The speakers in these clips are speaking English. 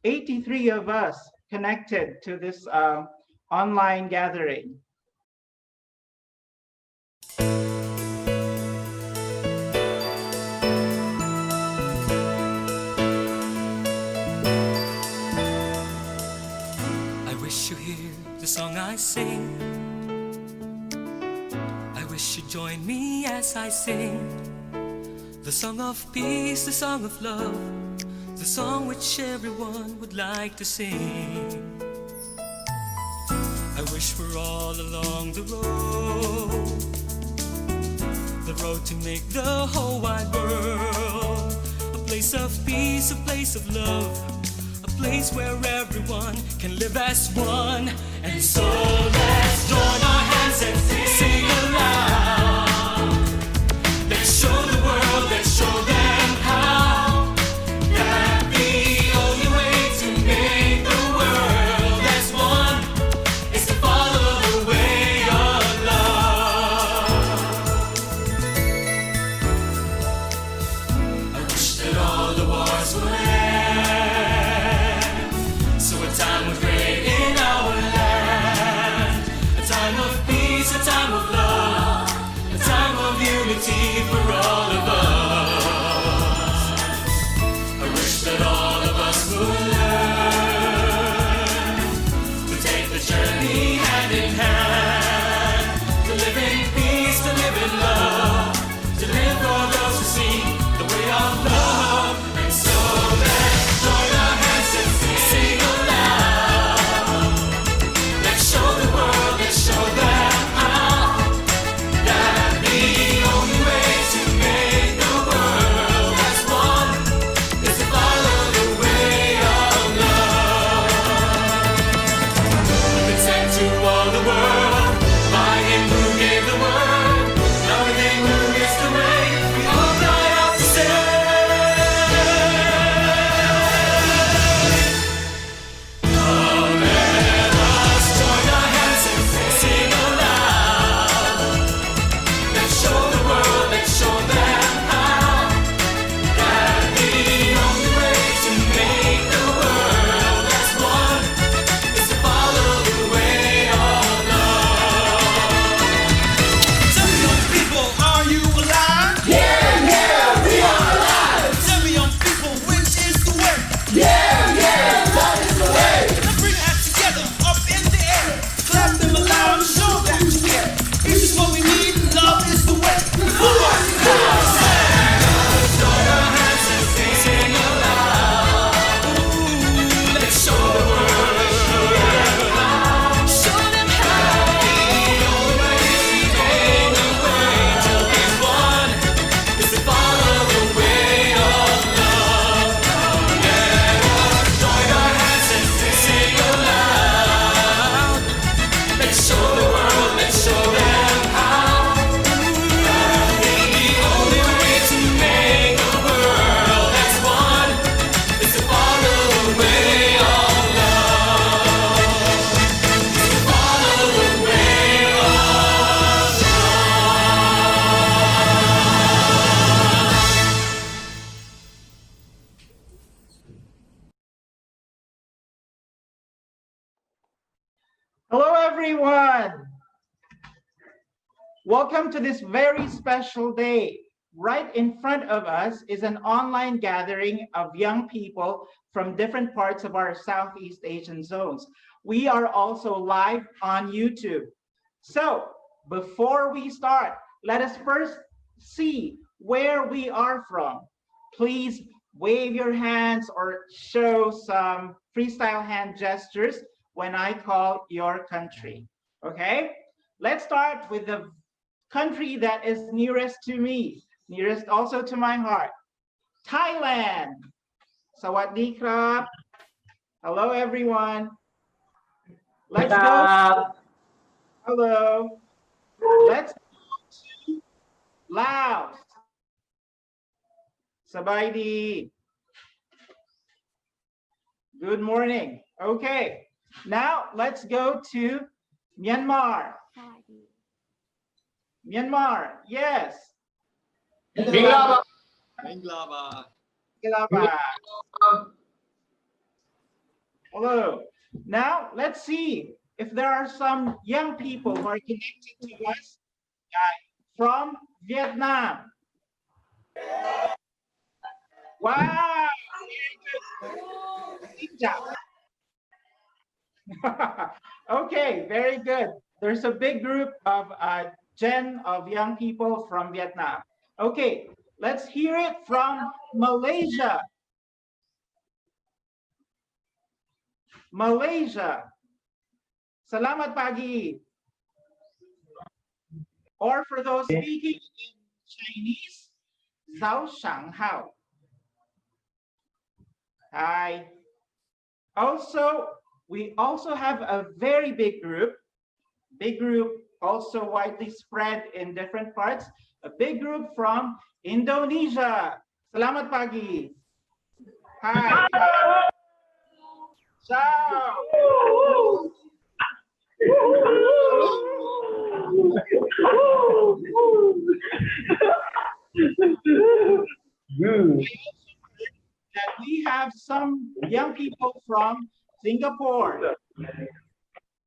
83 of us connected to this online gathering. I wish you hear the song I sing. I wish you join me as I sing. The song of peace, the song of love, the song which everyone would like to sing. I wish we're all along the road to make the whole wide world a place of peace, a place of love, a place where everyone can live as one. And so let's join our hands and sing aloud. Let's show the world, let's show them how that the only way to make the world as one is to follow the way of love. I wish that all the wars would end, so a time would reign in our land, a time of peace, a time of love, a time of unity for all of us. I wish that all of us would learn to take the journey hand in hand, to live in peace, to live in love, to live for those who see the way of love. And so let's join our hands and sing aloud. Let's show the world, let's show them how that the only way to make the world as one is to follow the way of love. We've been sent to all the world by Him who gave the word, loving Him who is the way. We all cry out to say, oh, let us join our hands and sing aloud. Let's show the world, let's show them how that the only way to make the world as one is to follow the way of love. Tell me, young people, are you alive? Yeah, we are alive. Tell me, young people, which is the way? Yeah, that is the way. Let's bring our hands together, up in the air. Clap them aloud and show that we care. Peace is what we need, love is the way. Join our hands and sing aloud. Ooh, let's show the world, show them how. The only way to make the way to be one is to follow the way of love. Let us join our hands and sing aloud. Let's show the world, let's show them how. The only way to make the world as one is to follow the way of love. To follow the way of Hello, everyone. Welcome to this very special day. Right in front of us is an online gathering of young people from different parts of our Southeast Asian zones. We are also live on YouTube. So before we start, let us first see where we are from. Please wave your hands or show some freestyle hand gestures when I call your country, okay? Let's start with the country that is nearest to me, nearest also to my heart, Thailand. Sawadee krab. Hello, everyone. Let's go. Hello. Let's go to Laos. Sabaydi. Good morning. Okay. Now let's go to Myanmar. Myanmar, yes. Minglaba. Kilaba. Hello. Now, let's see if there are some young people who are connected to us from Vietnam. Wow, very good. Okay, very good. There's a big group of gen of young people from Vietnam. Okay, let's hear it from Malaysia. Malaysia. Salamat pagi. Or for those speaking in Chinese, Zhao Shang Hao. Hi. Also, we also have a very big group, also widely spread in different parts, a big group from Indonesia. Selamat pagi. Hi. Ciao. That we have some young people from Singapore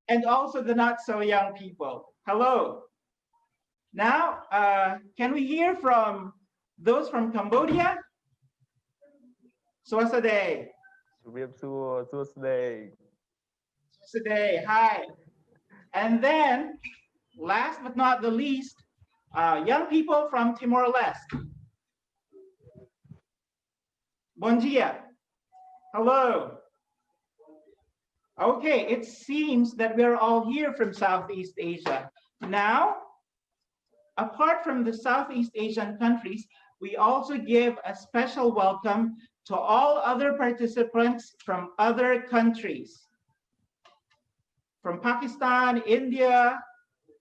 and also the not so young people. Hello. Now, can we hear from those from Cambodia? Swasaday. Swasaday. Hi. And then, last but not the least, young people from Timor-Leste. Bon dia. Hello. Okay, it seems that we're all here from Southeast Asia. Now, apart from the Southeast Asian countries, we also give a special welcome to all other participants from other countries. From Pakistan, India,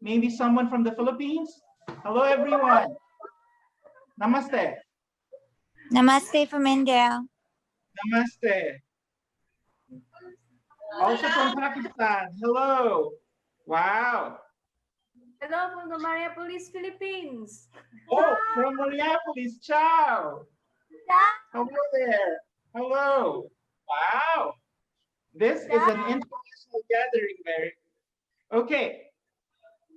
maybe someone from the Philippines. Hello, everyone. Namaste. Namaste from India. Namaste. Also from Pakistan. Hello. Wow. Hello from the Mariapolis, Philippines. Oh, from Mariapolis. Ciao. Hello there. Hello. Wow. This is an international gathering, Mary. Okay.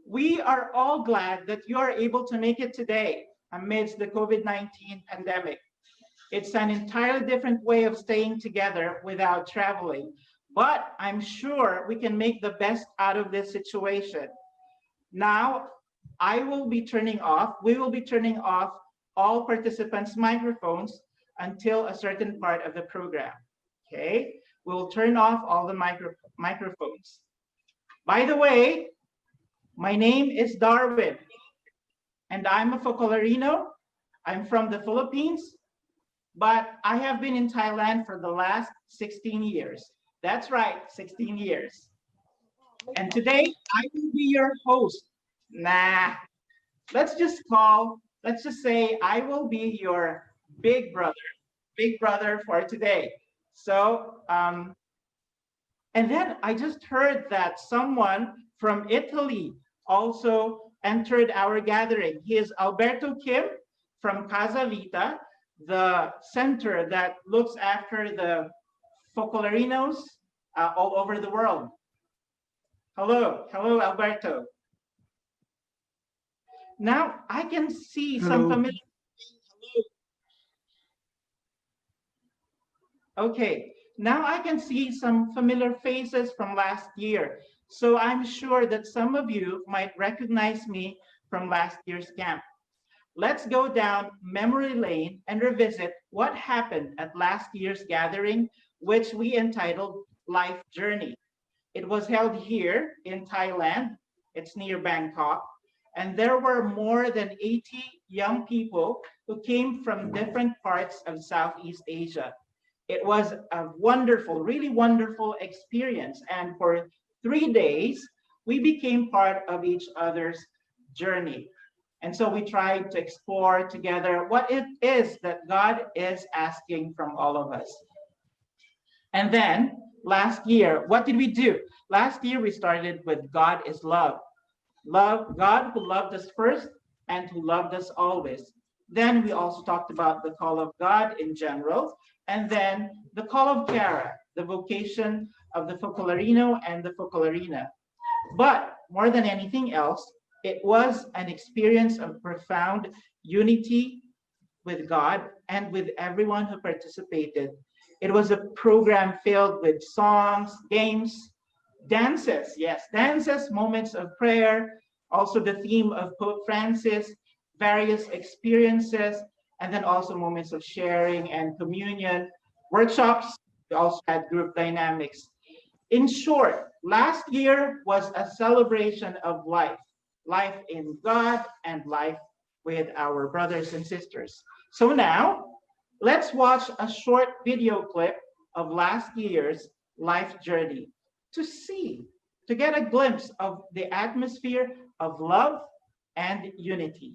We are all glad that you are able to make it today amidst the COVID-19 pandemic. It's an entirely different way of staying together without traveling, but I'm sure we can make the best out of this situation. Now, we will be turning off all participants' microphones until a certain part of the program, okay? We'll turn off all the microphones. By the way, my name is Darwin, and I'm a Focolarino. I'm from the Philippines, but I have been in Thailand for the last 16 years. That's right, 16 years. And today, I will be your host. Nah, let's just say I will be your big brother for today. So, and then I just heard that someone from Italy also entered our gathering. He is Alberto Kim from Casa Vita, the center that looks after the Focolarinos all over the world. Hello, Alberto. Now I can see some familiar. Okay, now I can see some familiar faces from last year. So I'm sure that some of you might recognize me from last year's camp. Let's go down memory lane and revisit what happened at last year's gathering, which we entitled Life Journey. It was held here in Thailand. It's near Bangkok. And there were more than 80 young people who came from different parts of Southeast Asia. It was a wonderful, really wonderful experience. And for 3 days, we became part of each other's journey. And so we tried to explore together what it is that God is asking from all of us. And then last year, what did we do? Last year, we started with God is love. Love, God who loved us first and who loved us always. Then we also talked about the call of God in general, and then the call of Kara. the vocation of the Focolarino and the Focolarina. But more than anything else, it was an experience of profound unity with God and with everyone who participated. It was a program filled with songs, games, dances, yes, dances, moments of prayer, also the theme of Pope Francis, various experiences, and then also moments of sharing and communion, workshops. We also had group dynamics. In short, last year was a celebration of life, life in God and life with our brothers and sisters. So now, let's watch a short video clip of last year's life journey to see, to get a glimpse of the atmosphere of love and unity.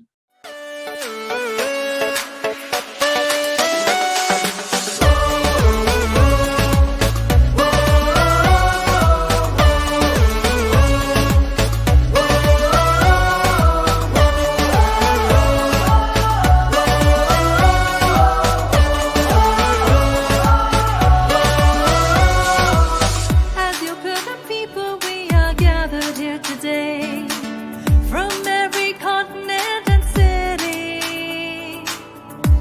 As your perfect people, we are gathered here today from every continent and city,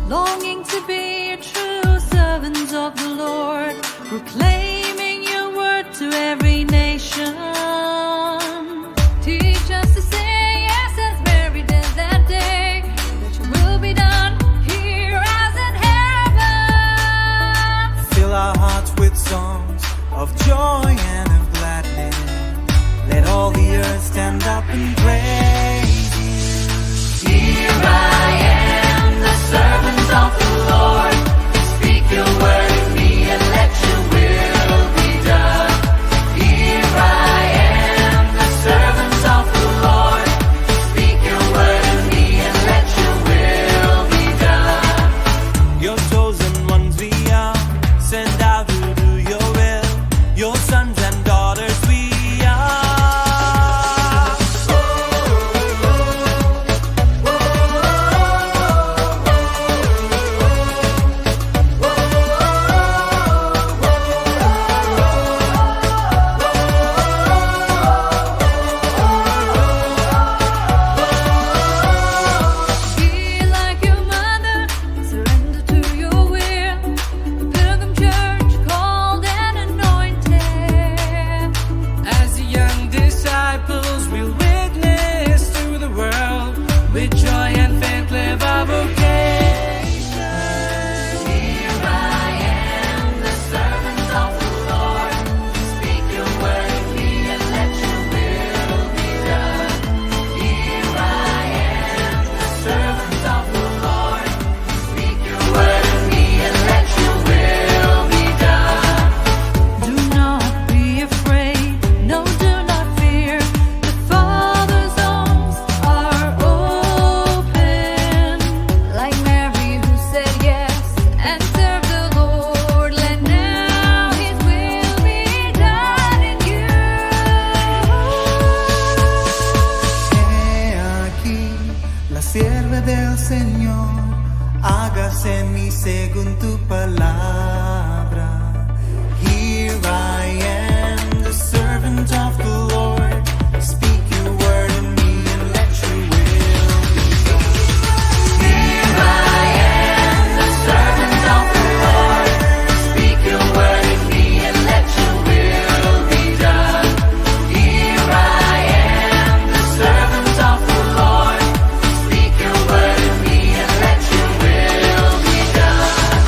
longing to be true servants of the Lord, proclaiming your word to every nation. Teach us to say yes as Mary did that day, that your will be done here as in heaven. Fill our hearts with songs of joy and of gladness. Let all the earth stand up and praise you. Here I am, the servant of the Lord. Speak your word in me and let your will be done. Here I am, the servant of the Lord. Speak your word in me and let your will be done. Your chosen ones we are, sent out to do your will. Your sons and daughters we are. Be like your mother, surrender to your will. The Pilgrim Church called and anointed. As the young disciples, we'll witness to the world with joy and faith live our vocation. Here I am, the servant of the Lord. Speak your word in me and let your will be done. Here I am, the servant of the Lord. Speak your word in me and let your will be done. Do not be afraid, no, do not fear. The Father's arms are open. Like Mary who said yes and served the Lord, let now His will be done in you. He aquí la sierva del Señor, hágase en mí según tu palabra. Here I am, the servant of the Lord. Speak your word in me and let your will be done. Here I am, the servant of the Lord. Speak your word in me and let your will be done. Here I am, the servant of the Lord. Speak your word in me and let your will be done.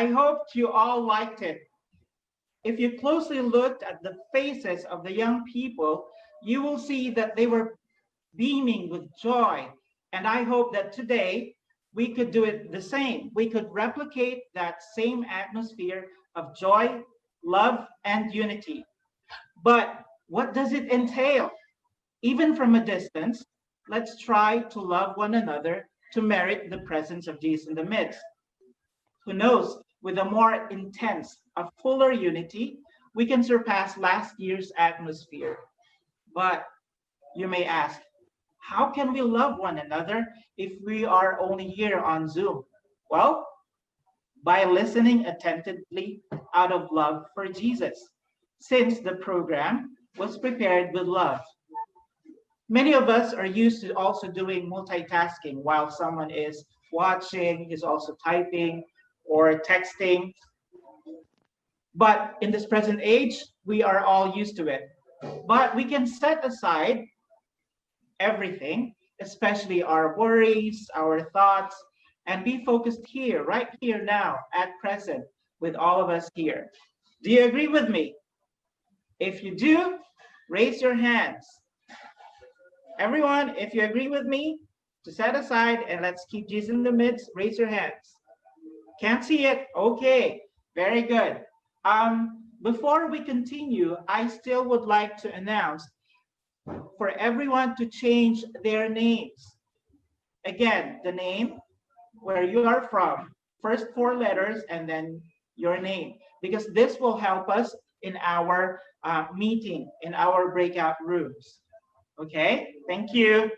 I hope you all liked it. If you closely looked at the faces of the young people, you will see that they were beaming with joy. And I hope that today we could do it the same. We could replicate that same atmosphere of joy, love, and unity. But what does it entail? Even from a distance, let's try to love one another to merit the presence of Jesus in the midst. Who knows, with a more intense, a fuller unity, we can surpass last year's atmosphere. But you may ask, how can we love one another if we are only here on Zoom? Well, by listening attentively out of love for Jesus, since the program was prepared with love. Many of us are used to also doing multitasking while someone is watching, is also typing or texting. But in this present age, we are all used to it. But we can set aside everything, especially our worries, our thoughts, and be focused here, right here now, at present, with all of us here. Do you agree with me? If you do, raise your hands. Everyone, if you agree with me, to set aside and let's keep Jesus in the midst, raise your hands. Can't see it? Okay, very good. Before we continue, I still would like to announce for everyone to change their names. Again, the name, where you are from, first 4 letters, and then your name, because this will help us in our meeting, in our breakout rooms. Okay, thank you.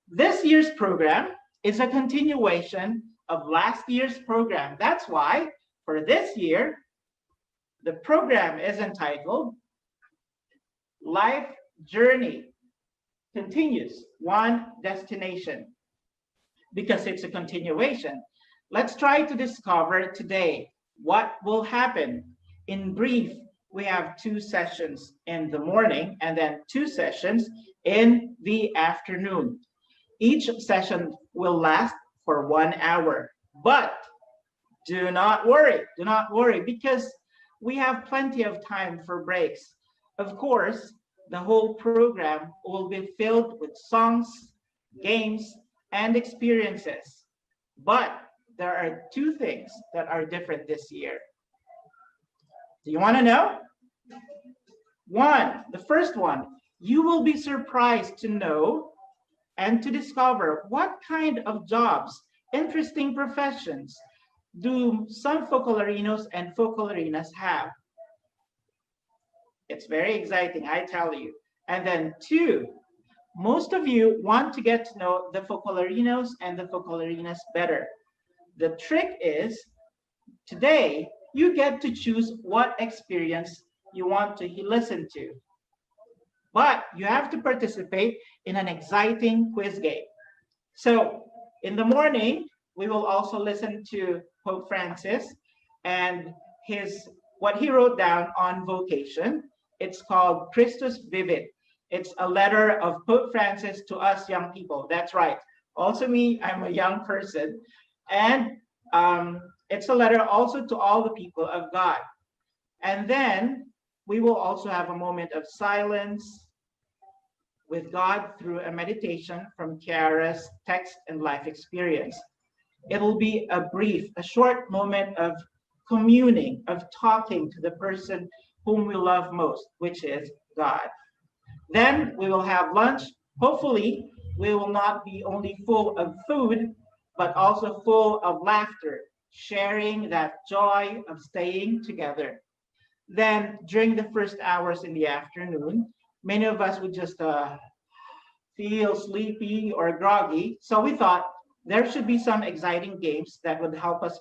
This year's program is a continuation of last year's program. That's why for this year, the program is entitled Life Journey Continues One Destination. Because it's a continuation, let's try to discover today what will happen. In brief, we have 2 sessions in the morning and then 2 sessions in the afternoon. Each session will last for 1 hour. But do not worry, because we have plenty of time for breaks. Of course, the whole program will be filled with songs, games, and experiences. But there are 2 things that are different this year. Do you want to know? The first one, you will be surprised to know and to discover what kind of jobs, interesting professions do some Focolarinos and Focolarinas have. It's very exciting, I tell you. And then 2, most of you want to get to know the Focolarinos and the Focolarinas better. The trick is, today, you get to choose what experience you want to listen to. But you have to participate in an exciting quiz game. So in the morning, we will also listen to Pope Francis and what he wrote down on vocation. It's called Christus Vivit. It's a letter of Pope Francis to us young people. That's right. Also me, I'm a young person. And it's a letter also to all the people of God. And then we will also have a moment of silence with God through a meditation from Kiara's text and life experience. It'll be a short moment of communing, of talking to the person whom we love most, which is God. Then we will have lunch. Hopefully, we will not be only full of food, but also full of laughter, sharing that joy of staying together. Then during the first hours in the afternoon, many of us would just feel sleepy or groggy. So we thought there should be some exciting games that would help us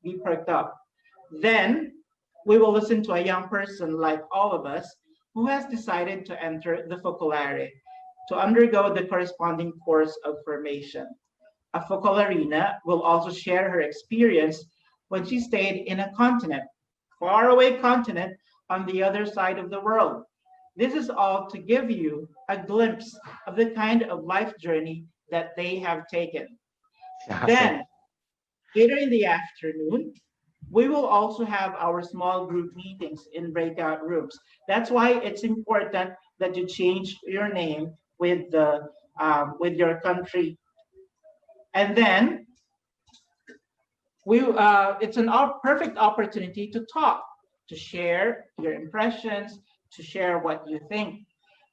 be perked up. Then we will listen to a young person like all of us who has decided to enter the Focolare to undergo the corresponding course of formation. A Focolarina will also share her experience when she stayed in a continent, faraway continent on the other side of the world. This is all to give you a glimpse of the kind of life journey that they have taken. Then, later in the afternoon, We will also have our small group meetings in breakout rooms. That's why it's important that you change your name with your country. And then it's an perfect opportunity to talk, to share your impressions, to share what you think.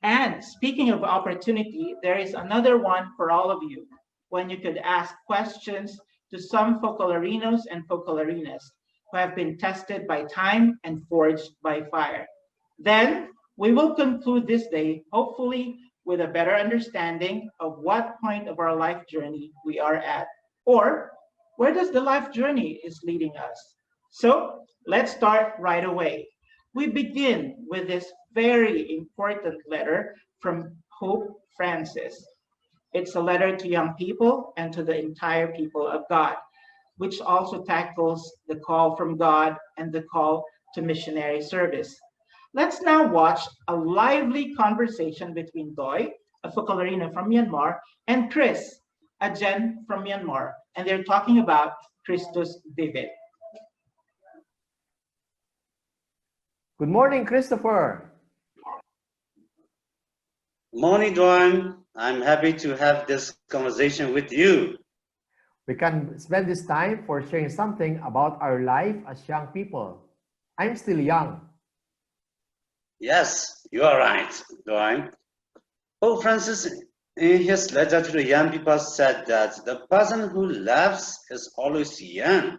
And speaking of opportunity, there is another one for all of you, when you could ask questions to some Focolarinos and Focolarinas who have been tested by time and forged by fire. Then we will conclude this day, hopefully with a better understanding of what point of our life journey we are at, or where does the life journey is leading us. So let's start right away. We begin with this very important letter from Pope Francis. It's a letter to young people and to the entire people of God, which also tackles the call from God and the call to missionary service. Let's now watch a lively conversation between Doi, a Focolarino from Myanmar, and Chris, a Gen from Myanmar, and they're talking about Christus Vive. Good morning, Christopher. Morning, Dwayne. I'm happy to have this conversation with you. We can spend this time for sharing something about our life as young people. I'm still young. Yes, you are right, Dwayne. Pope Francis, in his letter to the young people, said that the person who laughs is always young.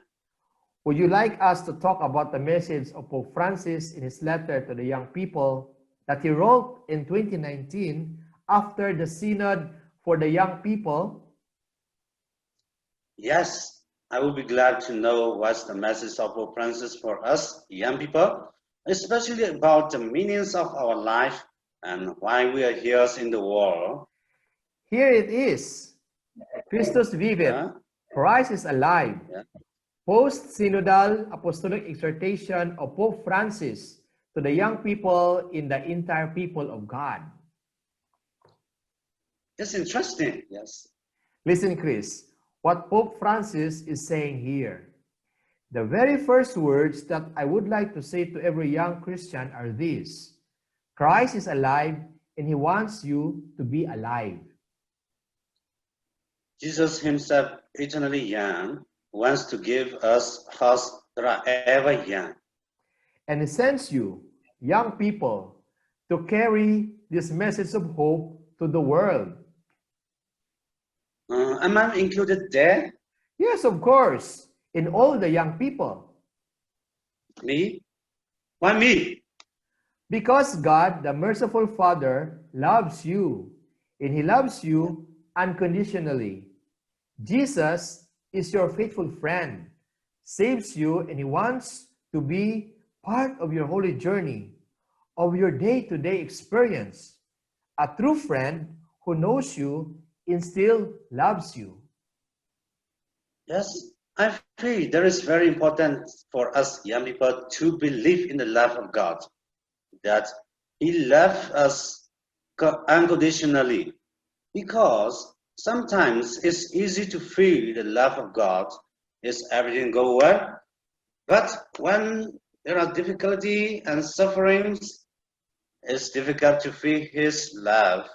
Would you like us to talk about the message of Pope Francis in his letter to the young people that he wrote in 2019 after the Synod for the Young People? Yes, I would be glad to know what's the message of Pope Francis for us, young people, especially about the meanings of our life and why we are here in the world. Here it is. Christus vivit. Huh? Christ is alive. Yeah. Post-synodal apostolic exhortation of Pope Francis to the young people in the entire people of God. It's interesting, yes. Listen, Chris, what Pope Francis is saying here. The very first words that I would like to say to every young Christian are these: Christ is alive and he wants you to be alive. Jesus himself, eternally young, wants to give us hearts that are ever young. And he sends you, young people, to carry this message of hope to the world. Am I included there? Yes, of course, in all the young people. Me? Why me? Because God, the merciful Father, loves you, and he loves you unconditionally. Jesus is your faithful friend, saves you, and he wants to be part of your holy journey, of your day-to-day experience. A true friend who knows you and still loves you. Yes, I feel that is very important for us young people to believe in the love of God, that he loves us unconditionally, because sometimes it's easy to feel the love of God. Is everything go well? But when there are difficulty and sufferings, it's difficult to feel his love.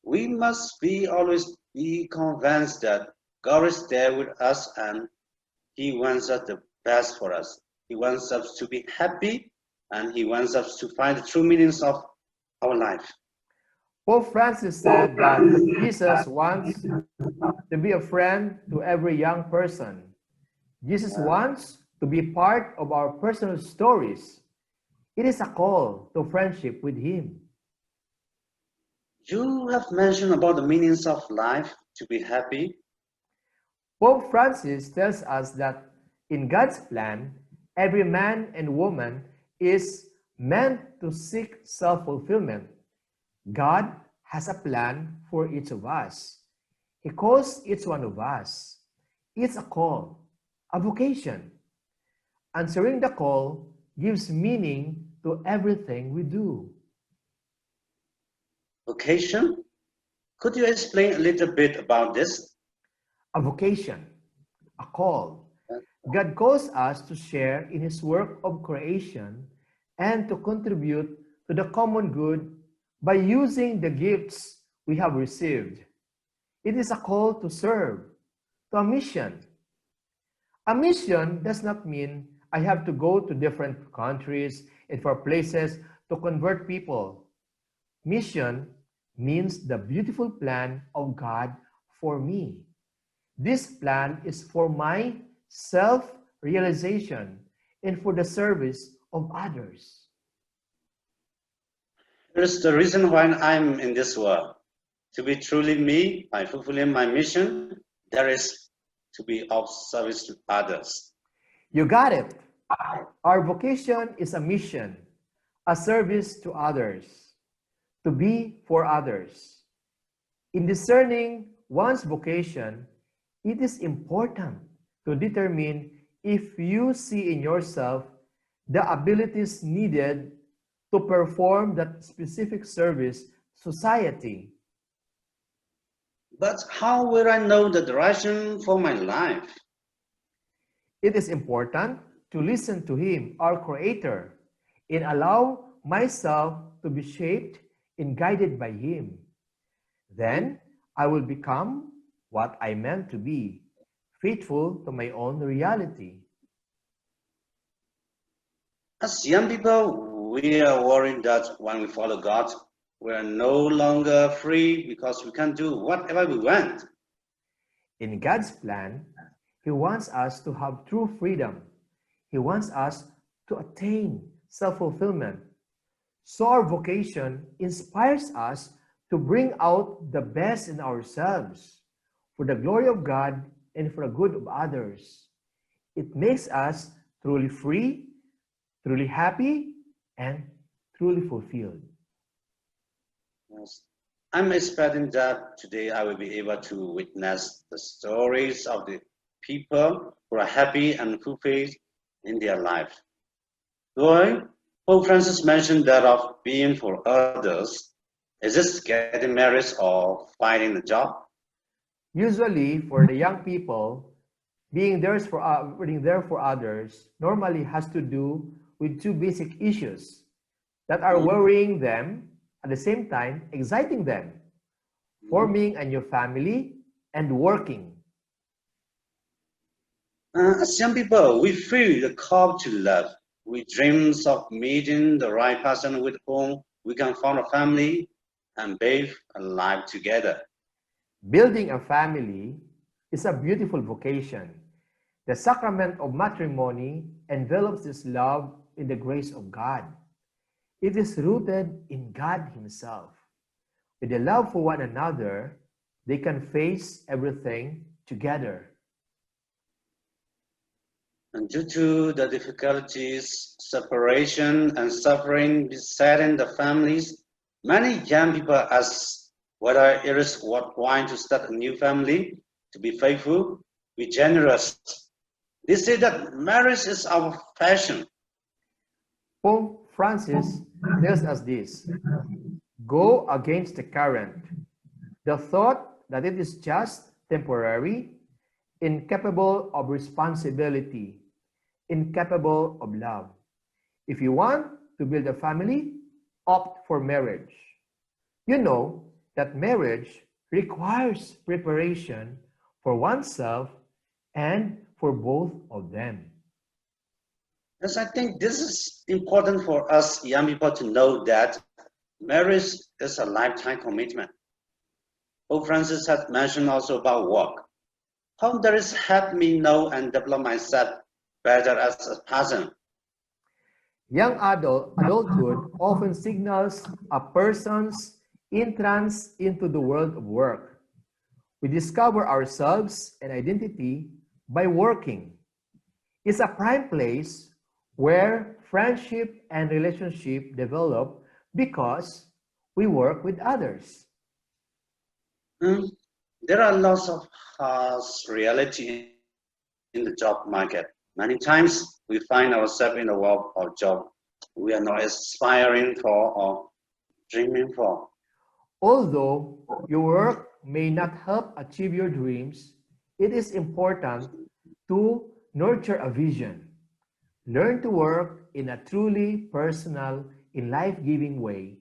We must always be convinced that God is there with us and he wants us the best for us. He wants us to be happy and he wants us to find the true meanings of our life. Pope Francis said that Jesus wants to be a friend to every young person. Jesus wants to be part of our personal stories. It is a call to friendship with him. You have mentioned about the meanings of life, to be happy. Pope Francis tells us that in God's plan, every man and woman is meant to seek self-fulfillment. God has a plan for each of us. He calls each one of us. It's a call, a vocation. Answering the call gives meaning to everything we do. Vocation? Could you explain a little bit about this? A vocation, a call. God calls us to share in His work of creation and to contribute to the common good by using the gifts we have received. It is a call to serve, to a mission. A mission does not mean I have to go to different countries and for places to convert people. Mission means the beautiful plan of God for me. This plan is for my self-realization and for the service of others. Here's the reason why I'm in this world. To be truly me, by fulfilling my mission, there is to be of service to others. You got it. Our vocation is a mission, a service to others, to be for others. In discerning one's vocation, it is important to determine if you see in yourself the abilities needed to perform that specific service to society. But how will I know the direction for my life? It is important to listen to Him, our Creator, and allow myself to be shaped and guided by Him. Then I will become what I meant to be, faithful to my own reality. As young people, we are worried that when we follow God, we are no longer free because we can do whatever we want. In God's plan, He wants us to have true freedom. He wants us to attain self-fulfillment. So our vocation inspires us to bring out the best in ourselves for the glory of God and for the good of others. It makes us truly free, truly happy, and truly fulfilled. Yes. I'm expecting that today I will be able to witness the stories of the people who are happy and fulfilled in their life. Boy, Pope Francis mentioned that of being for others. Is this getting married or finding a job? Usually, for the young people, being there for others normally has to do with two basic issues that are worrying them, at the same time exciting them, forming a new family and working. As young people, we feel the call to love. We dream of meeting the right person with whom we can form a family and build a life together. Building a family is a beautiful vocation. The sacrament of matrimony envelops this love in the grace of God. It is rooted in God Himself. With a love for one another, they can face everything together. And due to the difficulties, separation, and suffering besetting the families, many young people ask whether it is worthwhile to start a new family, to be faithful, be generous. They say that marriage is our passion. Pope Francis tells us this: go against the current. The thought that it is just temporary, incapable of responsibility, incapable of love. If you want to build a family, opt for marriage. You know that marriage requires preparation for oneself and for both of them. Yes, I think this is important for us young people to know that marriage is a lifetime commitment. Pope Francis had mentioned also about work. How does this help me know and develop myself better as a person? Young adulthood often signals a person's entrance into the world of work. We discover ourselves and identity by working. It's a prime place where friendship and relationship develop because we work with others. There are lots of harsh reality in the job market. Many times we find ourselves in a world of job we are not aspiring for or dreaming for. Although your work may not help achieve your dreams, it is important to nurture a vision. Learn to work in a truly personal and life-giving way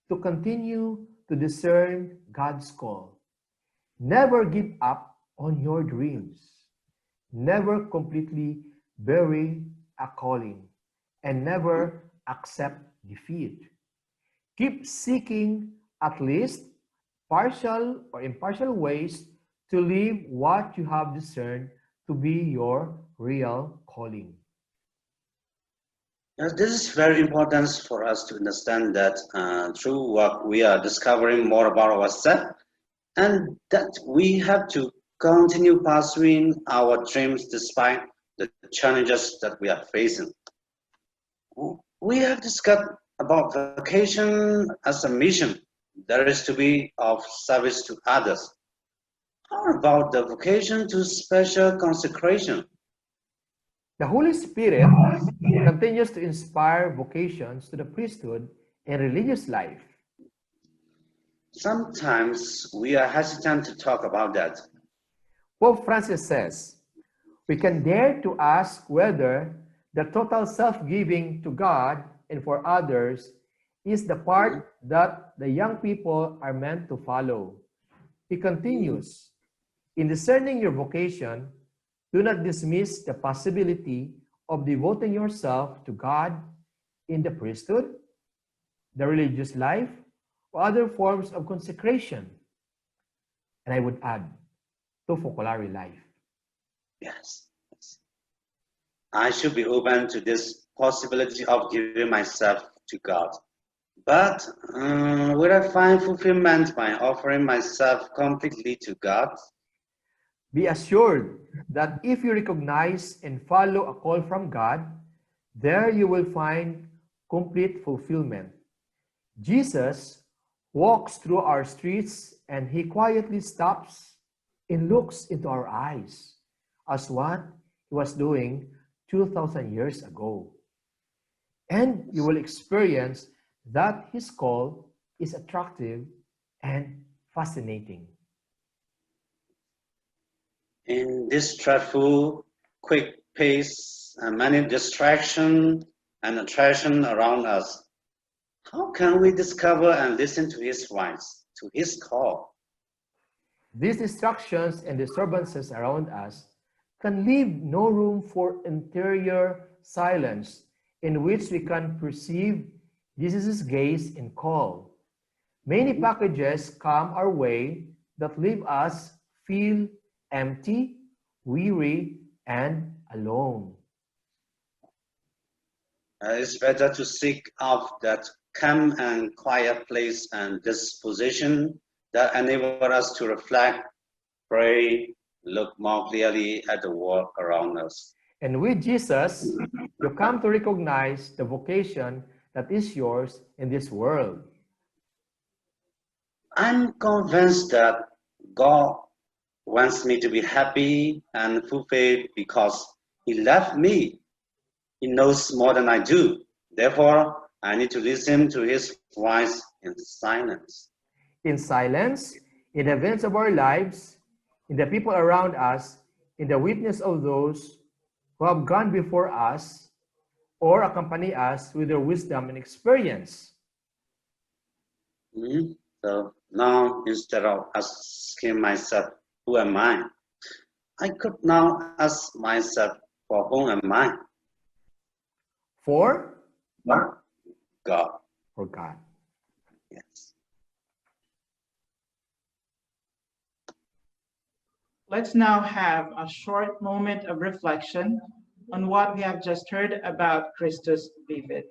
to continue to discern God's call. Never give up on your dreams. Never completely bury a calling and never accept defeat. Keep seeking at least partial or impartial ways to live what you have discerned to be your real calling. Yes, this is very important for us to understand that through work we are discovering more about ourselves and that we have to continue pursuing our dreams despite the challenges that we are facing. We have discussed about vocation as a mission that is to be of service to others. How about the vocation to special consecration? The Holy Spirit continues to inspire vocations to the priesthood and religious life. Sometimes we are hesitant to talk about that. Pope Francis says, we can dare to ask whether the total self-giving to God and for others is the part that the young people are meant to follow. He continues, in discerning your vocation, do not dismiss the possibility of devoting yourself to God in the priesthood, the religious life, or other forms of consecration. And I would add, to Focolare life. Yes. I should be open to this possibility of giving myself to God. But will I find fulfillment by offering myself completely to God? Be assured that if you recognize and follow a call from God, there you will find complete fulfillment. Jesus walks through our streets and he quietly stops and looks into our eyes as what he was doing 2,000 years ago. And you will experience that his call is attractive and fascinating. In this dreadful, quick pace and many distractions and attraction around us, how can we discover and listen to his voice, to his call? These distractions and disturbances around us can leave no room for interior silence in which we can perceive Jesus' gaze and call. Many packages come our way that leave us feel empty, weary, and alone. It's better to seek out that calm and quiet place and disposition that enable us to reflect, pray, look more clearly at the world around us. And with Jesus, you come to recognize the vocation that is yours in this world. I'm convinced that God wants me to be happy and fulfilled because he loved me. He knows more than I do. Therefore, I need to listen to his voice in silence. In silence, in the events of our lives, in the people around us, in the witness of those who have gone before us or accompany us with their wisdom and experience. So now, instead of asking myself, who am I could now ask myself, for whom am I? For God. For God. Yes. Let's now have a short moment of reflection on what we have just heard about Christus Vivit.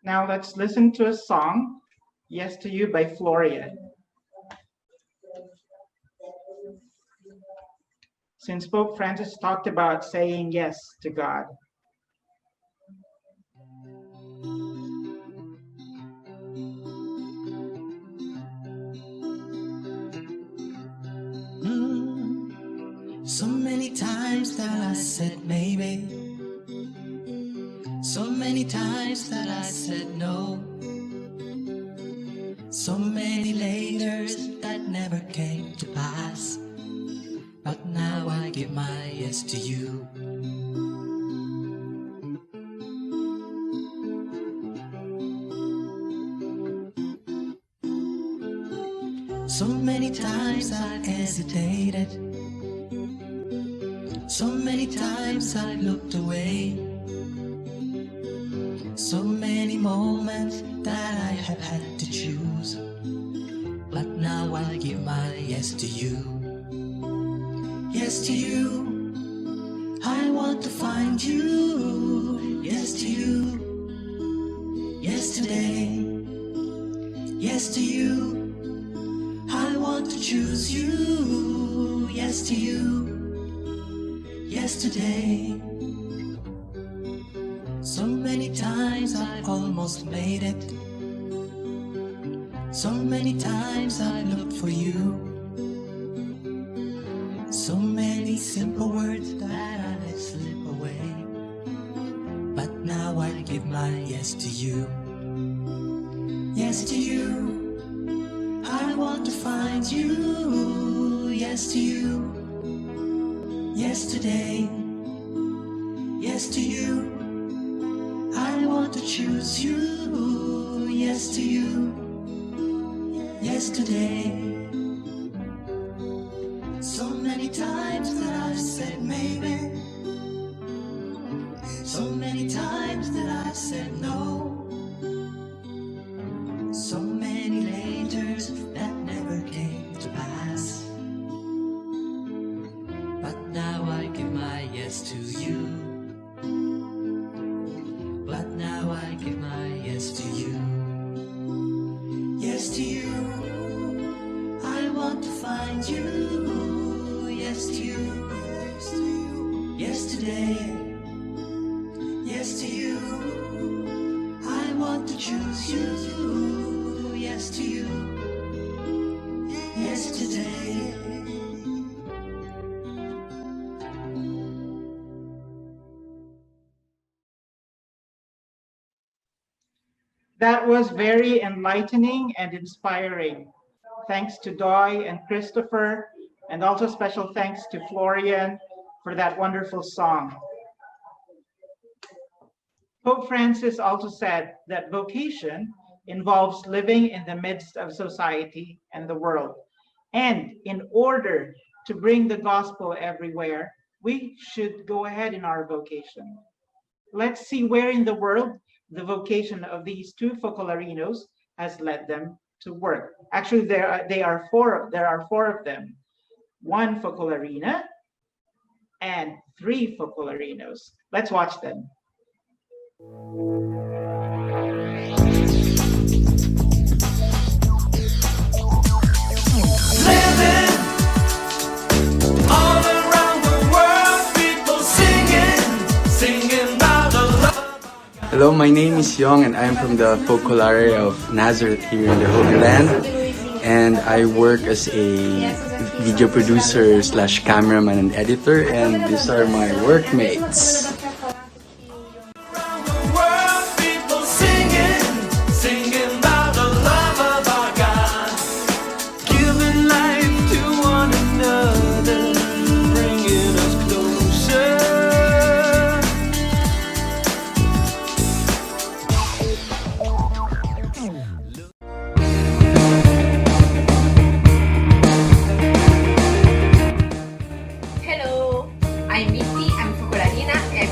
Now let's listen to a song, Yes to You by Florian. Since Pope Francis talked about saying yes to God. So many times that I said maybe, so many times that I said no, so many laters that never came to pass, but now I give my yes to you. So many times I hesitated, so many times I looked away, so many moments that I have had to choose, but now I give my yes to you. Yes to you, I want to find you. Yes to you, yesterday. Yes to you, I want to choose you. Yes to you, yesterday. So many times I almost made it, so many times I looked for you, so many simple words that I let slip away, but now I give my yes to you. Yes to you, I want to find you. Yes to you, yesterday. Yes to you, I want to choose you. Yes to you, yesterday. So many times that I said maybe, so many times that I said no, so many laters that never came to pass, but now I give my yes to you. But now I give my yes to you. Yes to you, I want to find you. Yes to you, yesterday. Yes to you, I want to choose you. Yes to you, yesterday. That was very enlightening and inspiring. Thanks to Doy and Christopher, and also special thanks to Florian for that wonderful song. Pope Francis also said that vocation involves living in the midst of society and the world. And in order to bring the gospel everywhere, we should go ahead in our vocation. Let's see where in the world the vocation of these two Focolarinos has led them to work. Actually, there are four of them. One Focolarina and three Focolarinos. Let's watch them. Living all around the world, people singing about the love. Hello, my name is Yong and I'm from the Focolare of Nazareth here in the Holy Land. And I work as a video producer / cameraman and editor, and these are my workmates. Around the world, people singing about the love of our God, giving life to one another, bringing us closer. Hello, I'm Vicky, I'm Focolarina, and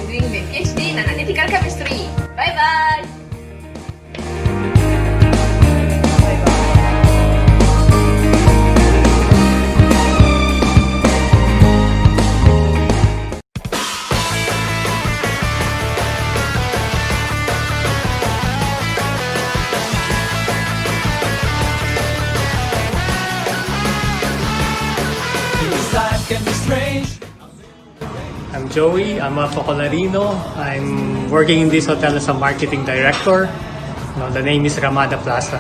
I'm Joey. I'm a Focolarino. I'm working in this hotel as a marketing director. The name is Ramada Plaza.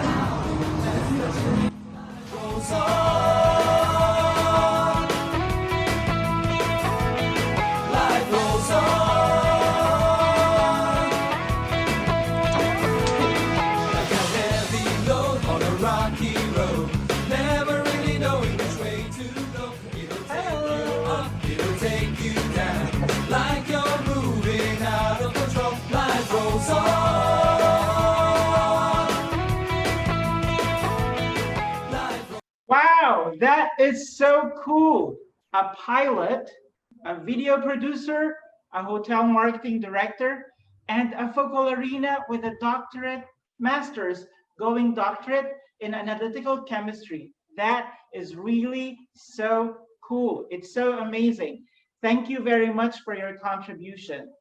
Wow, that is so cool. A pilot, a video producer, a hotel marketing director, and a Focolarina with a doctorate, master's going doctorate in analytical chemistry. That is really so cool. It's so amazing. Thank you very much for your contribution.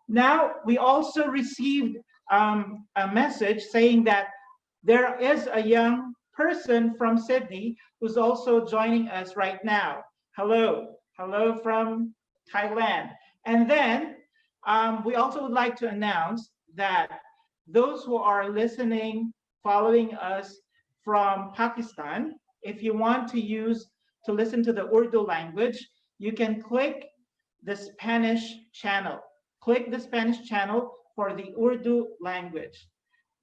Now, we also received a message saying that there is a young person from Sydney who's also joining us right now. Hello, hello from Thailand. And then we also would like to announce that those who are listening, following us from Pakistan, if you want to listen to the Urdu language, you can click the Spanish channel. Click the Spanish channel for the Urdu language.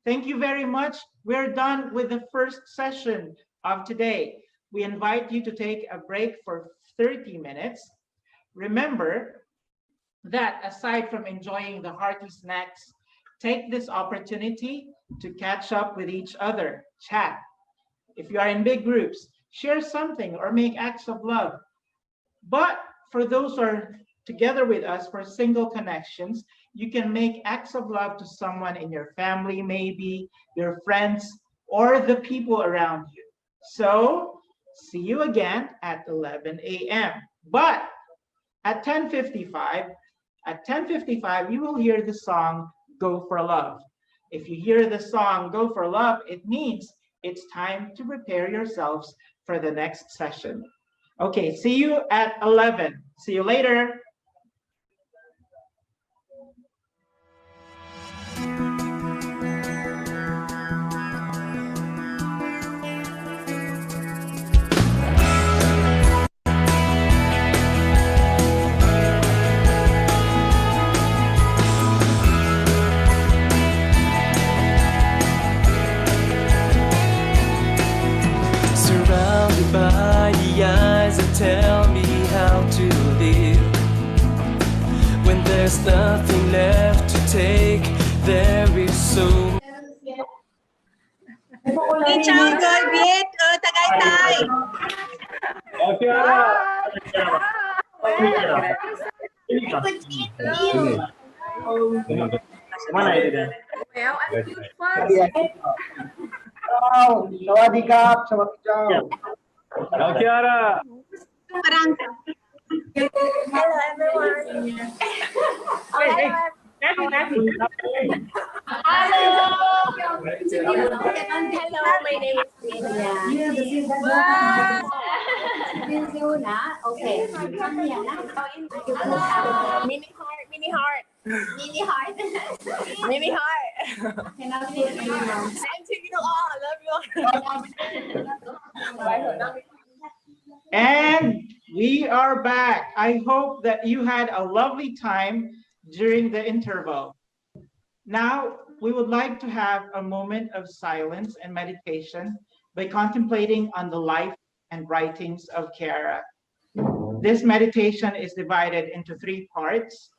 Thank you very much. We're done with the first session of today. We invite you to take a break for 30 minutes. Remember that aside from enjoying the hearty snacks, take this opportunity to catch up with each other, chat. If you are in big groups, share something or make acts of love. But for those who are together with us for single connections, you can make acts of love to someone in your family, maybe your friends, or the people around you. So see you again at 11 a.m. But at 10:55, you will hear the song Go for Love. If you hear the song Go for Love, it means it's time to prepare yourselves for the next session. Okay, see you at 11. See you later. Surrounded by the eyes that tell me how to live. When there's nothing left to take, there is so Đi chào người Việt ở Tagaytay. Mana itu dia? Well, I'm too fast. Oh, sawadikap, sawadikap. Hello, everyone. Hey, Nancy. Hello. Hello, my name is Lydia. Wow. Okay. Mini heart, mini heart. Mini heart. Mini heart. Cannot see it anymore. Same to you all. I love you all. And we are back. I hope that you had a lovely time during the interval. Now, we would like to have a moment of silence and meditation by contemplating on the life and writings of Kiara. This meditation is divided into 3 parts,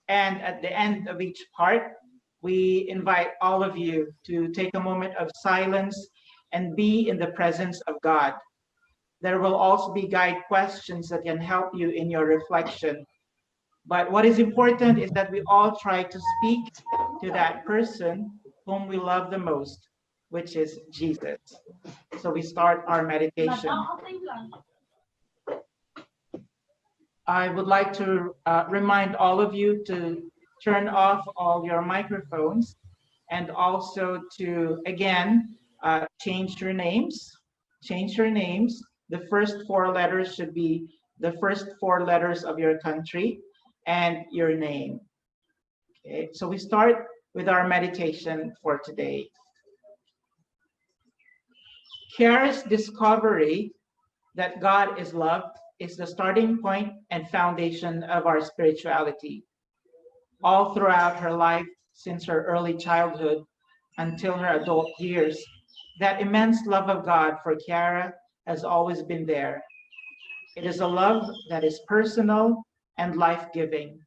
and at the end of each part, we invite all of you to take a moment of silence and be in the presence of God. There will also be guide questions that can help you in your reflection. But what is important is that we all try to speak to that person whom we love the most, which is Jesus. So we start our meditation. I would like to remind all of you to turn off all your microphones and also to, again, change your names. Change your names. The first 4 letters should be the first 4 letters of your country. and your name. Okay, so we start with our meditation for today. Kiara's discovery that God is love is the starting point and foundation of our spirituality. All throughout her life, since her early childhood until her adult years, that immense love of God for Kiara has always been there. It is a love that is personal and life-giving.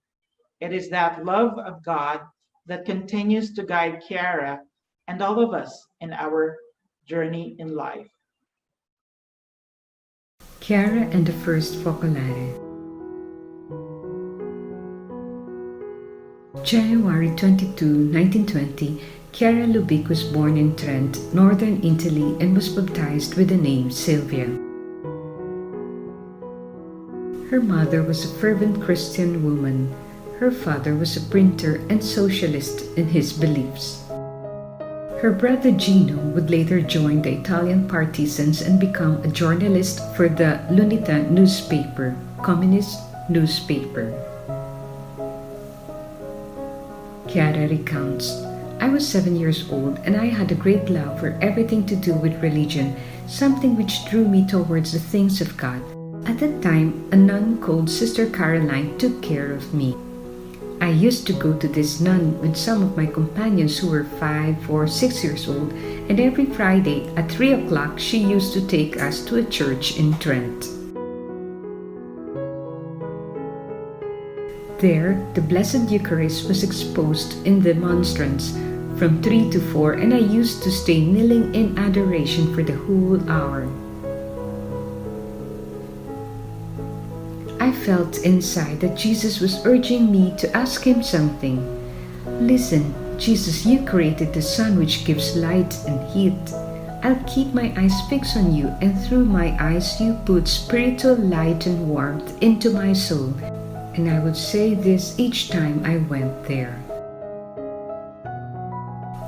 It is that love of God that continues to guide Kiara and all of us in our journey in life. Chiara and the First Focolare. January 22, 1920, Chiara Lubic was born in Trent, northern Italy, and was baptized with the name Sylvia. Her mother was a fervent Christian woman. Her father was a printer and socialist in his beliefs. Her brother Gino would later join the Italian partisans and become a journalist for the L'Unità newspaper, communist newspaper. Chiara recounts, I was 7 years old and I had a great love for everything to do with religion, something which drew me towards the things of God. At that time, a nun called Sister Caroline took care of me. I used to go to this nun with some of my companions who were 5 or 6 years old, and every Friday at 3 o'clock she used to take us to a church in Trent. There, the Blessed Eucharist was exposed in the monstrance from 3 to 4, and I used to stay kneeling in adoration for the whole hour. I felt inside that Jesus was urging me to ask him something. Listen, Jesus, you created the sun which gives light and heat. I'll keep my eyes fixed on you, and through my eyes you put spiritual light and warmth into my soul. And I would say this each time I went there.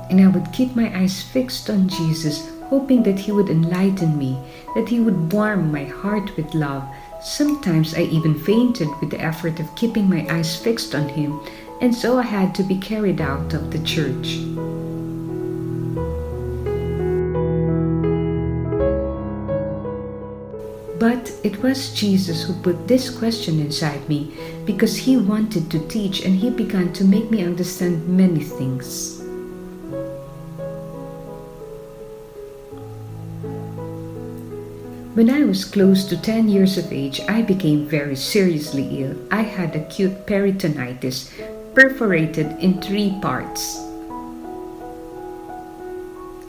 And I would keep my eyes fixed on Jesus, hoping that he would enlighten me, that he would warm my heart with love. Sometimes I even fainted with the effort of keeping my eyes fixed on him, and so I had to be carried out of the church. But it was Jesus who put this question inside me because he wanted to teach, and he began to make me understand many things. When I was close to 10 years of age, I became very seriously ill. I had acute peritonitis, perforated in 3 parts.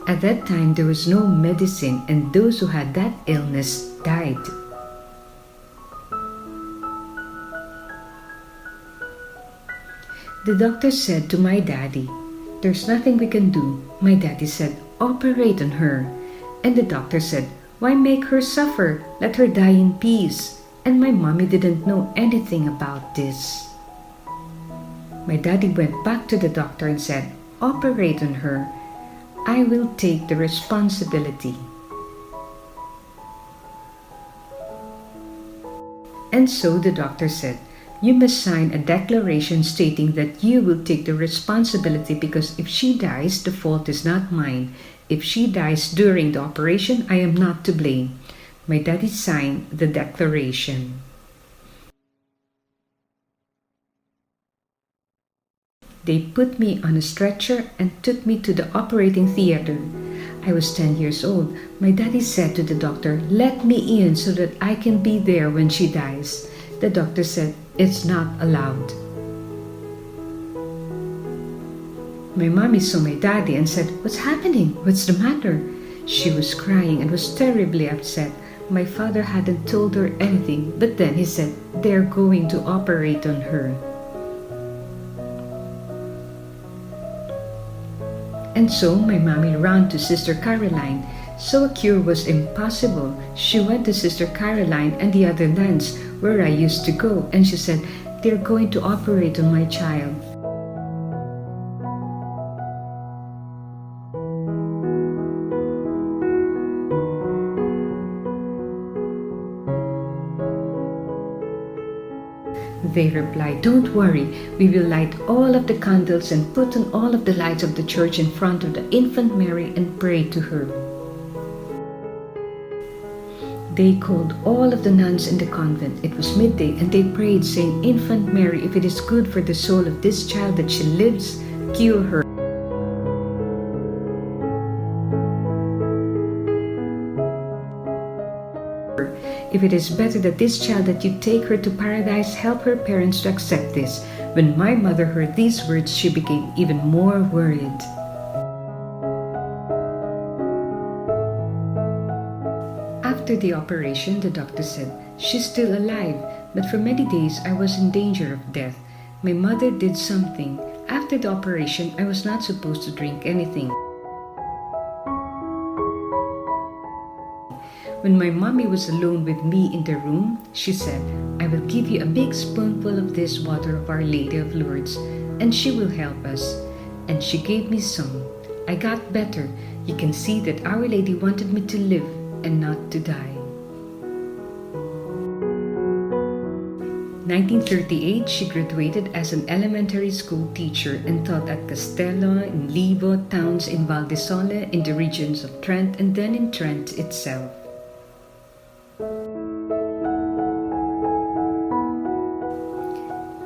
At that time, there was no medicine, and those who had that illness died. The doctor said to my daddy, "There's nothing we can do." My daddy said, "Operate on her." And the doctor said, "Why make her suffer? Let her die in peace." And my mommy didn't know anything about this. My daddy went back to the doctor and said, "Operate on her. I will take the responsibility." And so the doctor said, "You must sign a declaration stating that you will take the responsibility, because if she dies, the fault is not mine. If she dies during the operation, I am not to blame." My daddy signed the declaration. They put me on a stretcher and took me to the operating theater. I was 10 years old. My daddy said to the doctor, "Let me in so that I can be there when she dies." The doctor said, "It's not allowed." My mommy saw my daddy and said, "What's happening? What's the matter?" She was crying and was terribly upset. My father hadn't told her anything, but then he said, "They're going to operate on her." And so my mommy ran to Sister Caroline. So a cure was impossible. She went to Sister Caroline and the other nuns where I used to go, and she said, "They're going to operate on my child." They replied, "Don't worry, we will light all of the candles and put on all of the lights of the church in front of the infant Mary and pray to her." They called all of the nuns in the convent. It was midday, and they prayed, saying, "Infant Mary, if it is good for the soul of this child that she lives, cure her." If it is better that this child that you take her to paradise, help her parents to accept this. When my mother heard these words, she became even more worried. After the operation, the doctor said, "She's still alive, but for many days I was in danger of death. My mother did something. After the operation, I was not supposed to drink anything. When my mommy was alone with me in the room, she said, 'I will give you a big spoonful of this water of Our Lady of Lourdes, and she will help us.' And she gave me some. I got better. You can see that Our Lady wanted me to live and not to die." 1938, she graduated as an elementary school teacher and taught at Castello, in Livo, towns in Val di Sole, in the regions of Trent, and then in Trent itself.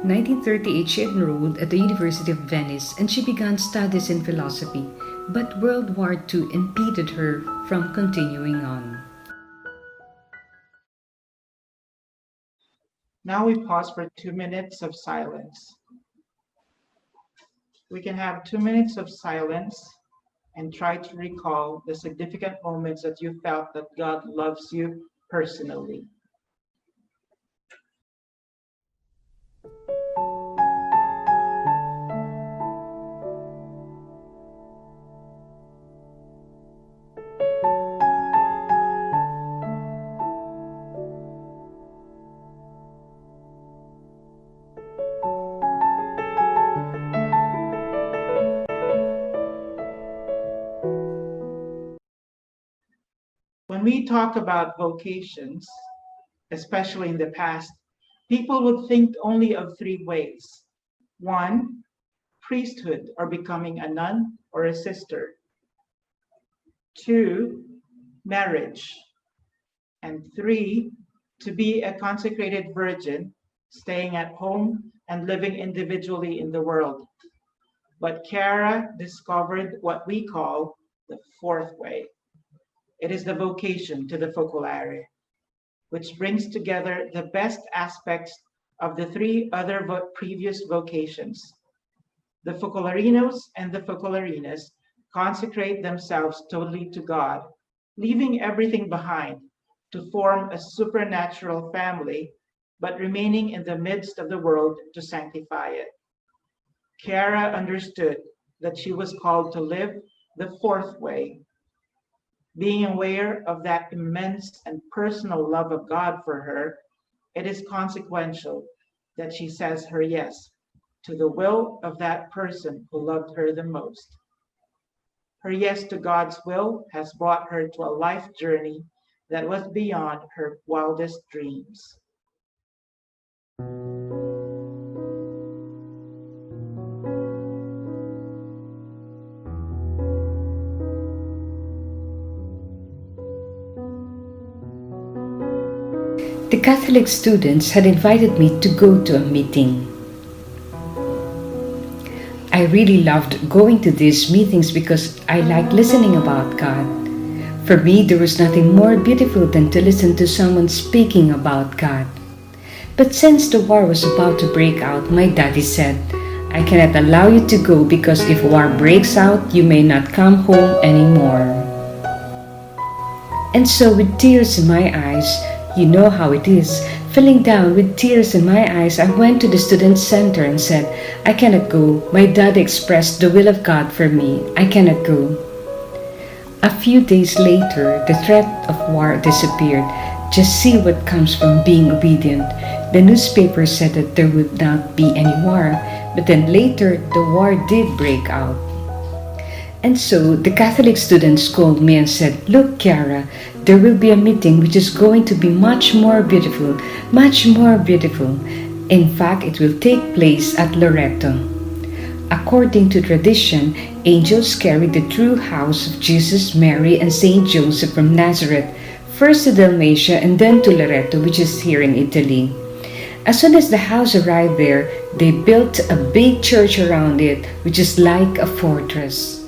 1938, she enrolled at the University of Venice and she began studies in philosophy, but World War II impeded her from continuing on. Now we pause for 2 minutes of silence. We can have 2 minutes of silence and try to recall the significant moments that you felt that God loves you personally. When we talk about vocations, especially in the past, people would think only of 3 ways. 1, priesthood or becoming a nun or a sister. 2, marriage. And 3, to be a consecrated virgin, staying at home and living individually in the world. But Chiara discovered what we call the 4th way. It is the vocation to the Focolare, which brings together the best aspects of the 3 other previous vocations. The Focolarinos and the Focolarinas consecrate themselves totally to God, leaving everything behind to form a supernatural family, but remaining in the midst of the world to sanctify it. Chiara understood that she was called to live the 4th way. Being aware of that immense and personal love of God for her, it is consequential that she says her yes to the will of that person who loved her the most. Her yes to God's will has brought her to a life journey that was beyond her wildest dreams. The Catholic students had invited me to go to a meeting. I really loved going to these meetings because I liked listening about God. For me, there was nothing more beautiful than to listen to someone speaking about God. But since the war was about to break out, my daddy said, "I cannot allow you to go because if war breaks out, you may not come home anymore." And so with tears in my eyes, you know how it is, feeling down with tears in my eyes, I went to the student center and said, "I cannot go. My dad expressed the will of God for me. I cannot go." A few days later, the threat of war disappeared. Just see what comes from being obedient. The newspaper said that there would not be any war, but then later the war did break out. And so the Catholic students called me and said, "Look, Chiara, there will be a meeting which is going to be much more beautiful, much more beautiful. In fact, it will take place at Loreto. According to tradition, angels carried the true house of Jesus, Mary, and Saint Joseph from Nazareth, first to Dalmatia and then to Loreto, which is here in Italy. As soon as the house arrived there, they built a big church around it, which is like a fortress,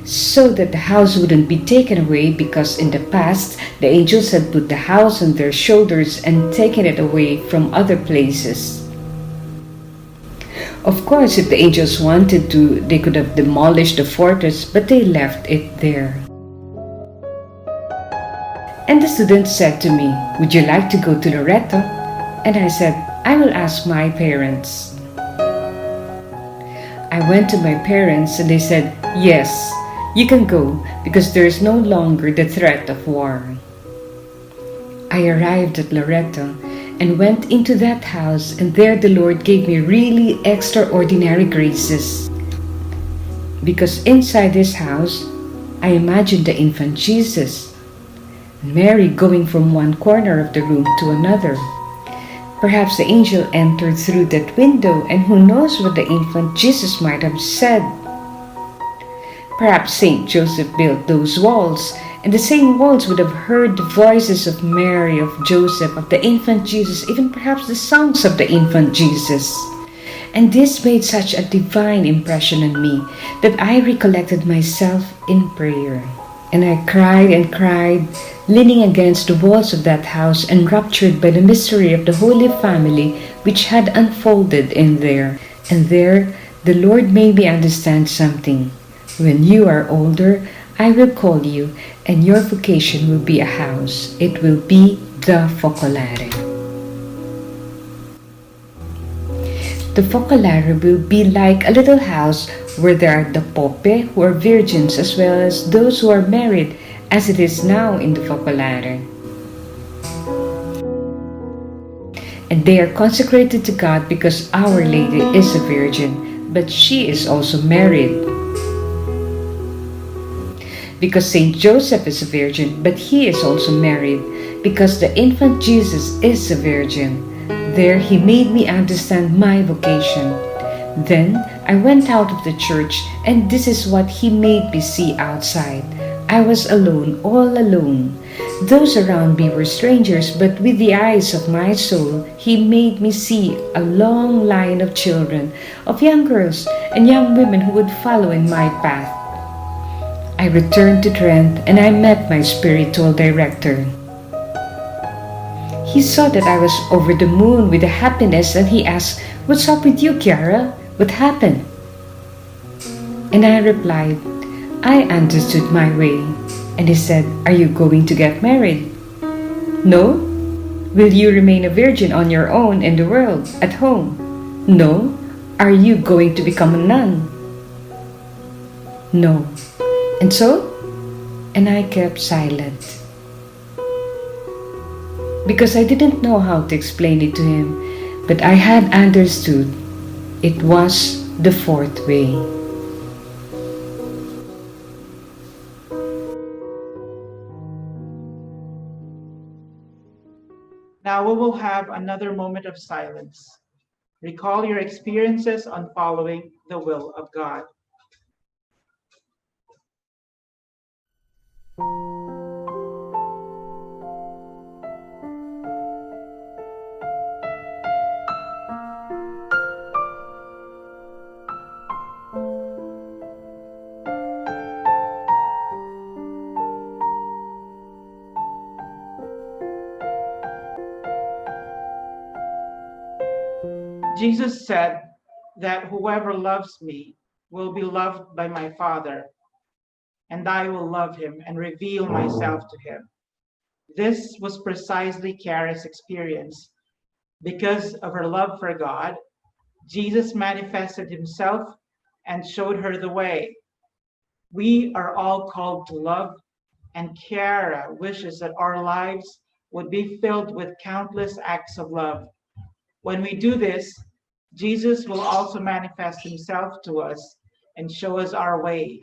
so that the house wouldn't be taken away, because in the past, the angels had put the house on their shoulders and taken it away from other places. Of course, if the angels wanted to, they could have demolished the fortress, but they left it there. And the student said to me, "Would you like to go to Loreto?" And I said, "I will ask my parents." I went to my parents and they said, "Yes, you can go because there is no longer the threat of war." I arrived at Loreto and went into that house, and there the Lord gave me really extraordinary graces. Because inside this house, I imagined the infant Jesus, Mary going from one corner of the room to another. Perhaps the angel entered through that window, and who knows what the infant Jesus might have said. Perhaps Saint Joseph built those walls, and the same walls would have heard the voices of Mary, of Joseph, of the infant Jesus, even perhaps the songs of the infant Jesus. And this made such a divine impression on me that I recollected myself in prayer. And I cried and cried, leaning against the walls of that house, enraptured by the mystery of the Holy Family which had unfolded in there. And there the Lord made me understand something. When you are older, I will call you, and your vocation will be a house. It will be the Focolare. The Focolare will be like a little house where there are the pope, who are virgins, as well as those who are married, as it is now in the Focolare. And they are consecrated to God because Our Lady is a virgin, but she is also married. Because Saint Joseph is a virgin, but he is also married. Because the infant Jesus is a virgin. There he made me understand my vocation. Then I went out of the church, and this is what he made me see outside. I was alone, all alone. Those around me were strangers, but with the eyes of my soul, he made me see a long line of children, of young girls and young women who would follow in my path. I returned to Trent and I met my spiritual director. He saw that I was over the moon with the happiness, and he asked, "What's up with you, Kiara? What happened?" And I replied, "I understood my way." And he said, "Are you going to get married?" "No." "Will you remain a virgin on your own in the world, at home?" "No." "Are you going to become a nun?" "No." "And so?" And I kept silent, because I didn't know how to explain it to him, but I had understood. It was the fourth way. Now we will have another moment of silence. Recall your experiences on following the will of God. Jesus said that whoever loves me will be loved by my Father, and I will love him and reveal myself to him. This was precisely Kiara's experience. Because of her love for God, Jesus manifested himself and showed her the way. We are all called to love, and Kiara wishes that our lives would be filled with countless acts of love. When we do this, Jesus will also manifest himself to us and show us our way,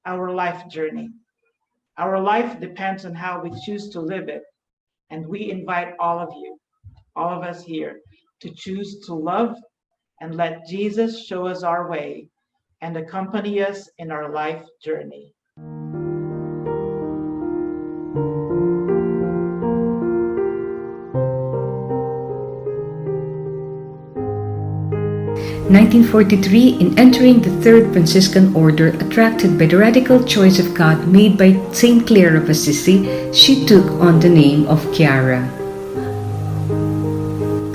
our life journey. Our life depends on how we choose to live it, and we invite all of you, all of us here, to choose to love and let Jesus show us our way and accompany us in our life journey. In 1943, in entering the Third Franciscan Order, attracted by the radical choice of God made by Saint Clare of Assisi, she took on the name of Chiara.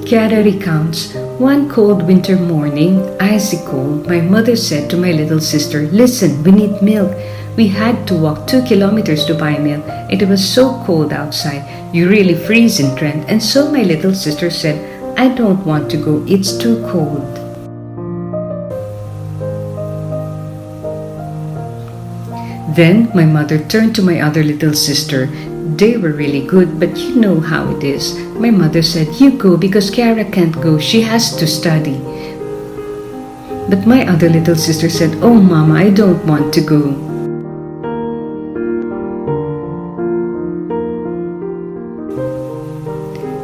Chiara recounts, one cold winter morning, icy cold, my mother said to my little sister, "Listen, we need milk." We had to walk 2 kilometers to buy milk. It was so cold outside, you really freeze in Trent. And so my little sister said, "I don't want to go, it's too cold." Then my mother turned to my other little sister. They were really good, but you know how it is. My mother said, "You go because Chiara can't go, she has to study." But my other little sister said, "Oh Mama, I don't want to go."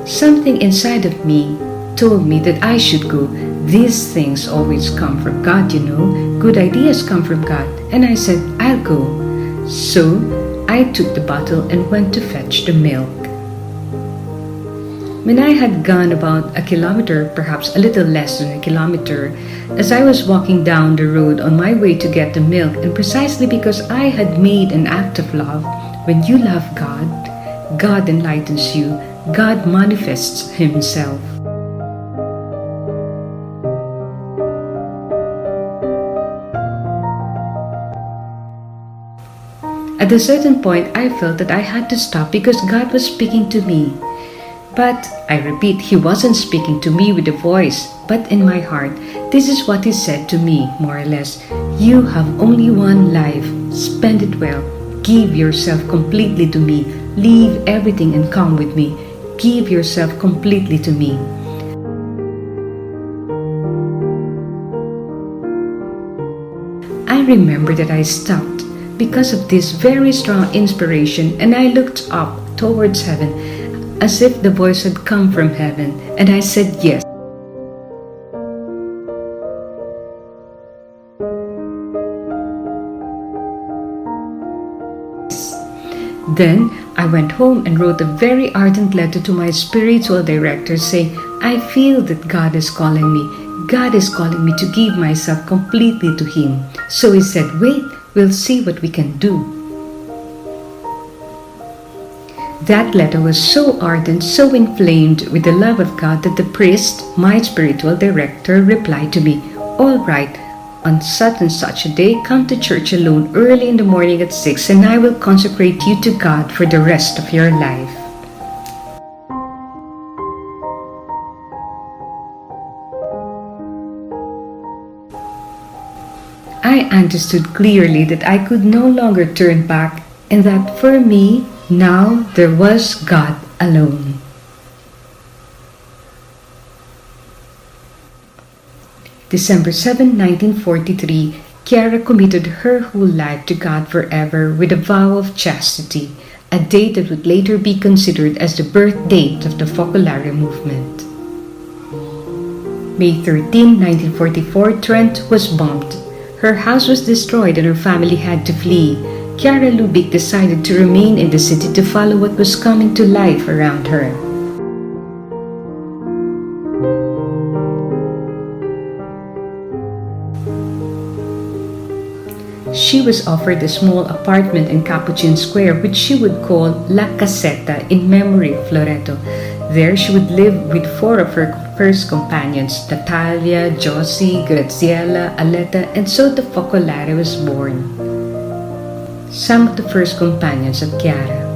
Something inside of me told me that I should go. These things always come from God, you know. Good ideas come from God. And I said, "I'll go." So I took the bottle and went to fetch the milk. When I had gone about a kilometer, perhaps a little less than a kilometer, as I was walking down the road on my way to get the milk, and precisely because I had made an act of love, when you love God, God enlightens you, God manifests Himself. At a certain point, I felt that I had to stop because God was speaking to me. But, I repeat, He wasn't speaking to me with a voice, but in my heart. This is what He said to me, more or less. "You have only one life. Spend it well. Give yourself completely to me. Leave everything and come with me. Give yourself completely to me." I remember that I stopped because of this very strong inspiration, and I looked up towards heaven as if the voice had come from heaven, and I said yes. Then I went home and wrote a very ardent letter to my spiritual director saying, "I feel that God is calling me. God is calling me to give myself completely to Him." So he said, "Wait, we'll see what we can do." That letter was so ardent, so inflamed with the love of God that the priest, my spiritual director, replied to me, "All right, on such and such a day, come to church alone early in the morning at 6, and I will consecrate you to God for the rest of your life." I understood clearly that I could no longer turn back, and that for me, now there was God alone. December 7, 1943, Chiara committed her whole life to God forever with a vow of chastity, a date that would later be considered as the birth date of the Focolare Movement. May 13, 1944, Trent was bombed. Her house was destroyed and her family had to flee. Chiara Lubick decided to remain in the city to follow what was coming to life around her. She was offered a small apartment in Capuchin Square, which she would call La Casetta in memory of Loreto. There she would live with 4 of her first companions, Natalia, Josie, Graziella, Aletta, and so the Focolare was born. Some of the first companions of Chiara.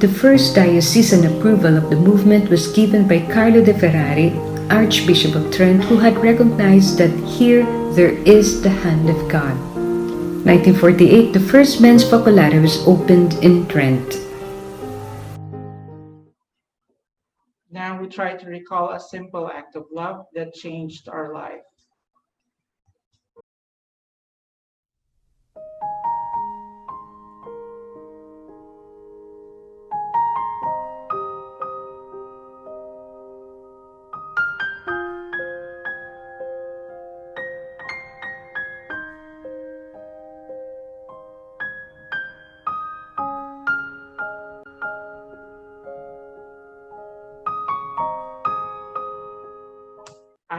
The first diocesan approval of the movement was given by Carlo de Ferrari, Archbishop of Trent, who had recognized that here there is the hand of God. 1948, the first men's Focolare was opened in Trent. Now we try to recall a simple act of love that changed our life.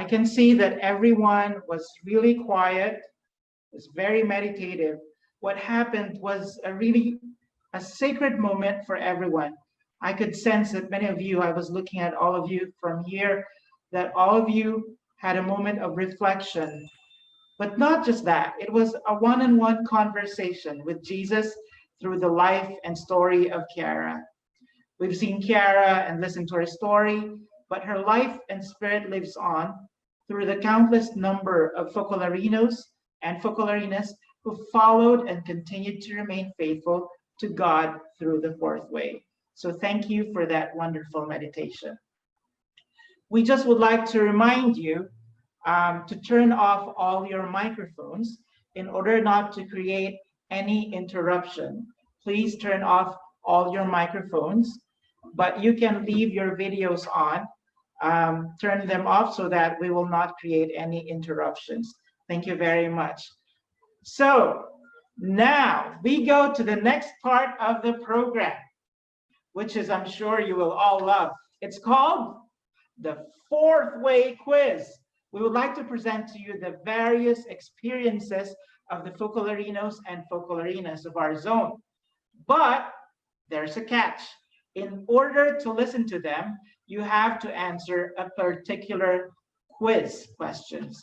can see that everyone was really quiet, was very meditative. What happened was a sacred moment for everyone. I could sense that many of you, I was looking at all of you from here, that all of you had a moment of reflection. But not just that, it was a one-on-one conversation with Jesus through the life and story of Kiara. We've seen Kiara and listened to her story, but her life and spirit lives on through the countless number of Focolarinos and Focolarinas who followed and continued to remain faithful to God through the fourth way. So thank you for that wonderful meditation. We just would like to remind you to turn off all your microphones in order not to create any interruption. Please turn off all your microphones, but you can leave your videos on. Turn them off so that we will not create any interruptions. Thank you very much. So now we go to the next part of the program, which is, I'm sure you will all love. It's called the Fourth Way Quiz. We would like to present to you the various experiences of the Focolarinos and Focolarinas of our zone. But there's a catch. In order to listen to them, you have to answer a particular quiz questions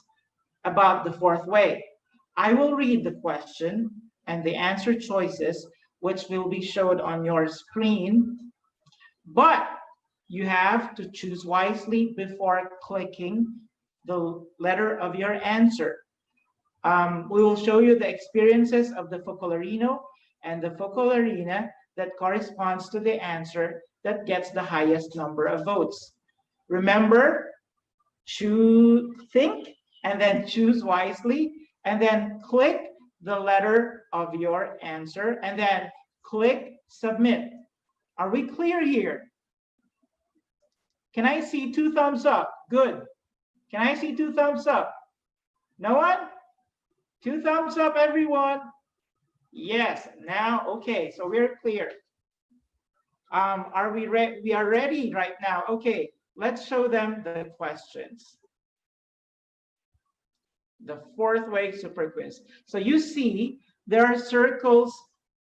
about the fourth way. I will read the question and the answer choices, which will be showed on your screen, but you have to choose wisely before clicking the letter of your answer. We will show you the experiences of the Focolarino and the Focolarina that corresponds to the answer that gets the highest number of votes. Remember, think and then choose wisely, and then click the letter of your answer, and then click submit. Are we clear here? Can I see 2 thumbs up? Good. Can I see 2 thumbs up? No one? 2 thumbs up, everyone. Yes, now, okay, so we're clear. We are ready right now. Okay, let's show them the questions. The fourth way super quiz. So you see there are circles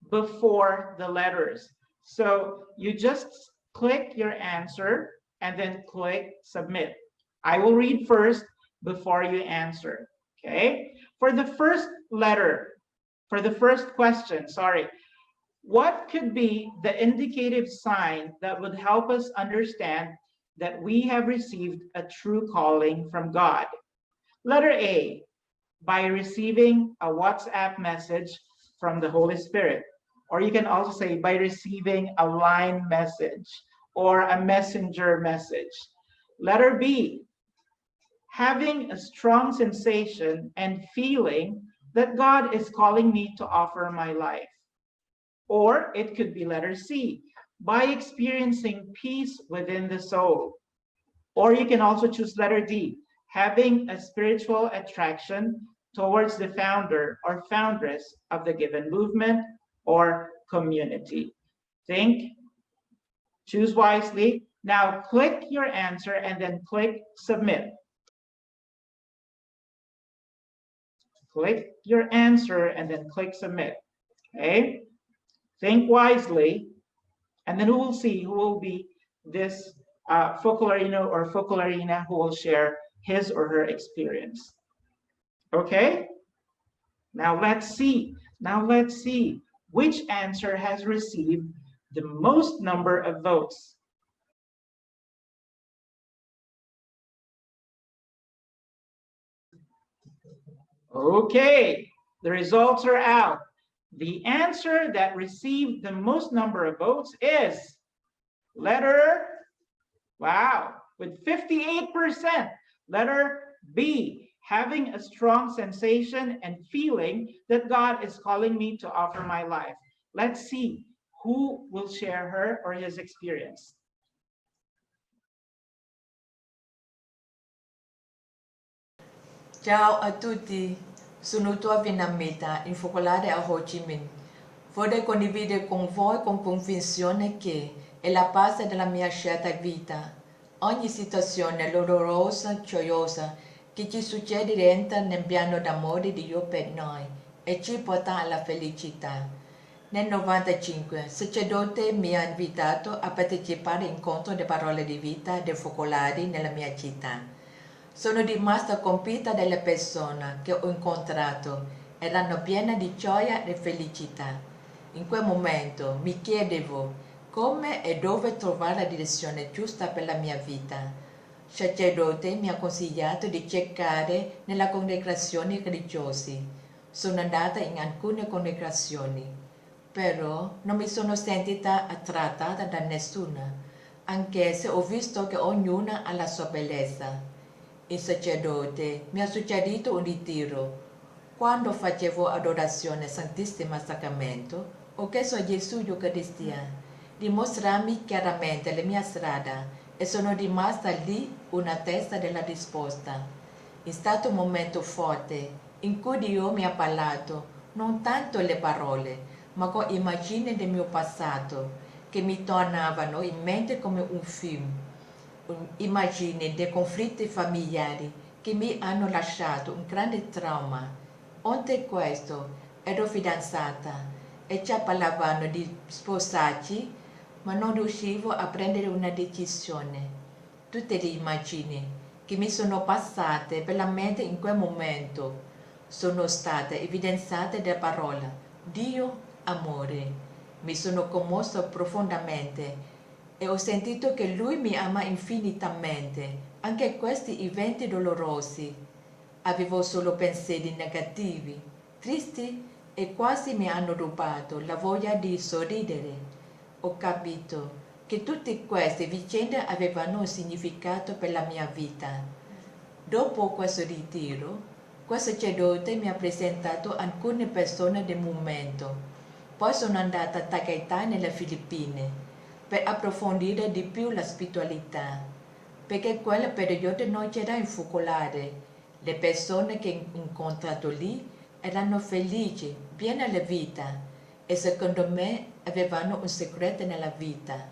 before the letters. So you just click your answer and then click submit. I will read first before you answer, okay? For the first question, what could be the indicative sign that would help us understand that we have received a true calling from God? Letter A, by receiving a WhatsApp message from the Holy Spirit. Or you can also say by receiving a line message or a messenger message. Letter B, having a strong sensation and feeling that God is calling me to offer my life. Or it could be letter C, by experiencing peace within the soul. Or you can also choose letter D, having a spiritual attraction towards the founder or foundress of the given movement or community. Think, choose wisely. Now click your answer and then click submit. Click your answer and then click submit, okay? Think wisely, and then we will see who will be this Focolarino or Focolarina who will share his or her experience. Okay? Now let's see which answer has received the most number of votes. Okay, the results are out. The answer that received the most number of votes is letter, wow, with 58%, letter B, having a strong sensation and feeling that God is calling me to offer my life. Let's see who will share her or his experience. Ciao a tutti, sono tua Vinamita in Focolare a Ho Chi Minh. Vorrei condividere con voi con convinzione che è la base della mia scelta vita. Ogni situazione dolorosa, gioiosa che ci succede rientra nel piano d'amore di Dio per noi e ci porta alla felicità. Nel 95 il sacerdote mi ha invitato a partecipare all'incontro di parole di vita dei focolari nella mia città. Sono rimasta colpita dalle persone che ho incontrato, erano piene di gioia e felicità. In quel momento mi chiedevo come e dove trovare la direzione giusta per la mia vita. Il sacerdote mi ha consigliato di cercare nelle congregazioni religiose. Sono andata in alcune congregazioni, però non mi sono sentita attratta da nessuna, anche se ho visto che ognuna ha la sua bellezza. Il sacerdote mi ha suggerito un ritiro. Quando facevo adorazione al Santissimo Sacramento, ho chiesto a Gesù Eucaristia di mostrarmi chiaramente la mia strada e sono rimasta lì una testa della risposta. È stato un momento forte in cui Dio mi ha parlato, non tanto le parole, ma con immagini del mio passato che mi tornavano in mente come un film. Immagini dei conflitti familiari che mi hanno lasciato un grande trauma. Oltre questo, ero fidanzata e ci parlavano di sposarci, ma non riuscivo a prendere una decisione. Tutte le immagini che mi sono passate per la mente in quel momento sono state evidenziate da parola Dio amore. Mi sono commosso profondamente e ho sentito che Lui mi ama infinitamente, anche questi eventi dolorosi. Avevo solo pensieri negativi, tristi e quasi mi hanno rubato la voglia di sorridere. Ho capito che tutte queste vicende avevano un significato per la mia vita. Dopo questo ritiro, quel sacerdote mi ha presentato alcune persone del movimento. Poi sono andata a Tagaytay nelle Filippine per approfondire di più la spiritualità, perché in quel periodo non c'era il focolare. Le persone che ho incontrato lì erano felici, piene alla vita e secondo me avevano un segreto nella vita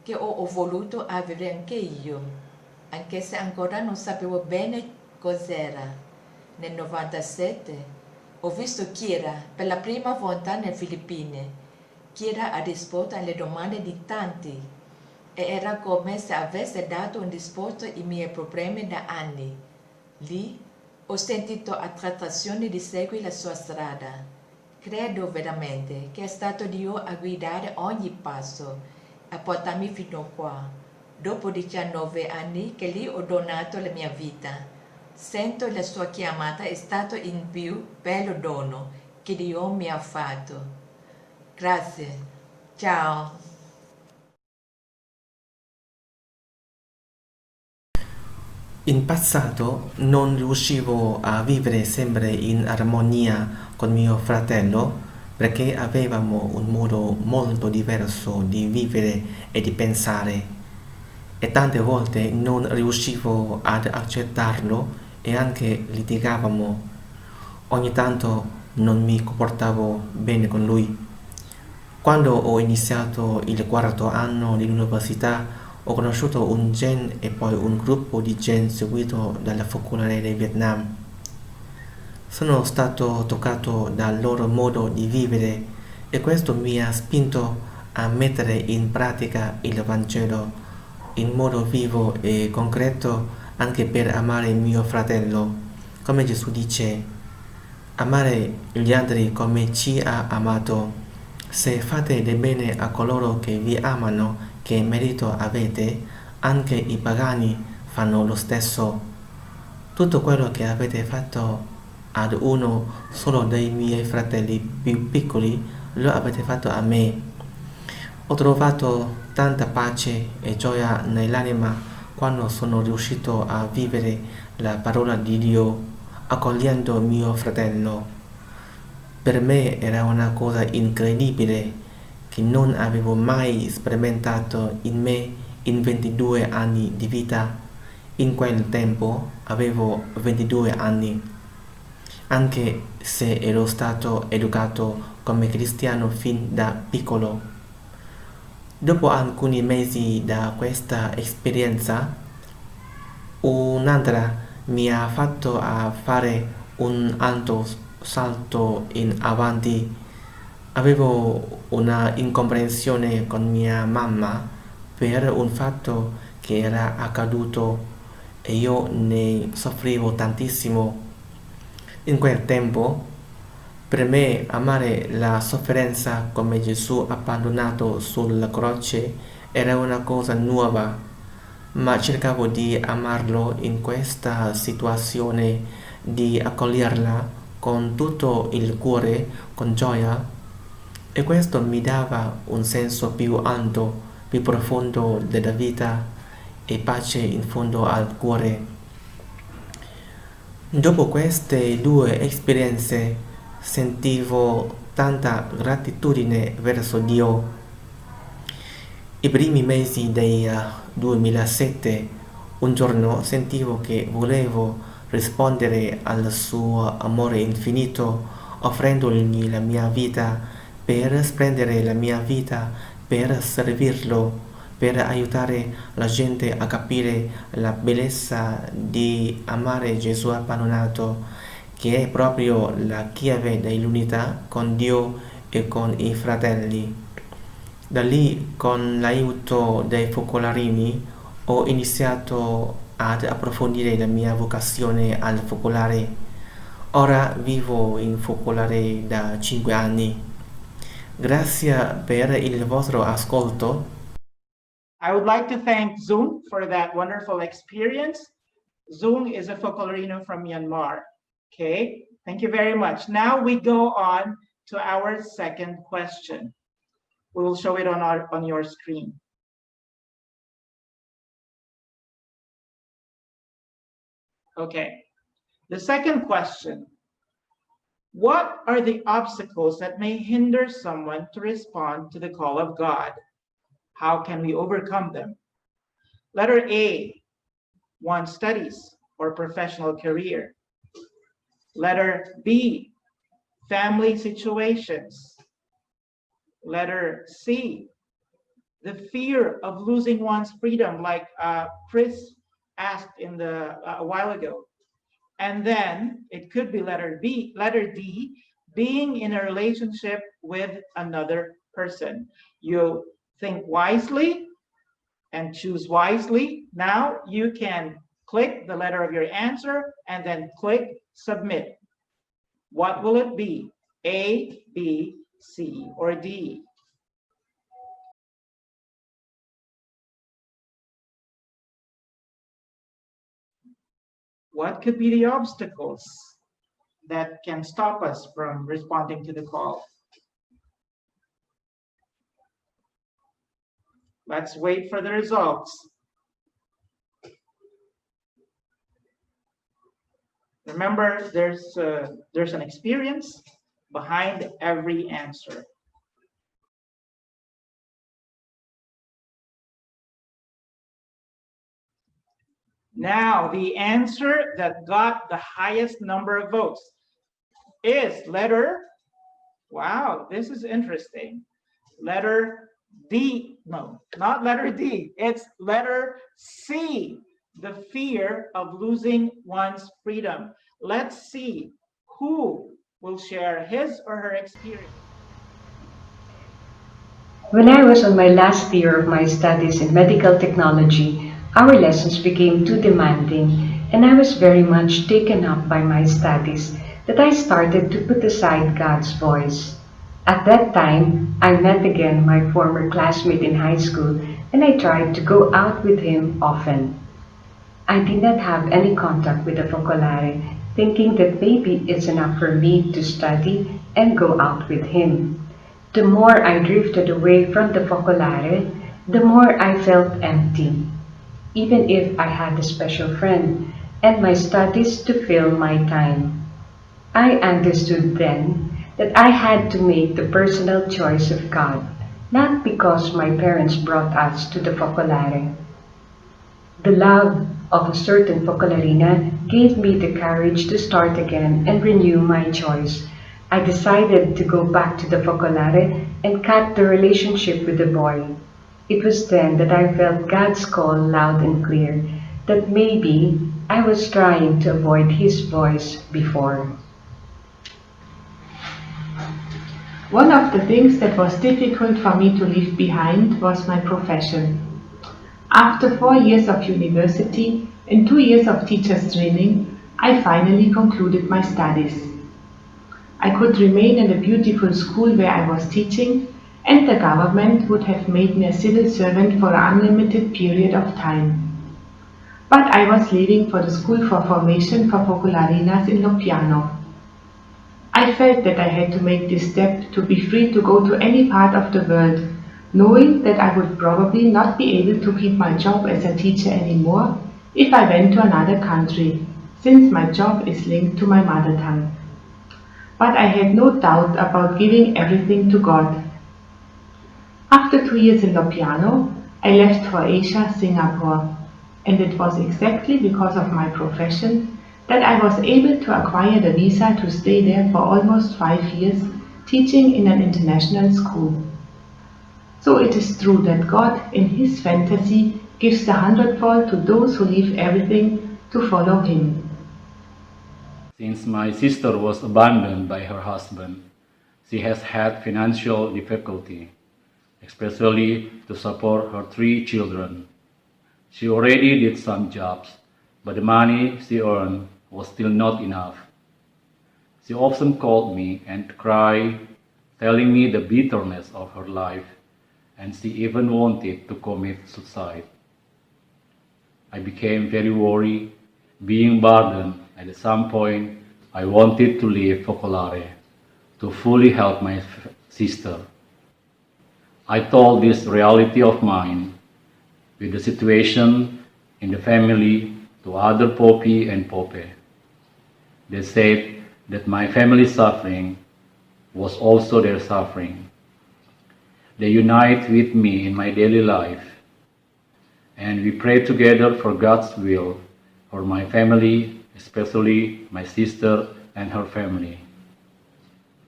che ho voluto avere anche io, anche se ancora non sapevo bene cos'era. Nel 97 ho visto Kira per la prima volta nelle Filippine. Kira ha risposto alle domande di tanti e era come se avesse dato una risposta ai miei problemi da anni. Lì ho sentito attrazione di seguire la sua strada. Credo veramente che è stato Dio a guidare ogni passo, a portarmi fino qua. Dopo 19 anni che lì ho donato la mia vita, sento la sua chiamata è stato il più bello dono che Dio mi ha fatto. Grazie. Ciao. In passato non riuscivo a vivere sempre in armonia con mio fratello perché avevamo un modo molto diverso di vivere e di pensare e tante volte non riuscivo ad accettarlo e anche litigavamo. Ogni tanto non mi comportavo bene con lui. Quando ho iniziato il quarto anno dell'università ho conosciuto un gen e poi un gruppo di gen seguito dalla Focolare del Vietnam. Sono stato toccato dal loro modo di vivere e questo mi ha spinto a mettere in pratica il Vangelo in modo vivo e concreto anche per amare mio fratello. Come Gesù dice, amare gli altri come ci ha amato. Se fate del bene a coloro che vi amano, che merito avete, anche i pagani fanno lo stesso. Tutto quello che avete fatto ad uno solo dei miei fratelli più piccoli lo avete fatto a me. Ho trovato tanta pace e gioia nell'anima quando sono riuscito a vivere la parola di Dio accogliendo mio fratello. Per me era una cosa incredibile che non avevo mai sperimentato in me in 22 anni di vita. In quel tempo avevo 22 anni, anche se ero stato educato come cristiano fin da piccolo. Dopo alcuni mesi da questa esperienza un'altra mi ha fatto a fare un alto salto in avanti. Avevo una incomprensione con mia mamma per un fatto che era accaduto e io ne soffrivo tantissimo. In quel tempo, per me amare la sofferenza come Gesù abbandonato sulla croce era una cosa nuova, ma cercavo di amarlo in questa situazione, di accoglierla con tutto il cuore, con gioia, e questo mi dava un senso più alto, più profondo della vita e pace in fondo al cuore. Dopo queste due esperienze sentivo tanta gratitudine verso Dio. I primi mesi del 2007, un giorno sentivo che volevo rispondere al suo amore infinito, offrendogli la mia vita, per spendere la mia vita per servirlo, per aiutare la gente a capire la bellezza di amare Gesù abbandonato, che è proprio la chiave dell'unità con Dio e con i fratelli. Da lì, con l'aiuto dei focolarini, ho iniziato ad approfondire la mia vocazione al focolare. Ora vivo in focolare da 5 anni. Grazie per il vostro ascolto. I would like to thank Zoom for that wonderful experience. Zoom is a Focolarino from Myanmar. Okay, thank you very much. Now we go on to our second question. We will show it on your screen. Okay, the second question. What are the obstacles that may hinder someone to respond to the call of God? How can we overcome them? Letter A, one's studies or professional career. Letter B, family situations. Letter C, the fear of losing one's freedom, like Chris asked a while ago. And then it could be letter D, being in a relationship with another person. You think wisely and choose wisely. Now you can click the letter of your answer and then click submit. What will it be? A, B, C, or D? What could be the obstacles that can stop us from responding to the call? Let's wait for the results. Remember, there's an experience behind every answer. Now, the answer that got the highest number of votes is letter, wow, this is interesting. Letter D, no, not letter D, it's letter C, the fear of losing one's freedom. Let's see who will share his or her experience. When I was on my last year of my studies in medical technology, our lessons became too demanding, and I was very much taken up by my studies that I started to put aside God's voice. At that time, I met again my former classmate in high school, and I tried to go out with him often. I did not have any contact with the Focolare, thinking that maybe it's enough for me to study and go out with him. The more I drifted away from the Focolare, the more I felt empty, even if I had a special friend and my studies to fill my time. I understood then that I had to make the personal choice of God, not because my parents brought us to the Focolare. The love of a certain Focolarina gave me the courage to start again and renew my choice. I decided to go back to the Focolare and cut the relationship with the boy. It was then that I felt God's call loud and clear. that maybe I was trying to avoid his voice before. One of the things that was difficult for me to leave behind was my profession. After 4 years of university and 2 years of teacher's training, I finally concluded my studies. I could remain in the beautiful school where I was teaching, and the government would have made me a civil servant for an unlimited period of time. But I was leaving for the School for Formation for Focolarinas in Lopiano. I felt that I had to make this step to be free to go to any part of the world, knowing that I would probably not be able to keep my job as a teacher anymore if I went to another country, since my job is linked to my mother tongue. But I had no doubt about giving everything to God. After 2 years in Lopiano, I left for Asia, Singapore, and it was exactly because of my profession that I was able to acquire the visa to stay there for almost 5 years, teaching in an international school. So it is true that God, in His fantasy, gives the hundredfold to those who leave everything to follow Him. Since my sister was abandoned by her husband, she has had financial difficulty, especially to support her 3 children. She already did some jobs, but the money she earned was still not enough. She often called me and cried, telling me the bitterness of her life, and she even wanted to commit suicide. I became very worried, being burdened, and at some point I wanted to leave Focolare to fully help my sister. I told this reality of mine with the situation in the family to other Poppy and Pope. They said that my family's suffering was also their suffering. They unite with me in my daily life, and we pray together for God's will for my family, especially my sister and her family.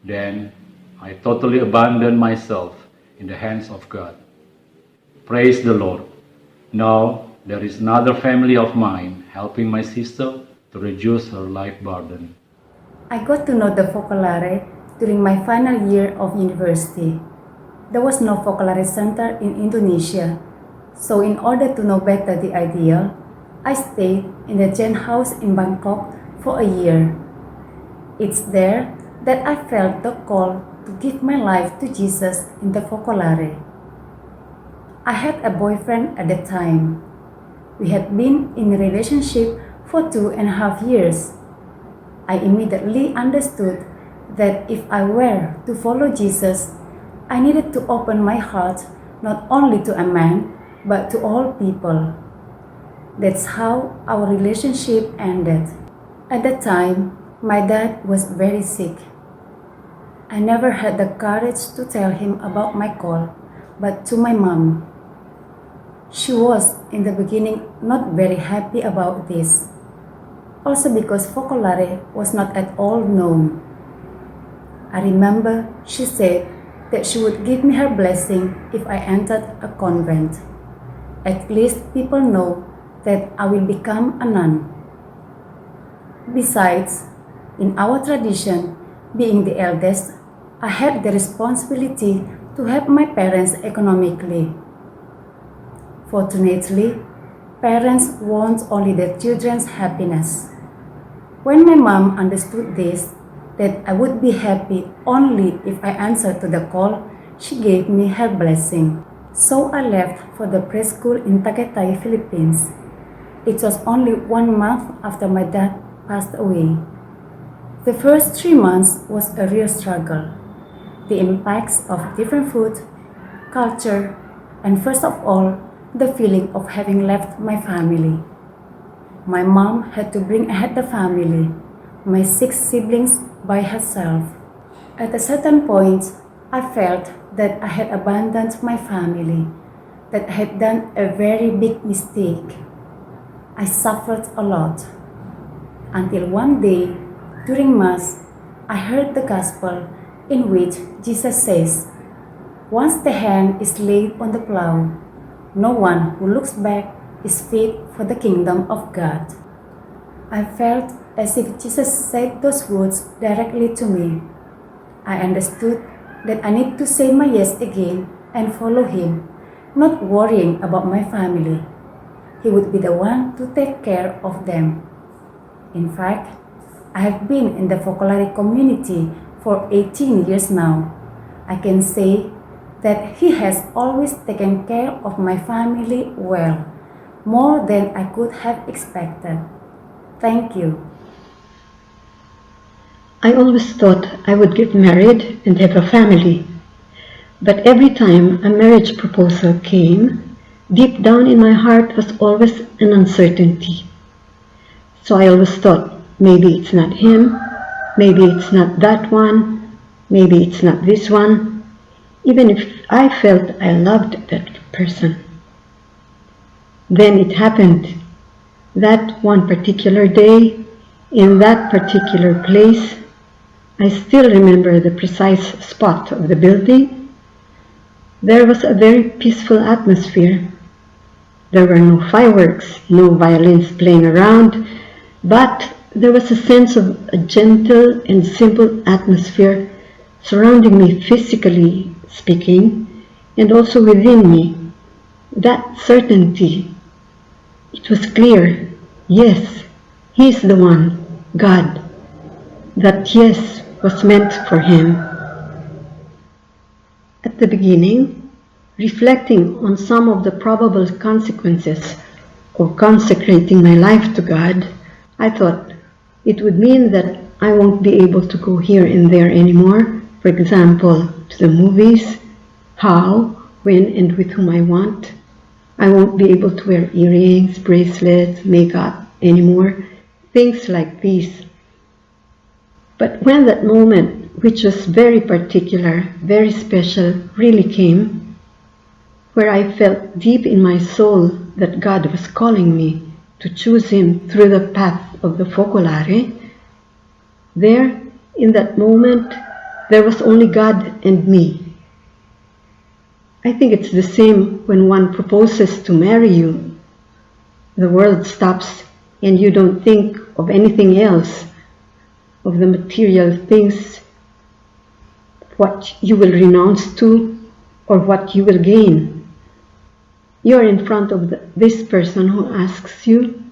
Then I totally abandoned myself in the hands of God. Praise the Lord. Now there is another family of mine helping my sister to reduce her life burden. I got to know the Focolare during my final year of university. There was no Focolare Center in Indonesia, so in order to know better the ideal, I stayed in the Zen house in Bangkok for a year. It's there that I felt the call to give my life to Jesus in the Focolare. I had a boyfriend at the time. We had been in a relationship for 2.5 years. I immediately understood that if I were to follow Jesus, I needed to open my heart not only to a man, but to all people. That's how our relationship ended. At the time, my dad was very sick. I never had the courage to tell him about my call, but to my mom. She was, in the beginning, not very happy about this. Also because Focolare was not at all known. I remember she said that she would give me her blessing if I entered a convent. At least people know that I will become a nun. Besides, in our tradition, being the eldest, I had the responsibility to help my parents economically. Fortunately, parents want only their children's happiness. When my mom understood this, that I would be happy only if I answered to the call, she gave me her blessing. So I left for the preschool in Tagaytay, Philippines. It was only 1 month after my dad passed away. The first 3 months was a real struggle. The impacts of different food, culture, and first of all, the feeling of having left my family. My mom had to bring ahead the family, my 6 siblings, by herself. At a certain point, I felt that I had abandoned my family, that I had done a very big mistake. I suffered a lot. Until one day, during Mass, I heard the Gospel in which Jesus says, "Once the hand is laid on the plow, no one who looks back is fit for the kingdom of God. I felt as if Jesus said those words directly to me. I understood that I need to say my yes again and follow him, not worrying about my family. He would be the one to take care of them. In fact, I have been in the Focolare community for 18 years now. I can say that he has always taken care of my family well, more than I could have expected. Thank you. I always thought I would get married and have a family. But every time a marriage proposal came, deep down in my heart was always an uncertainty. So I always thought, maybe it's not him, maybe it's not that one, maybe it's not this one, even if I felt I loved that person. Then it happened. That one particular day, in that particular place, I still remember the precise spot of the building. There was a very peaceful atmosphere. There were no fireworks, no violins playing around, but there was a sense of a gentle and simple atmosphere surrounding me physically speaking, and also within me. That certainty. It was clear. Yes, He's the one, God. That yes was meant for him. At the beginning, reflecting on some of the probable consequences of consecrating my life to God, I thought it would mean that I won't be able to go here and there anymore, for example, to the movies, how, when, and with whom I want. I won't be able to wear earrings, bracelets, makeup anymore, things like these. But when that moment, which was very particular, very special, really came, where I felt deep in my soul that God was calling me to choose Him through the path of the Focolare, there, in that moment, there was only God and me. I think it's the same when one proposes to marry you. The world stops and you don't think of anything else, of the material things, what you will renounce to, or what you will gain. You are in front of this person who asks you,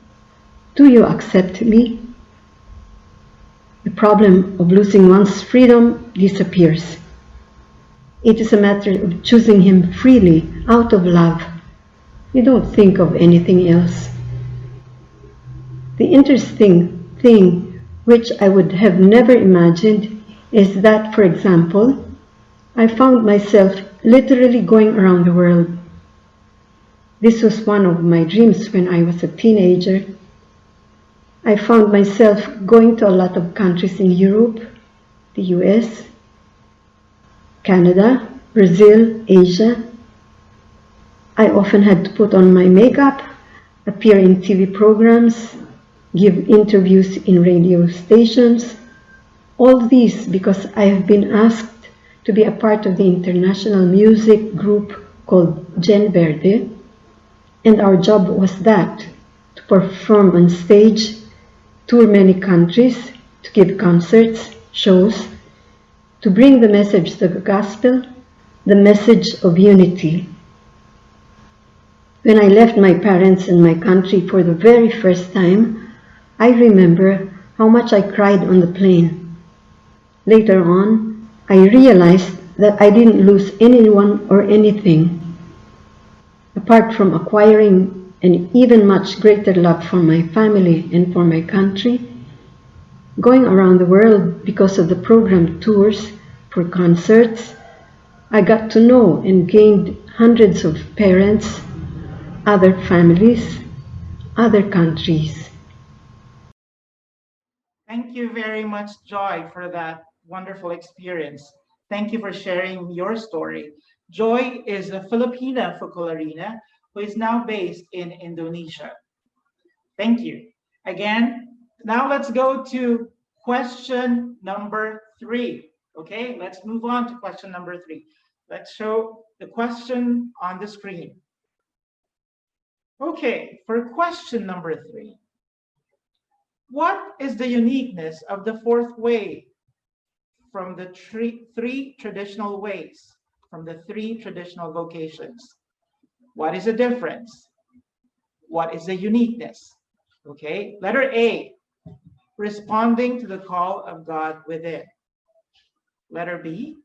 do you accept me? The problem of losing one's freedom disappears. It is a matter of choosing him freely, out of love. You don't think of anything else. The interesting thing, which I would have never imagined, is that, for example, I found myself literally going around the world. This was one of my dreams when I was a teenager. I found myself going to a lot of countries in Europe, the US, Canada, Brazil, Asia. I often had to put on my makeup, appear in TV programs, give interviews in radio stations. All these because I have been asked to be a part of the international music group called Gen Verde, and our job was that, to perform on stage, tour many countries, to give concerts, shows, to bring the message of the gospel, the message of unity. When I left my parents and my country for the very first time, I remember how much I cried on the plane. Later on, I realized that I didn't lose anyone or anything. Apart from acquiring an even much greater love for my family and for my country, going around the world because of the program tours for concerts, I got to know and gained hundreds of parents, other families, other countries. Thank you very much, Joy, for that wonderful experience. Thank you for sharing your story. Joy is a Filipina Focolarina who is now based in Indonesia. Thank you. Again, now let's go to question number 3. Okay, let's move on to question number 3. Let's show the question on the screen. Okay, for question number 3. What is the uniqueness of the fourth way from the three traditional ways, from the 3 traditional vocations? What is the difference? What is the uniqueness? Okay, letter A, responding to the call of God within. Letter B,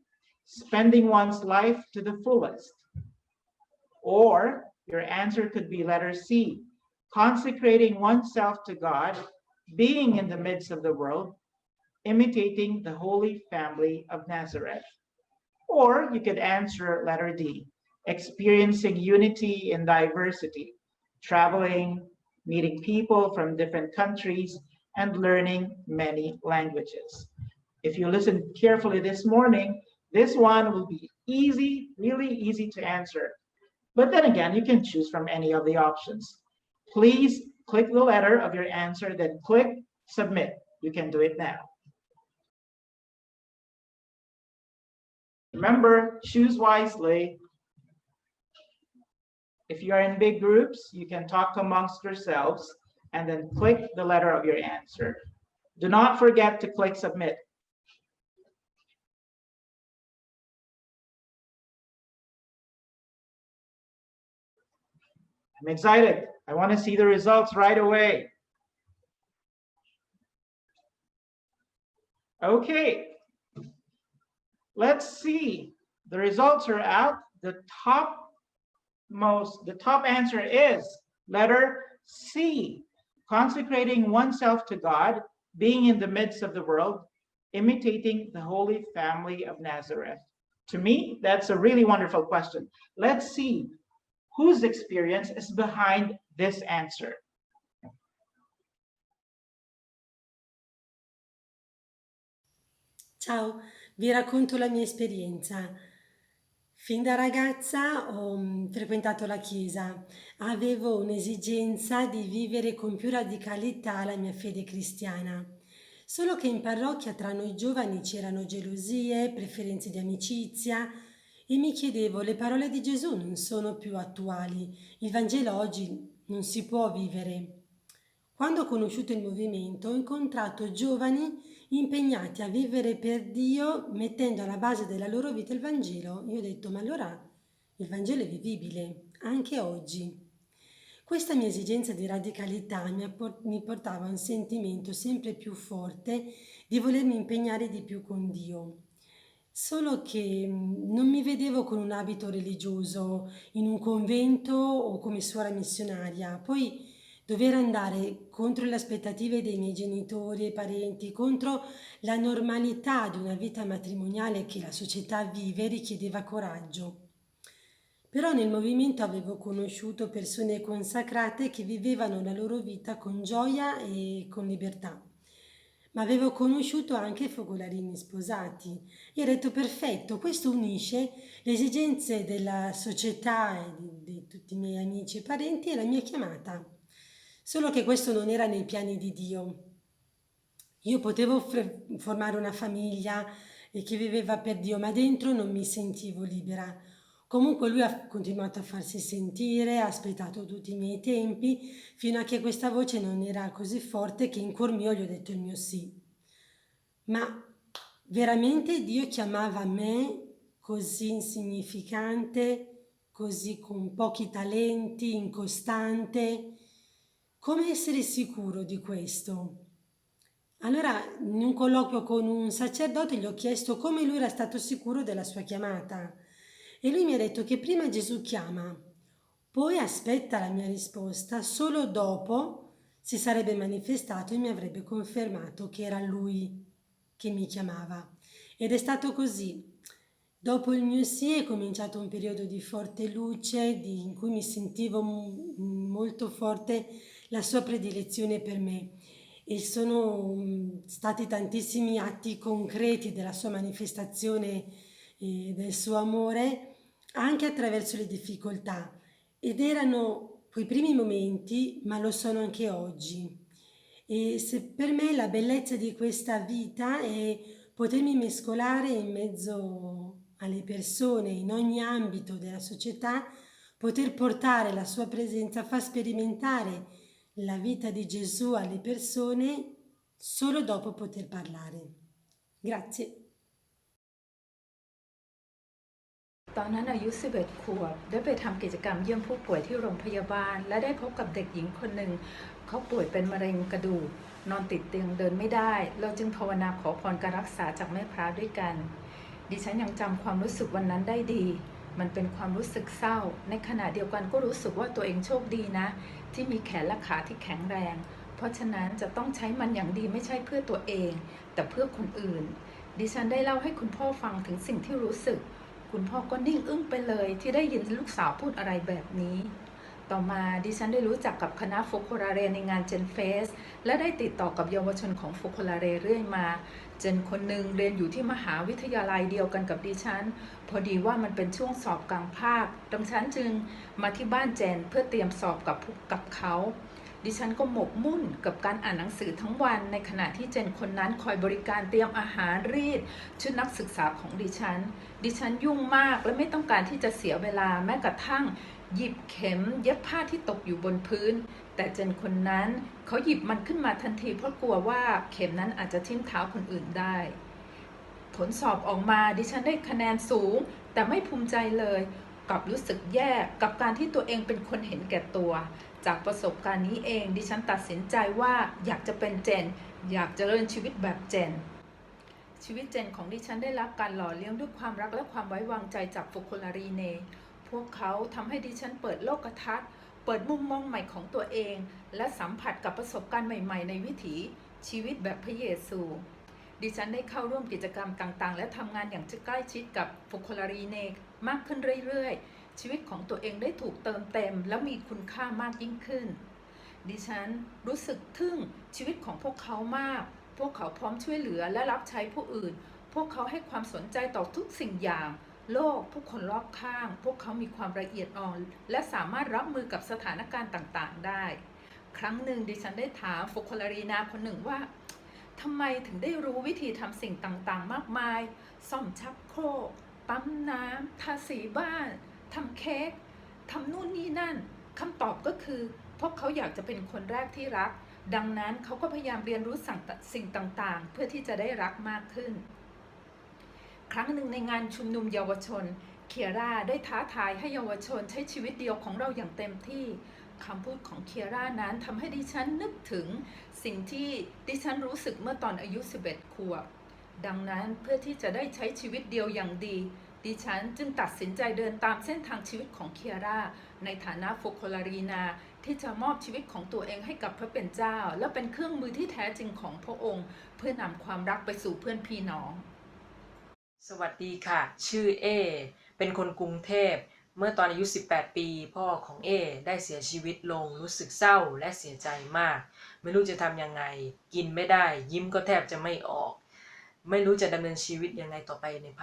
spending one's life to the fullest. Or your answer could be letter C, consecrating oneself to God, being in the midst of the world, imitating the Holy Family of Nazareth. Or you could answer letter D, experiencing unity in diversity, traveling, meeting people from different countries, and learning many languages. If you listen carefully this morning, this one will be easy, really easy to answer. But then again, you can choose from any of the options. Please click the letter of your answer, then click submit. You can do it now. Remember, choose wisely. If you are in big groups, you can talk amongst yourselves and then click the letter of your answer. Do not forget to click submit. I'm excited. I want to see the results right away. Okay. Let's see. The results are out. The top answer is letter C, consecrating oneself to God, being in the midst of the world, imitating the Holy Family of Nazareth. To me, that's a really wonderful question. Let's see whose experience is behind this answer. Ciao, vi racconto la mia esperienza. Fin da ragazza ho frequentato la chiesa, avevo un'esigenza di vivere con più radicalità la mia fede cristiana. Solo che in parrocchia tra noi giovani c'erano gelosie, preferenze di amicizia e mi chiedevo, le parole di Gesù non sono più attuali, il Vangelo oggi non si può vivere. Quando ho conosciuto il movimento ho incontrato giovani impegnati a vivere per Dio mettendo alla base della loro vita il Vangelo. Io ho detto, ma allora il Vangelo è vivibile anche oggi. Questa mia esigenza di radicalità mi portava a un sentimento sempre più forte di volermi impegnare di più con Dio. Solo che non mi vedevo con un abito religioso in un convento o come suora missionaria. Poi dover andare contro le aspettative dei miei genitori e parenti, contro la normalità di una vita matrimoniale che la società vive, richiedeva coraggio. Però nel movimento avevo conosciuto persone consacrate che vivevano la loro vita con gioia e con libertà. Ma avevo conosciuto anche focolarini sposati e ho detto perfetto, questo unisce le esigenze della società e di tutti i miei amici e parenti e la mia chiamata. Solo che questo non era nei piani di Dio. Io potevo formare una famiglia e che viveva per Dio, ma dentro non mi sentivo libera. Comunque lui ha continuato a farsi sentire, ha aspettato tutti i miei tempi, fino a che questa voce non era così forte che in cuor mio gli ho detto il mio sì. Ma veramente Dio chiamava me così insignificante, così con pochi talenti, incostante. Come essere sicuro di questo? Allora, in un colloquio con un sacerdote gli ho chiesto come lui era stato sicuro della sua chiamata e lui mi ha detto che prima Gesù chiama, poi aspetta la mia risposta, solo dopo si sarebbe manifestato e mi avrebbe confermato che era lui che mi chiamava. Ed è stato così. Dopo il mio sì è cominciato un periodo di forte luce in cui mi sentivo molto forte la sua predilezione per me e sono stati tantissimi atti concreti della sua manifestazione e del suo amore anche attraverso le difficoltà ed erano quei primi momenti, ma lo sono anche oggi. E se per me la bellezza di questa vita è potermi mescolare in mezzo alle persone in ogni ambito della società poter portare la sua presenza fa sperimentare la vita di Gesù alle persone solo dopo poter parlare. Grazie. ตอนนั้นอายุ 11 ขวบได้ไปทำกิจกรรมเยี่ยมผู้ป่วยที่โรงพยาบาลและได้พบกับเด็กหญิงคนหนึ่งเขาป่วยเป็นมะเร็งกระดูกนอนติดเตียงเดินไม่ได้เราจึงภาวนาขอพรการรักษาจากแม่พระด้วยกันดิฉันยังจำความรู้สึกวันนั้นได้ดีมันเป็นความรู้สึกเศร้าในขณะเดียวกันก็รู้สึกว่าตัวเองโชคดีนะที่มีแขนและขาที่แข็งแรงเพราะฉะนั้นจะต้องใช้มันอย่างดีไม่ใช่เพื่อตัวเองแต่เพื่อคนอื่นดิฉันได้เล่าให้คุณพ่อฟังถึงสิ่งที่รู้สึกคุณพ่อก็นิ่งอึ้งไปเลยที่ได้ยินลูกสาวพูดอะไรแบบนี้ต่อมาดิฉันได้รู้จักกับคณะโฟโคลาเรในงานเจนเฟสและได้ติดต่อกับเยาวชนของโฟโคลาเรเรื่อยมาเจนคนหนึ่งเรียนอยู่ที่มหาวิทยาลัยเดียวกันกับดิฉันพอดีว่ามันเป็นช่วงสอบกลางภาคดิฉันจึงมาที่บ้านเจนเพื่อเตรียมสอบกับเขาดิฉันก็หมกมุ่นกับการอ่านหนังสือทั้งวันในขณะที่เจนคนนั้นคอยบริการเตรียมอาหารรีดชุดนักศึกษาของดิฉันยุ่งมากและไม่ต้องการที่จะเสียเวลาแม้กระทั่งหยิบเข็มเย็บผ้าที่ตกอยู่บนพื้นแต่เจนคนนั้นเขาหยิบมันขึ้นมาทันทีเพราะกลัวว่าเข็มนั้นอาจจะทิ่มเท้าคนอื่นได้ผลสอบออกมาดิฉันได้คะแนนสูงแต่ไม่ภูมิใจเลยกลับรู้สึกแย่กับการที่ตัวเองเป็นคนเห็นแก่ตัวจากประสบการณ์นี้เองดิฉันตัดสินใจว่าอยากจะเป็นเจนอยากจะเริ่มชีวิตแบบเจนชีวิตเจนของดิฉันได้รับการหล่อเลี้ยงด้วยความรักและความไว้วางใจจากโฟโคลารีเนพวกเขาทำให้ดิฉันเปิดโลกทัศน์เปิดมุมมองใหม่ของตัวเองและสัมผัสกับประสบการณ์ใหม่ๆในวิถีชีวิตแบบพระเยซูดิฉันได้เข้าร่วมกิจกรรมต่างๆและทำงานอย่างใกล้ชิดกับโฟโคลารีเนมากขึ้นเรื่อยๆชีวิตของตัวเองได้ถูกเติมเต็มและมีคุณค่ามากยิ่งขึ้นดิฉันรู้สึกทึ่งชีวิตของพวกเขามากพวกเขาพร้อมช่วยเหลือและรับใช้ผู้อื่นพวกเขาให้ความสนใจต่อทุกสิ่งอย่างโลกผู้คนรอบข้างพวกเขามีความละเอียดอ่อนและสามารถรับมือกับสถานการณ์ต่างๆได้ครั้งหนึ่งดิฉันได้ถามโฟโคลารีนาคนหนึ่งว่าทำไมถึงได้รู้วิธีทำสิ่งต่างๆมากมายซ่อมชักโครกปั๊มน้ำทาสีบ้านทำเค้กทำนู่นนี่นั่นคำตอบก็คือพวกเขาอยากจะเป็นคนแรกที่รักดังนั้นเขาก็พยายามเรียนรู้สิ่งต่างๆเพื่อที่จะได้รักมากขึ้นครั้งหนึ่งในงานชุมนุมเยาวชนเคียร่าได้ท้าทายให้เยาวชนใช้ชีวิตเดียวของเราอย่างเต็มที่คำพูดของเคียร่านั้นทำให้ดิฉันนึกถึงสิ่งที่ดิฉันรู้สึกเมื่อตอนอายุ 11 ขวบดังนั้นเพื่อที่จะได้ใช้ชีวิตเดียวอย่างดีดิฉันจึงตัดสินใจเดินตามเส้นทางชีวิตของเคียร่าในฐานะโฟโคลารีนาที่จะมอบชีวิตของตัวเองให้กับพระเป็นเจ้าและเป็นเครื่องมือที่แท้จริงของพระองค์เพื่อนำความรักไปสู่เพื่อนพี่น้องสวัสดีค่ะชื่อเอเป็นคนกรุงเทพเมื่อตอนอายุ18 ปีพ่อของเอได้เสียชีวิตลงรู้สึกเศร้าและเสียใจมากไม่รู้จะทำยังไงกินไม่ได้ยิ้มก็แทบจะไม่ออกไม่รู้จะดำเนินชีวิตยังไงต่อไปในภ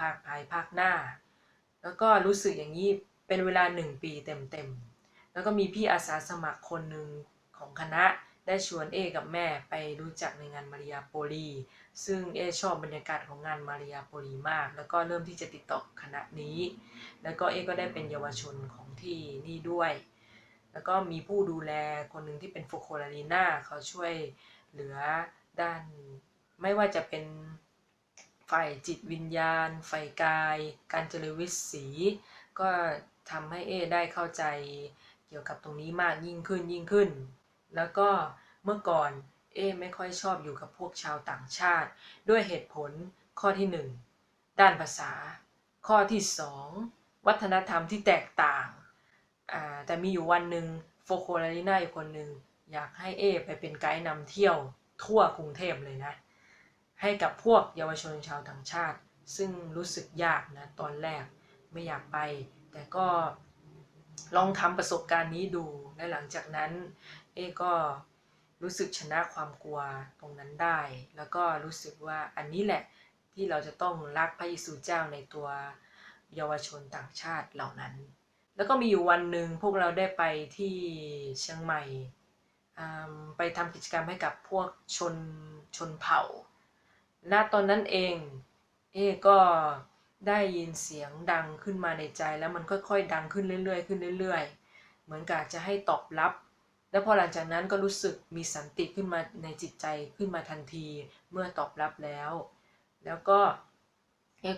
าคหน้าแล้วก็รู้สึกอย่างนี้เป็นเวลา1 ปีเต็มๆแล้วก็มีพี่อาสาสมัครคนหนึ่งของคณะได้ชวนเอกับแม่ไปรู้จักในงานมาริยาโปลีซึ่งเอชอบบรรยากาศของงานมาริยาโปลีมากแล้วก็เริ่มที่จะติดต่อคณะนี้แล้วก็เอก็ได้เป็นเยาวชนของที่นี่ด้วยแล้วก็มีผู้ดูแลคนหนึ่งที่เป็นโฟโคลารีนาเขาช่วยเหลือด้านไม่ว่าจะเป็นฝ่ายจิตวิญญาณฝ่ายกายการเจริญวิสีก็ทำให้เอได้เข้าใจเกี่ยวกับตรงนี้มากยิ่งขึ้นแล้วก็เมื่อก่อนเอไม่ค่อยชอบอยู่กับพวกชาวต่างชาติด้วยเหตุผลข้อที่1ด้านภาษาข้อที่2วัฒนธรรมที่แตกต่างแต่มีอยู่วันหนึ่งโฟโคลารีนาอีกคนหนึ่งอยากให้เอไปเป็นไกด์นำเที่ยวทั่วกรุงเทพเลยนะให้กับพวกเยาวชนชาวต่างชาติซึ่งรู้สึกยากนะตอนแรกไม่อยากไปแต่ก็ลองทำประสบการณ์นี้ดูและหลังจากนั้นเอก็รู้สึกชนะความกลัวตรงนั้นได้แล้วก็รู้สึกว่าอันนี้แหละที่เราจะต้องรักพระเยซูเจ้าในตัวเยาวชนต่างชาติเหล่านั้นแล้วก็มีอยู่วันหนึ่งพวกเราได้ไปที่เชียงใหม่ไปทำกิจกรรมให้กับพวกชนเผ่าณตอนนั้นเองเอก็ ได้ยินเสียงดังขึ้นมาในใจแล้วมันค่อยๆดังขึ้นเรื่อยๆขึ้นเรื่อยๆเหมือนกับจะให้ตอบรับแล้วพอหลังจากนั้นก็รู้สึกมีสันติขึ้นมาในจิตใจขึ้นมาทันทีเมื่อตอบรับแล้วก็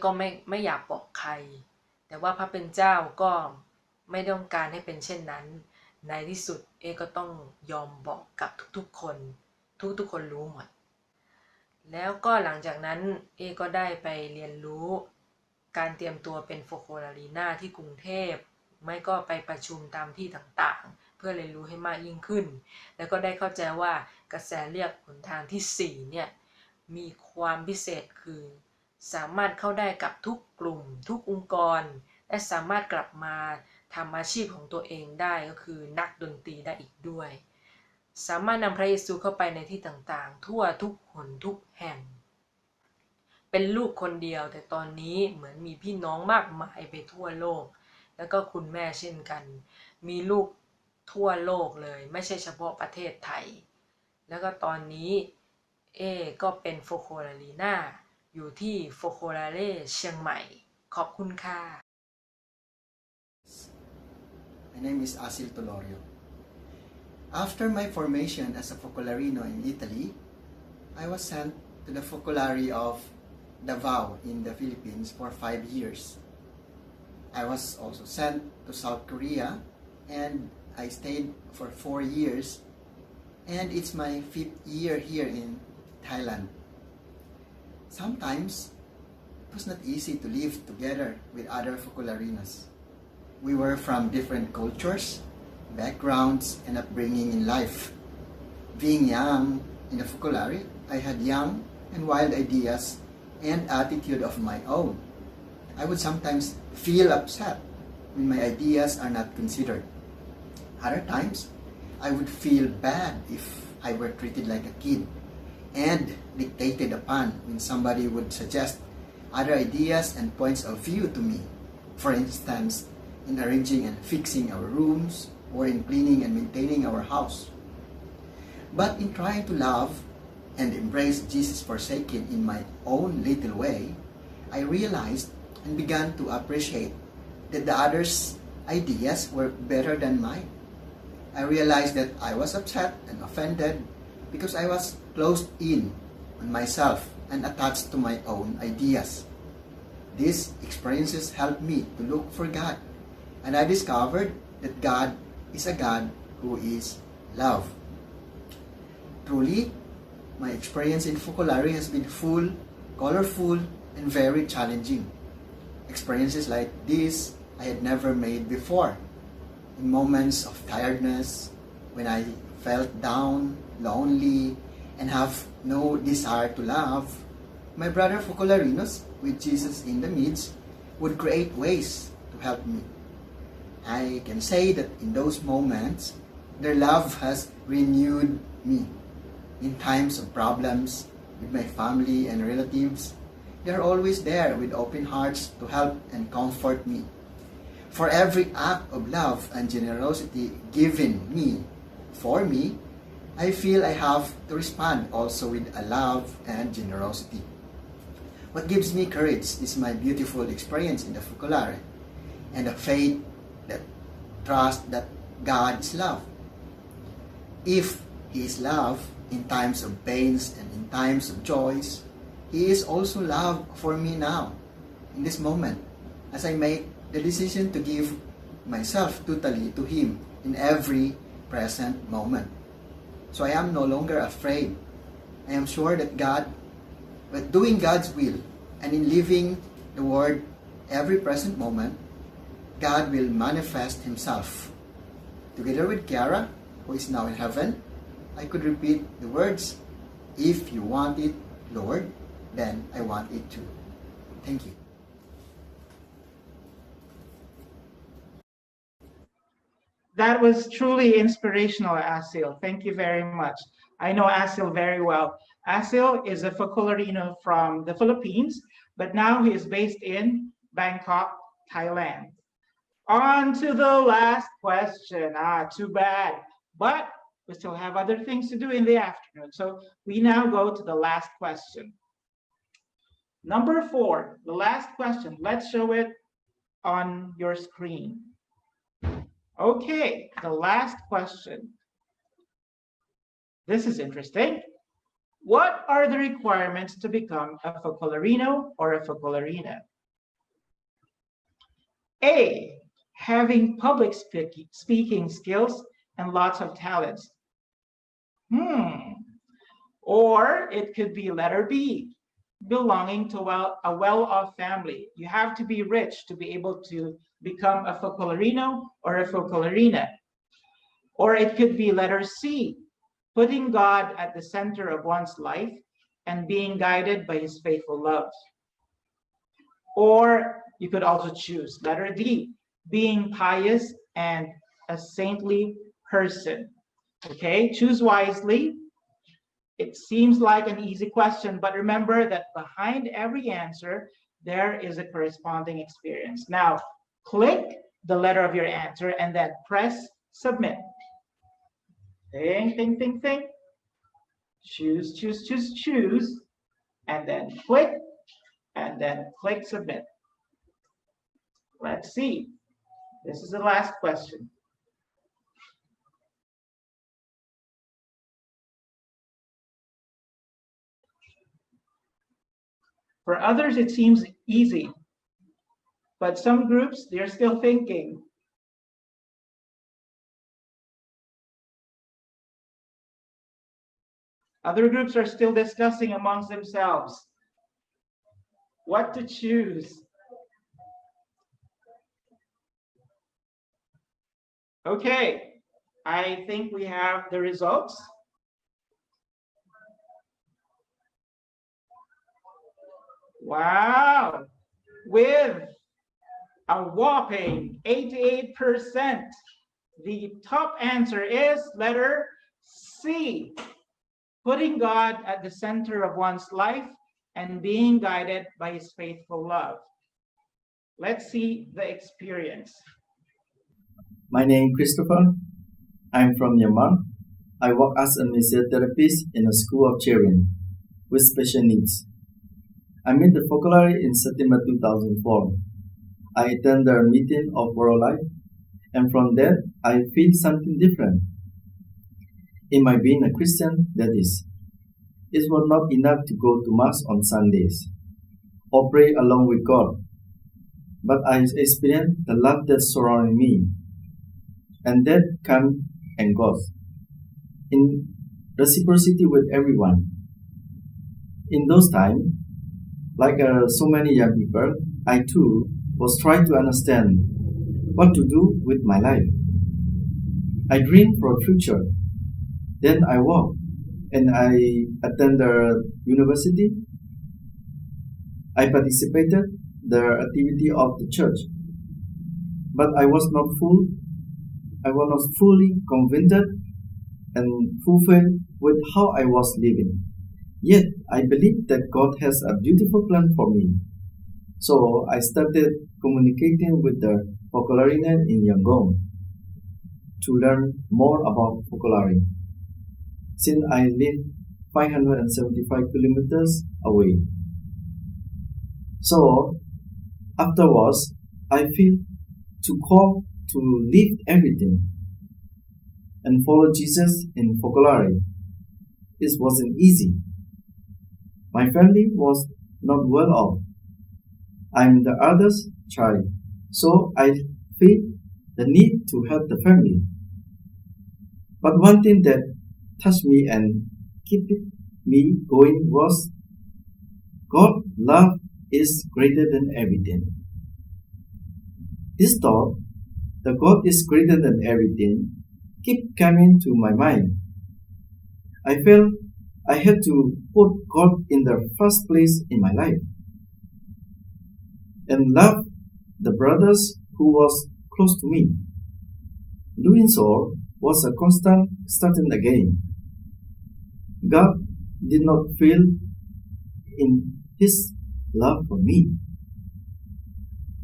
ก็ไม่อยากบอกใครแต่ว่าพระเป็นเจ้าก็ไม่ต้องการให้เป็นเช่นนั้นในที่สุดก็ต้องยอมบอกกับทุกๆคนทุกคนรู้หมดแล้วก็หลังจากนั้นก็ได้ไปเรียนรู้การเตรียมตัวเป็นโฟโคลารีนาที่กรุงเทพไม่ก็ไปประชุมตามที่ต่างๆเพื่อเรียนรู้ให้มากยิ่งขึ้นแล้วก็ได้เข้าใจว่ากระแสเรียกหนทางที่4เนี่ยมีความพิเศษคือสามารถเข้าได้กับทุกกลุ่มทุกองค์กรและสามารถกลับมาทำอาชีพของตัวเองได้ก็คือนักดนตรีได้อีกด้วยสามารถนำพระเยซูเข้าไปในที่ต่างๆทั่วทุกหนทุกแห่งเป็นลูกคนเดียวแต่ตอนนี้เหมือนมีพี่น้องมากมายไปทั่วโลกแล้วก็คุณแม่เช่นกันมีลูกทั่วโลกเลยไม่ใช่เฉพาะประเทศไทยแล้วก็ตอนนี้ก็เป็นโฟโคลารีนาอยู่ที่โฟโคลาเร่เชียงใหม่ขอบคุณค่ะ My name is Asil Tolorio. After my formation as a Focolarino in Italy, I was sent to the Focolare of Davao in the Philippines for 5 years. I was also sent to South Korea and I stayed for 4 years, and it's my 5th year here in Thailand. Sometimes it was not easy to live together with other Focolarinos. We were from different cultures, backgrounds, and upbringing in life. Being young in the Focolare, I had young and wild ideas and attitude of my own. I would sometimes feel upset when my ideas are not considered. Other times, I would feel bad if I were treated like a kid and dictated upon when somebody would suggest other ideas and points of view to me. For instance, in arranging and fixing our rooms or in cleaning and maintaining our house. But in trying to love and embrace Jesus forsaken in my own little way, I realized and began to appreciate that the others' ideas were better than mine. I realized that I was upset and offended because I was closed in on myself and attached to my own ideas. These experiences helped me to look for God, and I discovered that God is a God who is love. Truly, my experience in Focolare has been full, colorful, and very challenging. Experiences like this I had never made before. In moments of tiredness, when I felt down, lonely, and have no desire to love, my brother Focolarinos, with Jesus in the midst, would create ways to help me. I can say that in those moments, their love has renewed me. In times of problems with my family and relatives, they are always there with open hearts to help and comfort me. For every act of love and generosity given me, for me, I feel I have to respond also with a love and generosity. What gives me courage is my beautiful experience in the Focolare and the faith that trust that God is love. If He is love in times of pains and in times of joys, He is also love for me now, in this moment, as I make the decision to give myself totally to Him in every present moment. So I am no longer afraid. I am sure that but doing God's will and in living the Word every present moment, God will manifest Himself. Together with Kiara, who is now in heaven, I could repeat the words, "If you want it, Lord, then I want it too." Thank you. That was truly inspirational, Asil. Thank you very much. I know Asil very well. Asil is a Focolarino from the Philippines, but now he is based in Bangkok, Thailand. On to the last question. Too bad. But we still have other things to do in the afternoon. So we now go to the last question. Number 4, the last question. Let's show it on your screen. Okay, the last question. This is interesting. What are the requirements to become a Focolarino or a Focolarina? A, having public speaking skills and lots of talents. Or it could be letter B, belonging to a well-off family. You have to be rich to be able to become a Focolarino or a Focolarina. Or it could be letter C, putting God at the center of one's life and being guided by his faithful love. Or you could also choose letter D, being pious and a saintly person. Okay, choose wisely. It seems like an easy question, but remember that behind every answer, there is a corresponding experience. Now, click the letter of your answer and then press submit. Think, think, think, think. Choose, choose, choose, choose, and then click submit. Let's see. This is the last question. For others, it seems easy, but some groups, they're still thinking. Other groups are still discussing amongst themselves what to choose. Okay, I think we have the results. Wow, with a whopping 88%, the top answer is letter C, putting God at the center of one's life and being guided by his faithful love. Let's see the experience. My name is Christopher. I'm from Myanmar. I work as a physiotherapist in a school of children with special needs. I met the Focolare in September 2004. I attended their meeting of World Life, and from there, I feel something different. In my being a Christian, that is, it was not enough to go to Mass on Sundays or pray along with God, but I experienced the love that surrounded me, and that comes and goes in reciprocity with everyone. In those times, like so many young people, I too was trying to understand what to do with my life. I dreamed for a future. Then I walked and I attended university. I participated the activity of the church, but I was not fully convinced and fulfilled with how I was living. Yet I believe that God has a beautiful plan for me. So I started communicating with the Focolare in Yangon to learn more about Focolare, since I live 575 kilometers away. So afterwards, I feel to call to leave everything and follow Jesus in Focolare. It wasn't easy. My family was not well off. I'm the eldest child, so I feel the need to help the family. But one thing that touched me and kept me going was God's love is greater than everything. This thought, that God is greater than everything, kept coming to my mind. I felt I had to put God in the first place in my life and love the brothers who was close to me. Doing so was a constant starting again. God did not fail in His love for me.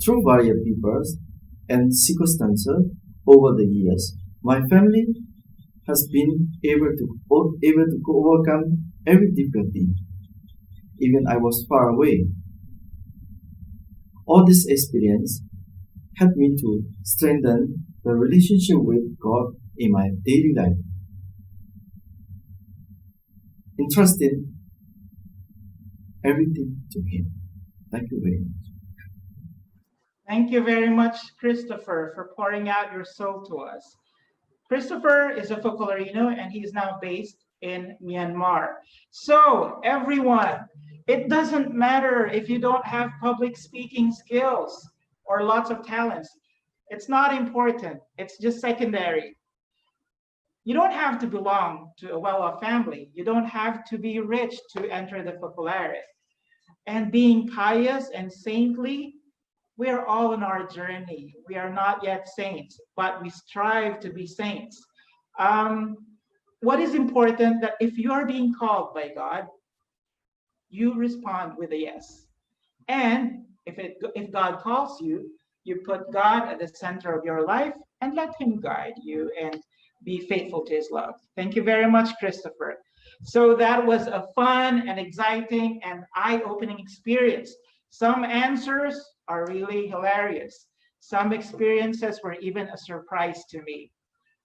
Through various peoples and circumstances over the years, my family has been able to overcome every difficulty. Even I was far away, All this experience helped me to strengthen the relationship with God in my daily life. Entrusting everything to Him. Thank you very much. Thank you very much, Christopher, for pouring out your soul to us. Christopher is a Focolarino and he is now based in Myanmar. So, everyone, it doesn't matter if you don't have public speaking skills or lots of talents. It's not important. It's just secondary. You don't have to belong to a well-off family. You don't have to be rich to enter the Focolare. And being pious and saintly, we are all on our journey. We are not yet saints, but we strive to be saints. What is important that if you are being called by God, you respond with a yes. And if God calls you, you put God at the center of your life and let Him guide you and be faithful to His love. Thank you very much, Christopher. So that was a fun and exciting and eye-opening experience. Some answers are really hilarious. Some experiences were even a surprise to me.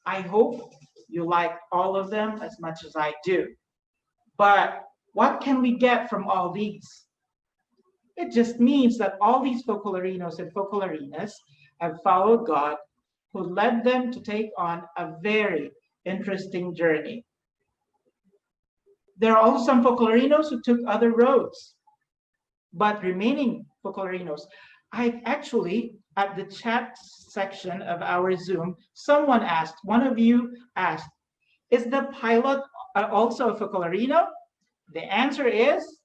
I hope you like all of them as much as I do. But what can we get from all these? It just means that all these Focolarinos and Focolarinas have followed God, who led them to take on a very interesting journey. There are also some Focolarinos who took other roads, but remaining Focolarinos, I actually, at the chat section of our Zoom, someone asked, one of you asked, is the pilot also a Focolarino? The answer is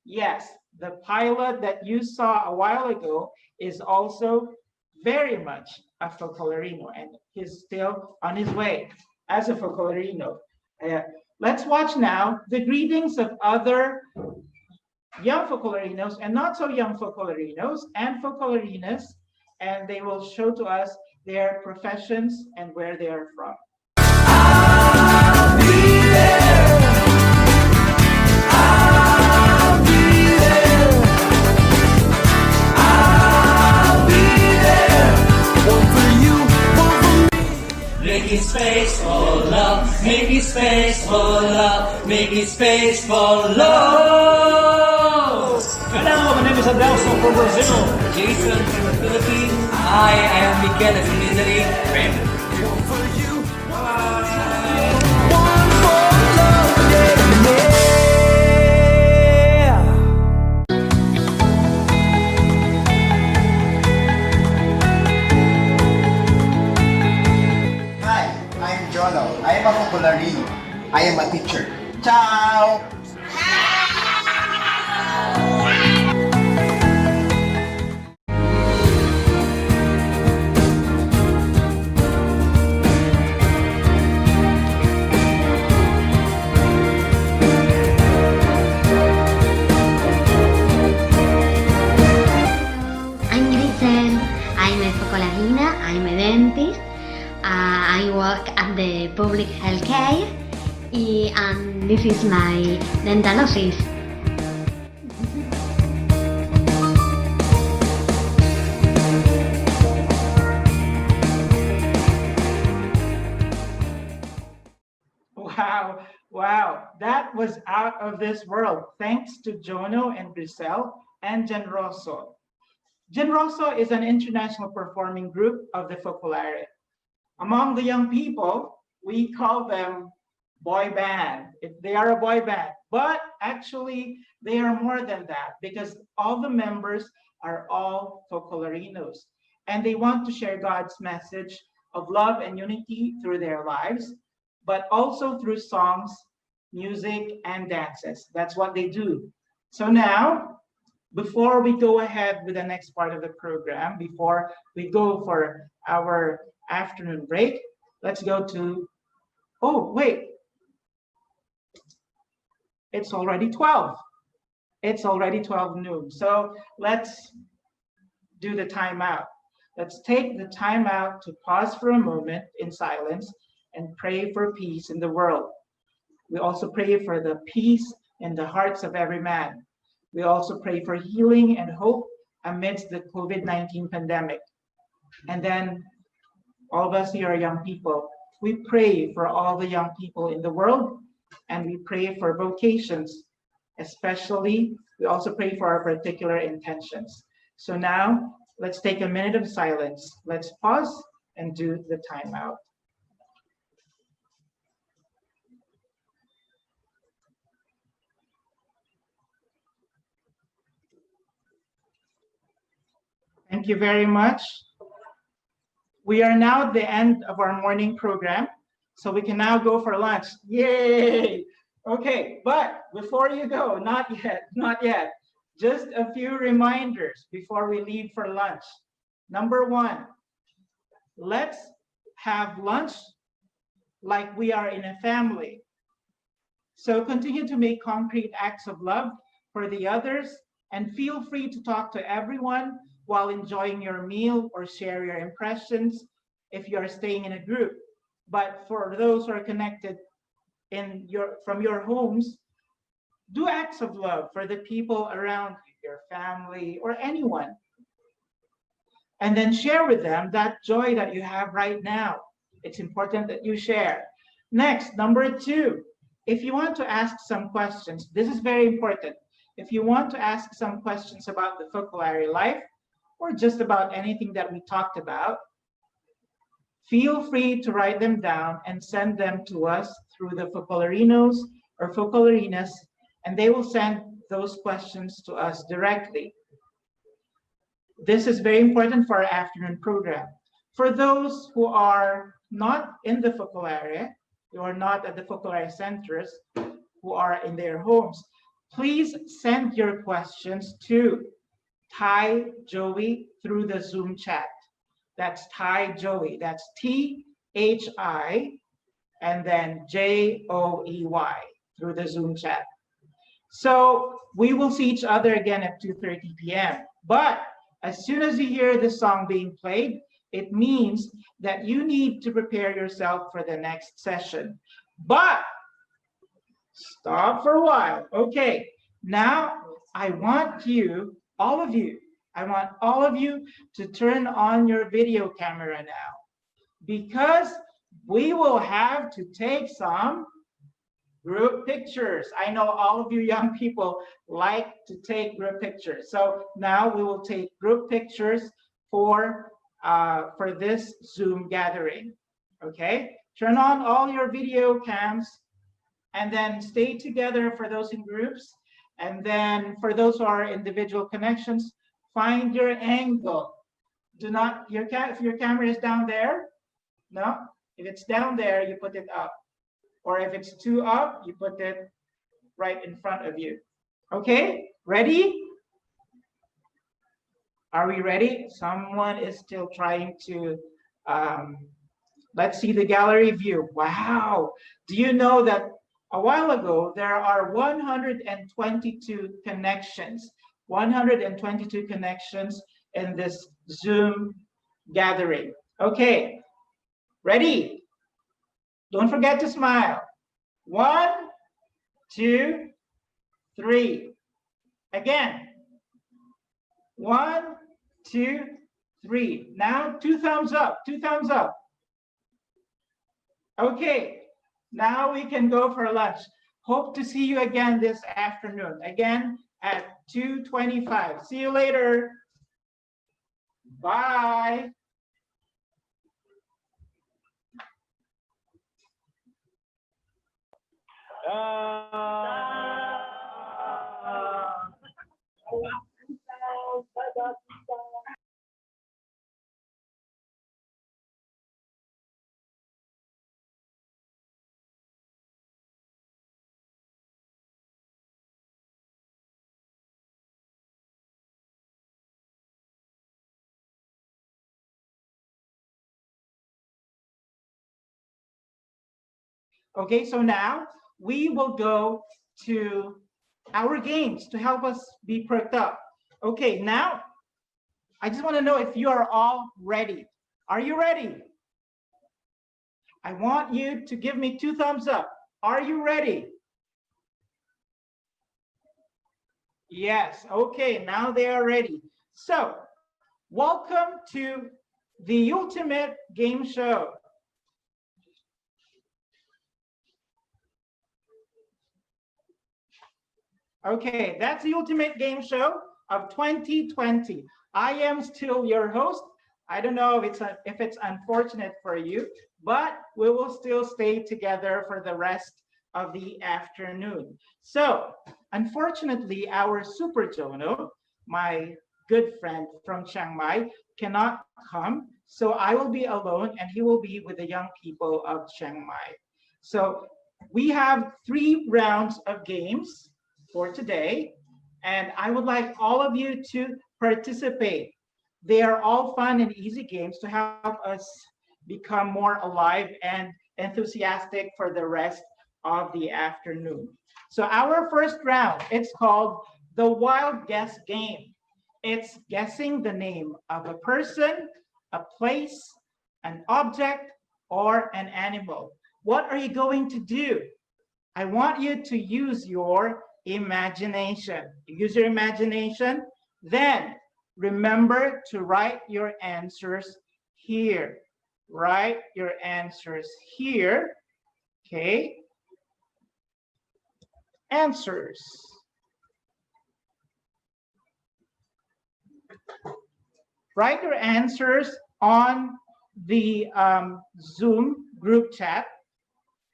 yes. The pilot that you saw a while ago is also very much a Focolarino, and he's still on his way as a Focolarino. Let's watch now the greetings of other young Focolarinos and not so young Focolarinos and Focolarinas, and they will show to us their professions and where they are from. Making space for love, making space for love, making space for love. Hello, my name is Adelso from Brazil. Jason from the Philippines. I am Miguel from Italy. I am a Focolarino. I am a teacher. Ciao! I'm Grisel. I'm a Focolarina. I'm a dentist. I work at the public health care, and this is my dental office. Wow, that was out of this world. Thanks to Jono and Grisel and Genroso. Genroso is an international performing group of the Focolare. Among the young people, we call them boy band. They are a boy band, but actually they are more than that because all the members are all Focolarinos, and they want to share God's message of love and unity through their lives, but also through songs, music, and dances. That's what they do. So now, before we go ahead with the next part of the program, before we go for our afternoon break, let's go to, oh, wait. It's already 12. It's already 12 noon. So let's do the timeout. Let's take the time out to pause for a moment in silence and pray for peace in the world. We also pray for the peace in the hearts of every man. We also pray for healing and hope amidst the COVID-19 pandemic. And then all of us here are young people. We pray for all the young people in the world, and we pray for vocations, especially. We also pray for our particular intentions. So now let's take a minute of silence. Let's pause and do the timeout. Thank you very much. We are now at the end of our morning program, so we can now go for lunch. Yay! Okay, but before you go, not yet. Just a few reminders before we leave for lunch. Number one, let's have lunch like we are in a family. So continue to make concrete acts of love for the others, and feel free to talk to everyone while enjoying your meal or share your impressions if you are staying in a group. But for those who are connected from your homes, do acts of love for the people around you, your family, or anyone. And then share with them that joy that you have right now. It's important that you share. Next, number two, if you want to ask some questions, this is very important. If you want to ask some questions about the Focolare life, or just about anything that we talked about, feel free to write them down and send them to us through the Focolarinos or Focolarinas, and they will send those questions to us directly. This is very important for our afternoon program. For those who are not in the Focolare, who are not at the Focolare centers, who are in their homes, please send your questions to Thai Joey through the Zoom chat. That's Thai Joey. That's Thi and then Joey through the Zoom chat. So we will see each other again at 2:30 p.m. But as soon as you hear the song being played, it means that you need to prepare yourself for the next session. But stop for a while. Okay, now I want you, all of you, I want all of you to turn on your video camera now, because we will have to take some group pictures. I know all of you young people like to take group pictures. So now we will take group pictures for this Zoom gathering. Okay, turn on all your video cams and then stay together for those in groups. And then for those who are individual connections, find your angle. Do not, if your camera is down there, no, if it's down there, you put it up. Or if it's too up, you put it right in front of you. Okay, ready? Are we ready? Someone is still trying to, let's see the gallery view. Wow, do you know that a while ago, there are 122 connections, 122 connections in this Zoom gathering. Okay, ready? Don't forget to smile. 1, 2, 3. Again. 1, 2, 3. Now 2 thumbs up, 2 thumbs up. Okay, now we can go for lunch. Hope to see you again this afternoon, again at 2:25. See you later. Bye. Okay, so now we will go to our games to help us be perked up. Okay, now I just want to know if you are all ready. Are you ready? I want you to give me 2 thumbs up. Are you ready? Yes, okay, now they are ready. So, welcome to the ultimate game show. Okay, that's the ultimate game show of 2020. I am still your host. I don't know if it's unfortunate for you, but we will still stay together for the rest of the afternoon. So, unfortunately, our Super Jono, my good friend from Chiang Mai, cannot come. So I will be alone and he will be with the young people of Chiang Mai. So we have 3 rounds of games for today, and I would like all of you to participate. They are all fun and easy games to help us become more alive and enthusiastic for the rest of the afternoon. So our first round, it's called the Wild Guess Game. It's guessing the name of a person, a place, an object, or an animal. What are you going to do? I want you to use your imagination. Use your imagination. Then remember to write your answers here. Write your answers here. Okay. Answers. Write your answers on the Zoom group chat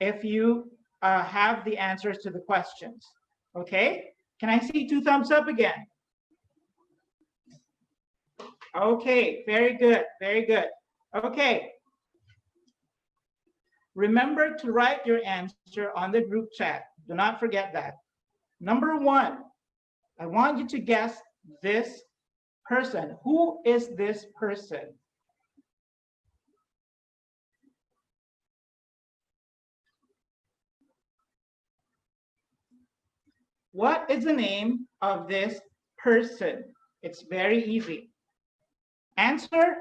if you have the answers to the questions. Okay? Can I see 2 thumbs up again? Okay, very good, very good. Okay. Remember to write your answer on the group chat. Do not forget that. Number 1, I want you to guess this person. Who is this person? What is the name of this person? It's very easy. Answer?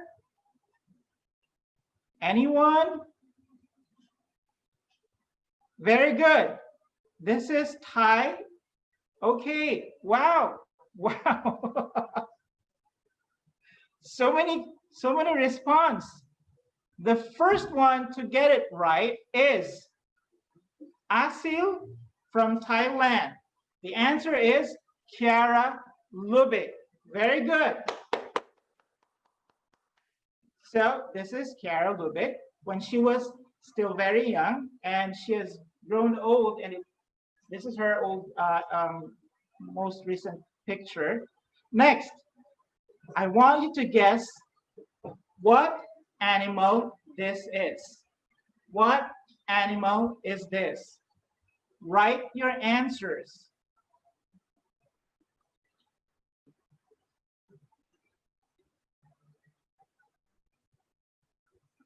Anyone? Very good. This is Thai. Okay. Wow. Wow. so many response. The first one to get it right is Asil from Thailand. The answer is Kiara Lubik. Very good. So this is Kiara Lubik when she was still very young, and she has grown old, and this is her old most recent picture. Next, I want you to guess what animal this is. What animal is this? Write your answers.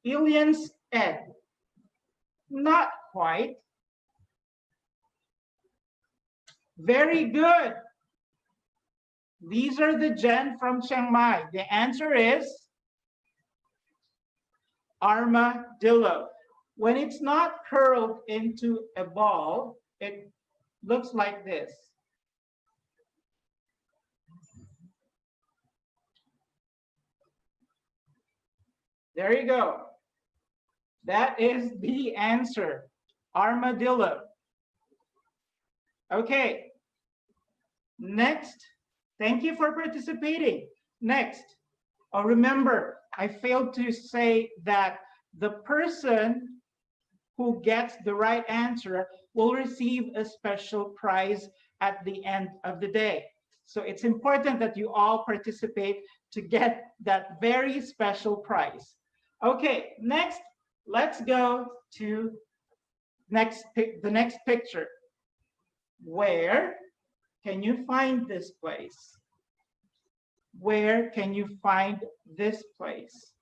Alien's egg. Not quite. Very good. These are the Jen from Chiang Mai. The answer is armadillo. When it's not curled into a ball, it looks like this. There you go. That is the answer, armadillo. Okay. Next, thank you for participating. Next, remember, I failed to say that the person who gets the right answer will receive a special prize at the end of the day. So it's important that you all participate to get that very special prize. Okay, next, let's go to the next picture. Where can you find this place? Where can you find this place?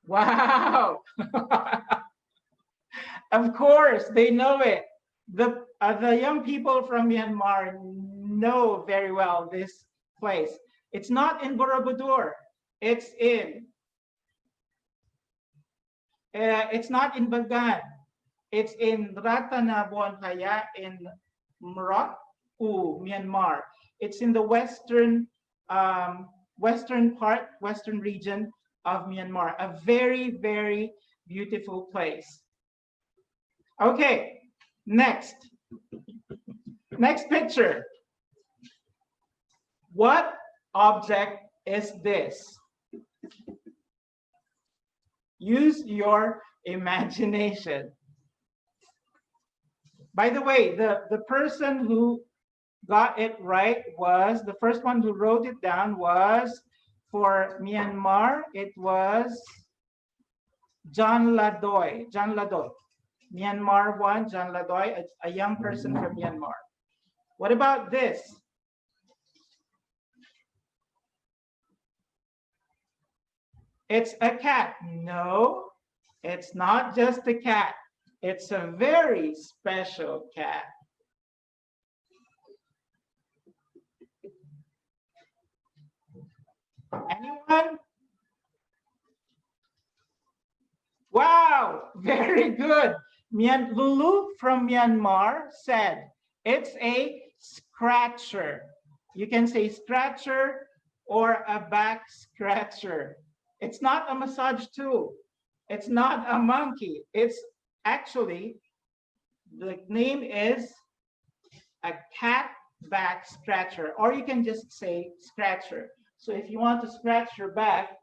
Wow. Of course, they know it. The young people from Myanmar know very well this place. It's not in Borobudur. It's not in Bagan. It's in Ratanabuan Kaya in Mrak U, Myanmar. It's in the western western region of Myanmar. A very, very beautiful place. Okay, next picture. What object is this? Use your imagination. By the way, the person who got it right was, the first one who wrote it down was, for Myanmar, it was John Ladoy. Myanmar one, John Ladoy, a young person from Myanmar. What about this? It's a cat. No, it's not just a cat. It's a very special cat. Anyone? Wow, very good. Lulu from Myanmar said it's a scratcher. You can say scratcher or a back scratcher. It's not a massage tool. It's not a monkey. It's actually, the name is a cat back scratcher, or you can just say scratcher. So if you want to scratch your back,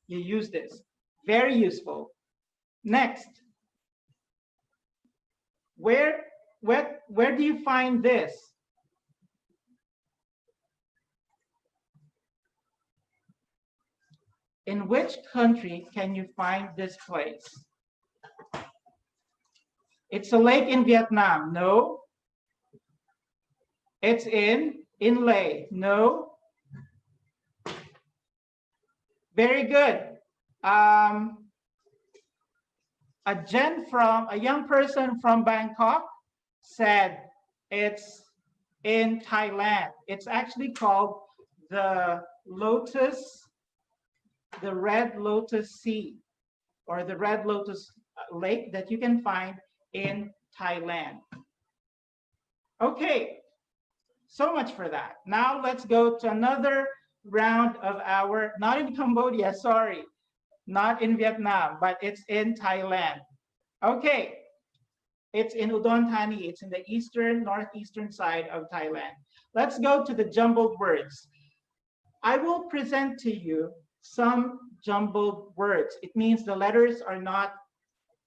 you use this. Very useful. Next, where do you find this? In which country can you find this place? It's a lake in Vietnam. No. It's in Lae. No. Very good. A young person from Bangkok said it's in Thailand. It's actually called the Red Lotus Sea, or the Red Lotus Lake, that you can find in Thailand. Okay, so much for that. Now let's go to another round of our, not in Cambodia, sorry, not in Vietnam, but it's in Thailand. Okay, it's in Udon Thani. It's in the northeastern side of Thailand. Let's go to the jumbled words. I will present to you some jumbled words. It means the letters are not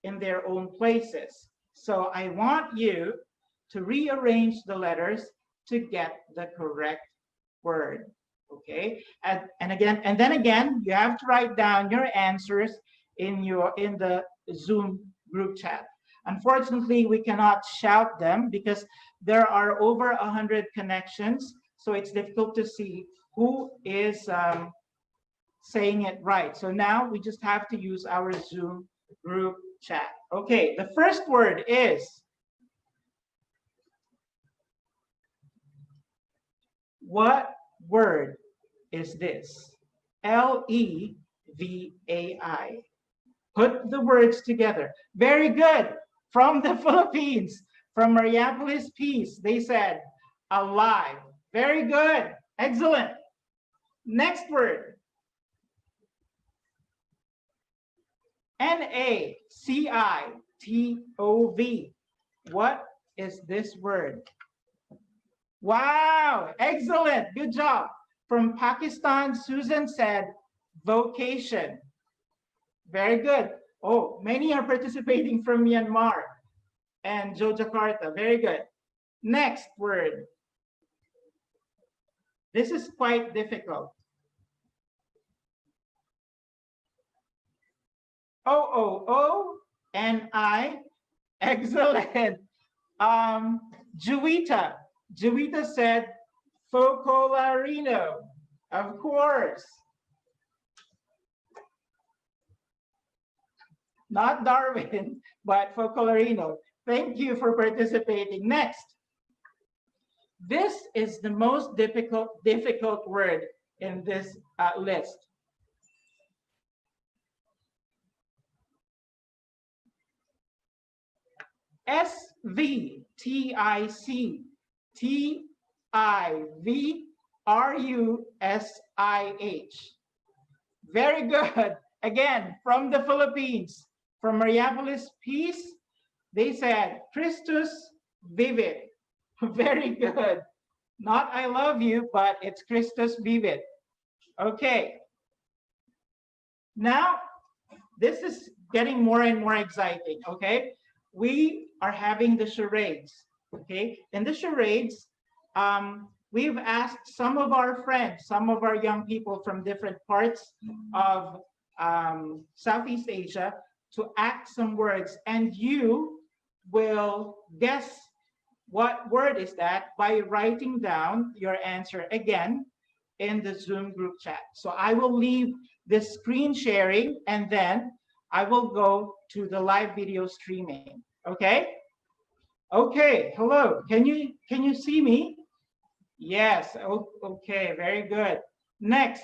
in their own places. So I want you to rearrange the letters to get the correct word. Okay, and then again, you have to write down your answers in the Zoom group chat. Unfortunately, we cannot shout them because there are over 100 connections, so it's difficult to see who is saying it right. So now we just have to use our Zoom group chat. Okay, the first word is what word is this? Levai. Put the words together. Very good. From the Philippines, from Mariapolis Peace, they said alive. Very good. Excellent. Next word. Nacitov. What is this word? Wow, excellent, good job. From Pakistan, Susan said vocation. Very good. Oh, many are participating from Myanmar and Yogyakarta. Very good. Next word. This is quite difficult. O-O-O-N-I. Excellent. Juwita said Focolarino. Of course. Not Darwin, but Focolarino. Thank you for participating. Next. This is the most difficult word in this list. SVTIC. Very good. Again, from the Philippines, from Mariapolis Peace, they said, Christus vivit. Very good. Not I love you, but it's Christus vivit. Okay. Now, this is getting more and more exciting, okay? We are having the charades, okay? In the charades, we've asked some of our friends, some of our young people from different parts of Southeast Asia to act some words, and you will guess what word is that by writing down your answer again in the Zoom group chat. So I will leave the screen sharing and then I will go to the live video streaming. Okay? Okay, hello. Can you see me? Yes. Okay, very good. Next.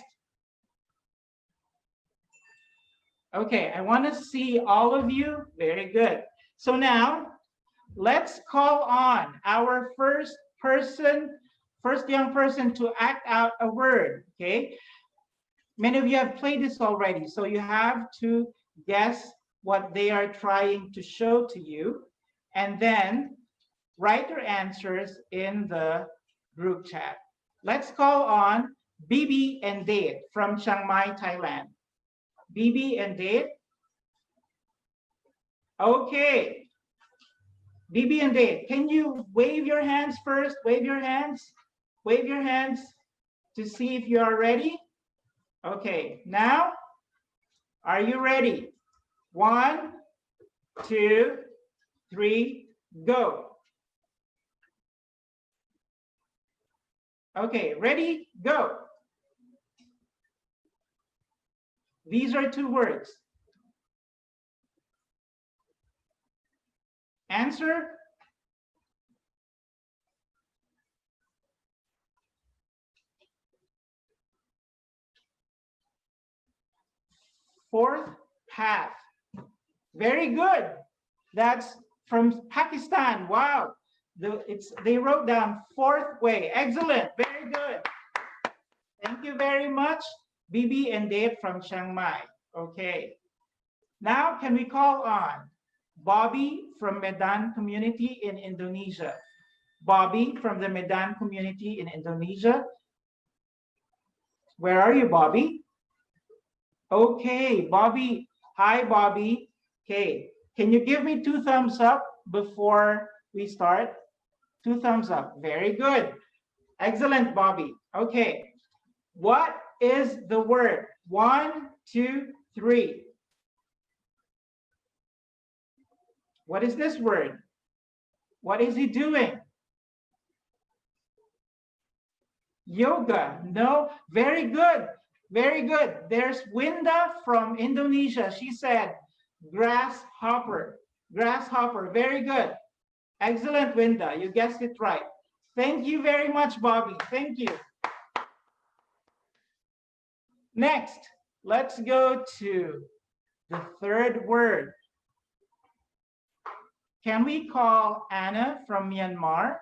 Okay, I want to see all of you. Very good. So now let's call on our first young person to act out a word, okay? Many of you have played this already, so you have to guess what they are trying to show to you, and then write your answers in the group chat. Let's call on Bibi and Dave from Chiang Mai, Thailand. Bibi and Dave. Okay. Bibi and Dave, can you wave your hands first? Wave your hands. Wave your hands to see if you are ready. Okay, now, are you ready? 1, 2, 3, go. Okay, ready, go. These are 2 words. Answer. Fourth path. Very good. That's from Pakistan. Wow. They wrote down 4th way. Excellent. Very good. Thank you very much, Bibi and Dave from Chiang Mai. Okay. Now, can we call on Bobby from Medan community in Indonesia? Bobby from the Medan community in Indonesia. Where are you, Bobby? Okay, Bobby. Hi, Bobby. Okay, can you give me 2 thumbs up before we start? 2 thumbs up. Very good. Excellent, Bobby. Okay, what is the word? 1, 2, 3. What is this word? What is he doing? Yoga. No, very good. Very good. There's Winda from Indonesia. She said grasshopper. Grasshopper. Very good. Excellent, Winda. You guessed it right. Thank you very much, Bobby. Thank you. Next, let's go to the 3rd word. Can we call Anna from Myanmar?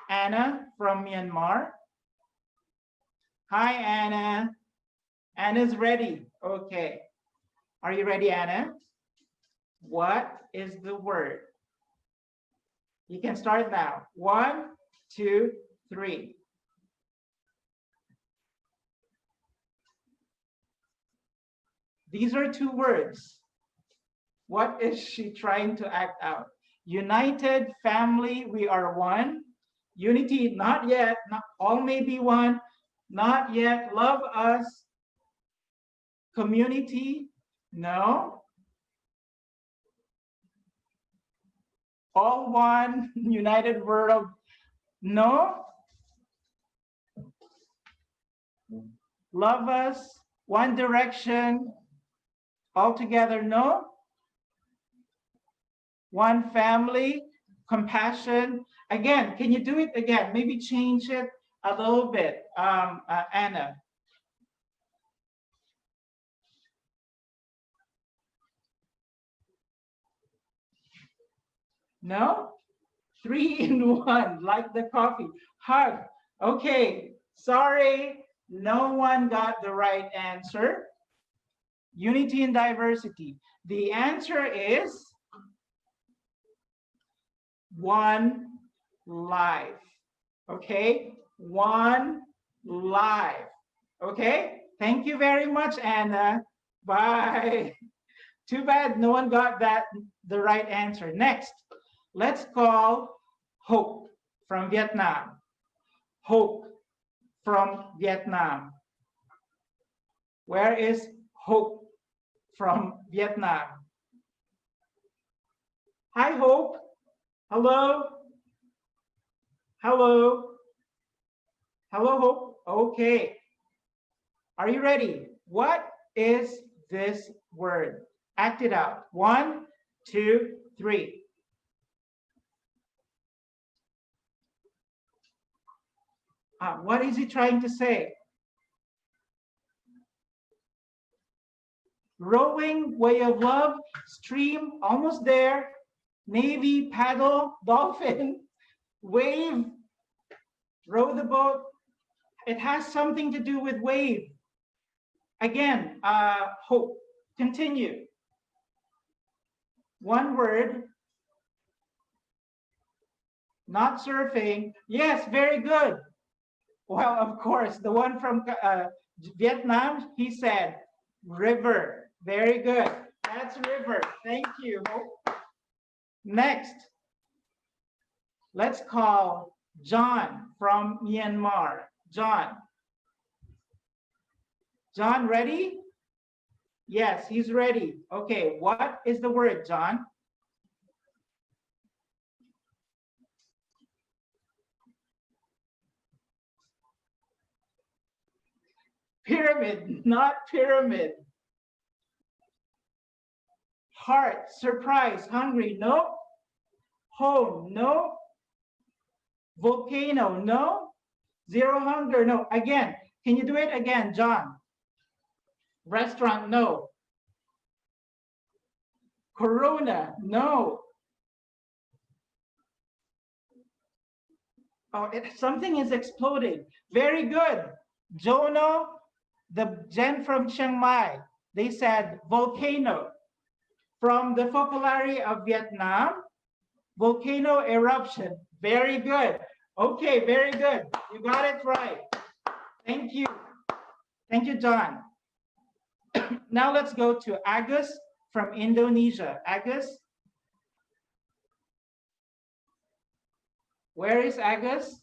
Anna from Myanmar. Hi, Anna. Anna's ready. Okay. Are you ready, Anna? What is the word? You can start now. 1, 2, 3. These are 2 words. What is she trying to act out? United, family, we are one. Unity, not yet. Not, all may be one. Not yet. Love us. Community, no. All one, united world, no. Love us, one direction, all together, no. One family, compassion. Again, can you do it again? Maybe change it a little bit, Anna. No? 3-in-1, like the coffee. Hug. Okay, sorry, no one got the right answer. Unity and diversity. The answer is one life. Okay, one life. Okay, thank you very much, Anna. Bye. Too bad no one got the right answer. Next, let's call Hope from Vietnam. Hope from Vietnam. Where is Hope from Vietnam? Hi, Hope. Hello. Hello. Hello, Hope. Okay. Are you ready? What is this word? Act it out. 1, 2, 3. What is he trying to say? Rowing, way of love, stream, almost there. Navy, paddle, dolphin, wave, row the boat. It has something to do with wave. Again, Hope. Continue. One word. Not surfing. Yes, very good. Well, of course, the one from Vietnam, he said river. Very good. That's river. Thank you, Hope. Next, let's call John from Myanmar. John. John, ready? Yes, he's ready. Okay, what is the word, John? Pyramid, not pyramid. Heart, surprise, hungry, no. Home, no. Volcano, no. Zero hunger, no. Again, can you do it again, John? Restaurant, no. Corona, no. Oh, something is exploding. Very good. Jono, the Jen from Chiang Mai, they said volcano. From the Focolare of Vietnam, volcano eruption. Very good. Okay, very good. You got it right. Thank you. Thank you, John. Now let's go to Agus from Indonesia. Agus? Where is Agus?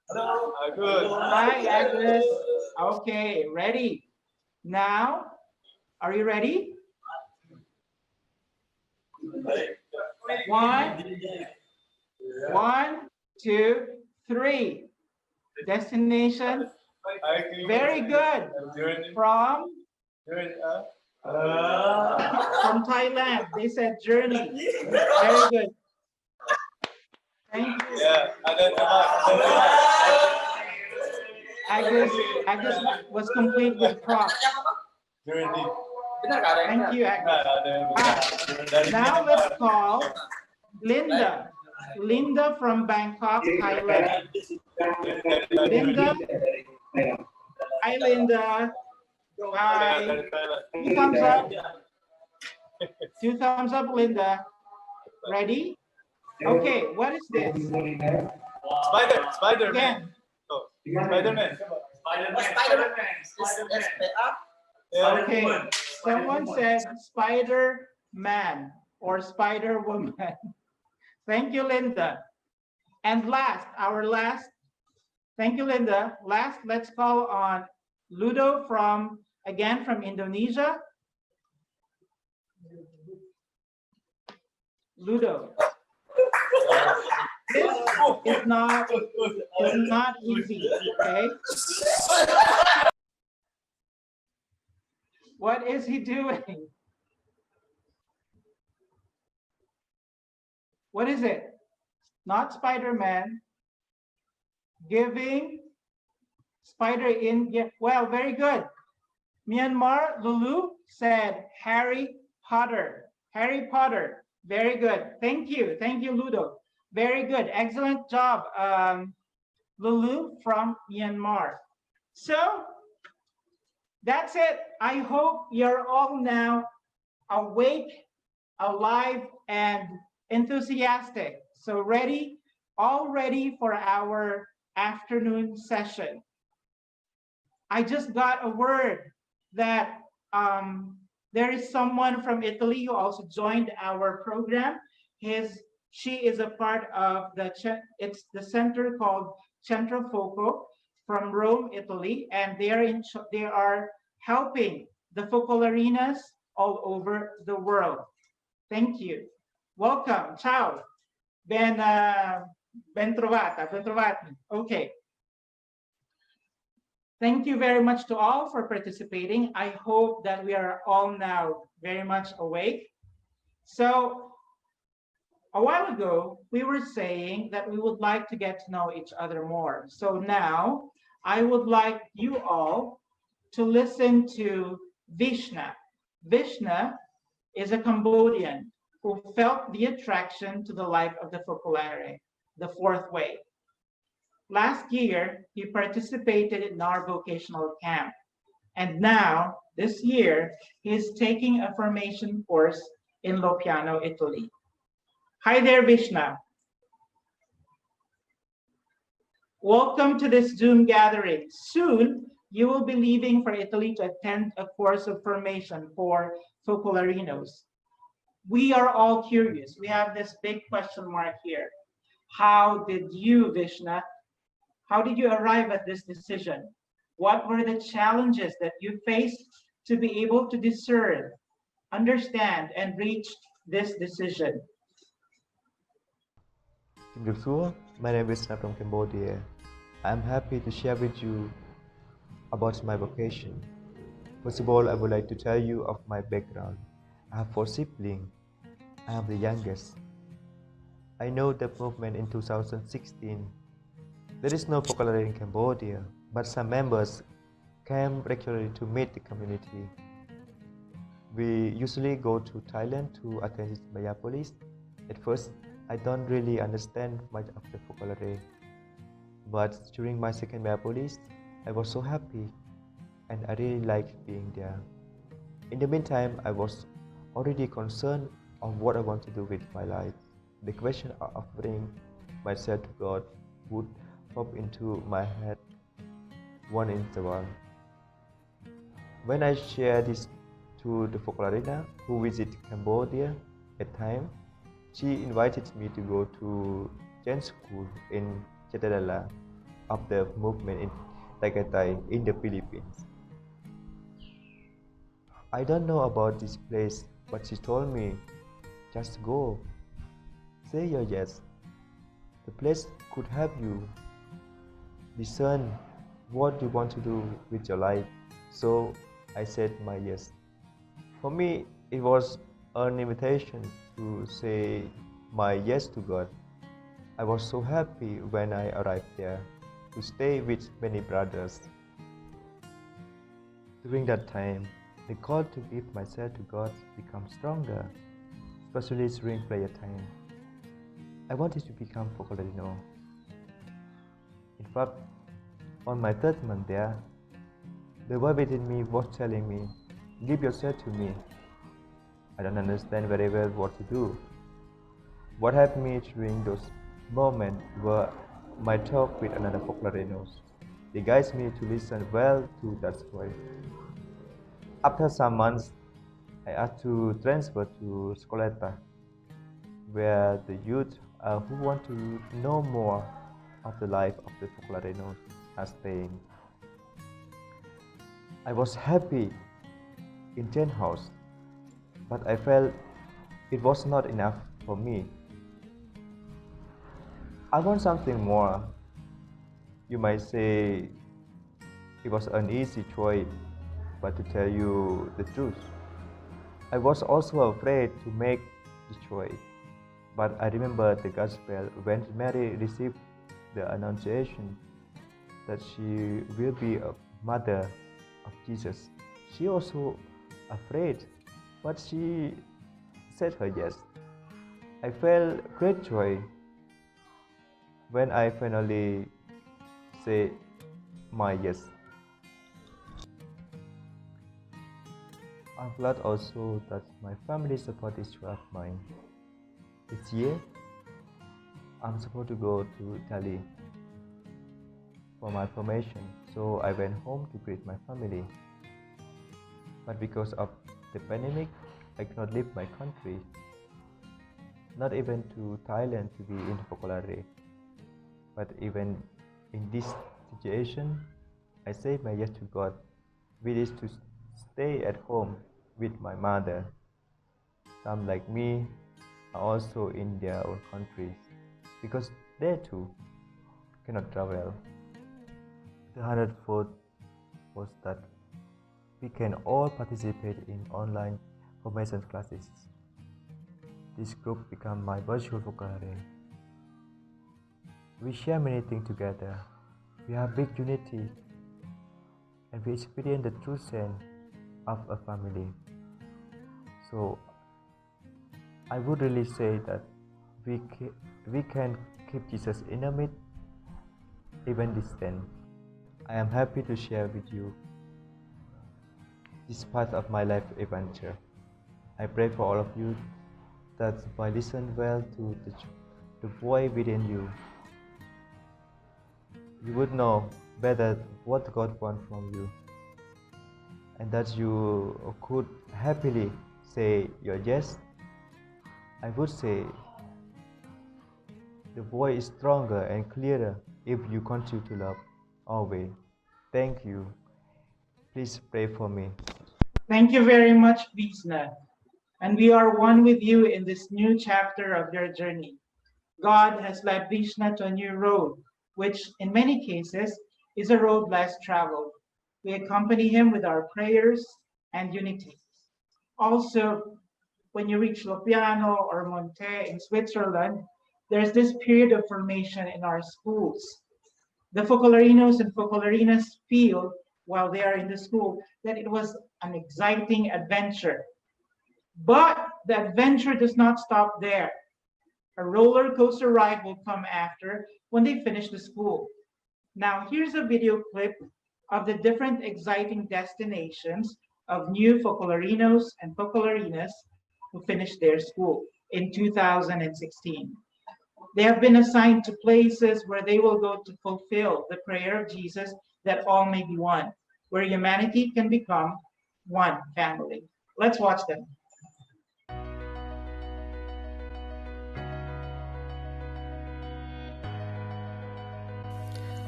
Hello, Agus. Hi, Agus. Okay, ready. Now, are you ready? 1, 2, 3. Destination. Very good. From Thailand. They said journey. Very good. Thank you. Agus was complete with props. Thank you, Agus. Now let's call Linda. Linda from Bangkok, Thailand. Linda. Hi, Linda. Hi. 2 thumbs up. 2 thumbs up, Linda. Ready? Okay, what is this? Spider-Man. Again. Oh, Spider-Man. Okay, someone said Spider-Man or Spider-Woman. Thank you, Linda. And last, our last, thank you, Linda. Last, let's call on Ludo from, again, from Indonesia. Ludo. This is not easy, okay? What is he doing? What is it? Not Spider-Man. Giving spider in, well, very good. Myanmar, Lulu said Harry Potter. Harry Potter. Very good. Thank you. Thank you, Ludo. Very good. Excellent job, Lulu from Myanmar. So that's it. I hope you're all now awake, alive, and enthusiastic. So ready, all ready for our afternoon session. I just got a word that there is someone from Italy who also joined our program. She is a part of it's the center called Centro Foco from Rome, Italy, and they are helping the Focolarinas all over the world. Thank you. Welcome. Ciao. Ben trovata. Ben trovati. Okay. Thank you very much to all for participating. I hope that we are all now very much awake. So a while ago, we were saying that we would like to get to know each other more. So now I would like you all to listen to Vishna. Vishna is a Cambodian who felt the attraction to the life of the Focolare, the fourth way. Last year, he participated in our vocational camp. And now, this year, he is taking a formation course in Lopiano, Italy. Hi there, Vishna. Welcome to this Zoom gathering. Soon, you will be leaving for Italy to attend a course of formation for Focolarinos. We are all curious. We have this big question mark here. How did you, Vishna, how did you arrive at this decision? What were the challenges that you faced to be able to discern, understand, and reach this decision? My name is Vishna from Cambodia. I'm happy to share with you about my vocation. First of all, I would like to tell you of my background. I have 4 siblings. I am the youngest. I know the movement in 2016. There is no Focolare in Cambodia, but some members came regularly to meet the community. We usually go to Thailand to attend Mayapolis. At first, I don't really understand much of the Focolare, but during my second Mayapolis, I was so happy and I really liked being there. In the meantime, I was already concerned of what I want to do with my life. The question of offering myself to God would pop into my head one interval. When I shared this to the Focolarina who visited Cambodia at the time, she invited me to go to Chen school in Chatadala of the movement in Tagaytay in the Philippines. I don't know about this place, but she told me, just go, say your yes. The place could help you discern what you want to do with your life. So I said my yes. For me, it was an invitation to say my yes to God. I was so happy when I arrived there to stay with many brothers. During that time, the call to give myself to God became stronger, especially during prayer time. I wanted to become Focolarino. In fact, on my 3rd month there, the voice within me was telling me, give yourself to me. I don't understand very well what to do. What helped me during those moments were my talk with another Focolarinos. They guided me to listen well to that voice. After some months, I asked to transfer to Scoletta, where the youth who want to know more of the life of the Focolarinos are staying. I was happy in tent house, but I felt it was not enough for me. I want something more. You might say it was an easy choice, but to tell you the truth, I was also afraid to make the choice. But I remember the gospel when Mary received the annunciation that she will be a mother of Jesus. She also afraid, but she said her yes. I felt great joy when I finally say my yes. I'm glad also that my family support this trip of mine. This year, I'm supposed to go to Italy for my formation, so I went home to greet my family. But because of the pandemic, I cannot leave my country, not even to Thailand to be in Focolare. But even in this situation, I say my yes to God, which is to stay at home with my mother. Some like me are also in their own countries because they too cannot travel. The 104th was that we can all participate in online formation classes. This group became my virtual vocabulary. We share many things together. We have big unity and we experience the true sense of a family. So I would really say that we can keep Jesus in the midst, even distant. I am happy to share with you this part of my life adventure. I pray for all of you that by listen well to the voice within you, you would know better what God wants from you, and that you could happily say your yes. I would say the voice is stronger and clearer if you continue to love always. Thank you. Please pray for me. Thank you very much, Visna. And we are one with you in this new chapter of your journey. God has led Vishna to a new road, which in many cases is a road less traveled. We accompany him with our prayers and unity. Also, when you reach Lopiano or Monte in Switzerland, there's this period of formation in our schools. The Focolarinos and Focolarinas feel while they are in the school that it was an exciting adventure. But the adventure does not stop there. A roller coaster ride will come after when they finish the school. Now, here's a video clip of the different exciting destinations of new Focolarinos and Focolarinas who finished their school in 2016. They have been assigned to places where they will go to fulfill the prayer of Jesus that all may be one, where humanity can become one family. Let's watch them.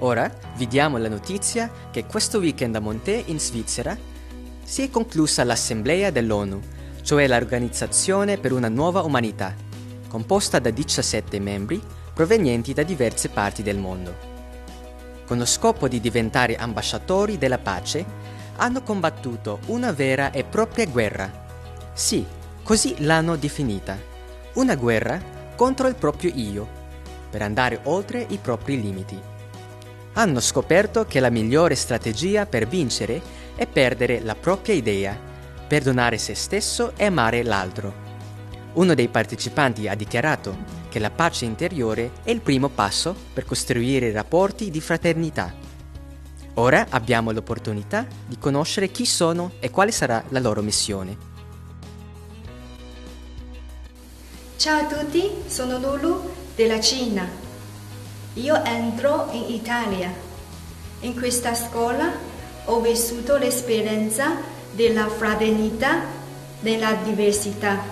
Ora vi diamo la notizia che questo weekend a Monte in Svizzera si è conclusa l'Assemblea dell'ONU, cioè l'Organizzazione per una nuova umanità, composta da 17 membri provenienti da diverse parti del mondo. Con lo scopo di diventare ambasciatori della pace, hanno combattuto una vera e propria guerra. Sì, così l'hanno definita. Una guerra contro il proprio io, per andare oltre i propri limiti. Hanno scoperto che la migliore strategia per vincere è perdere la propria idea, perdonare se stesso e amare l'altro. Uno dei partecipanti ha dichiarato che la pace interiore è il primo passo per costruire rapporti di fraternità. Ora abbiamo l'opportunità di conoscere chi sono e quale sarà la loro missione. Ciao a tutti, sono Lulu della Cina. Io entro in Italia. In questa scuola ho vissuto l'esperienza della fraternità nella diversità.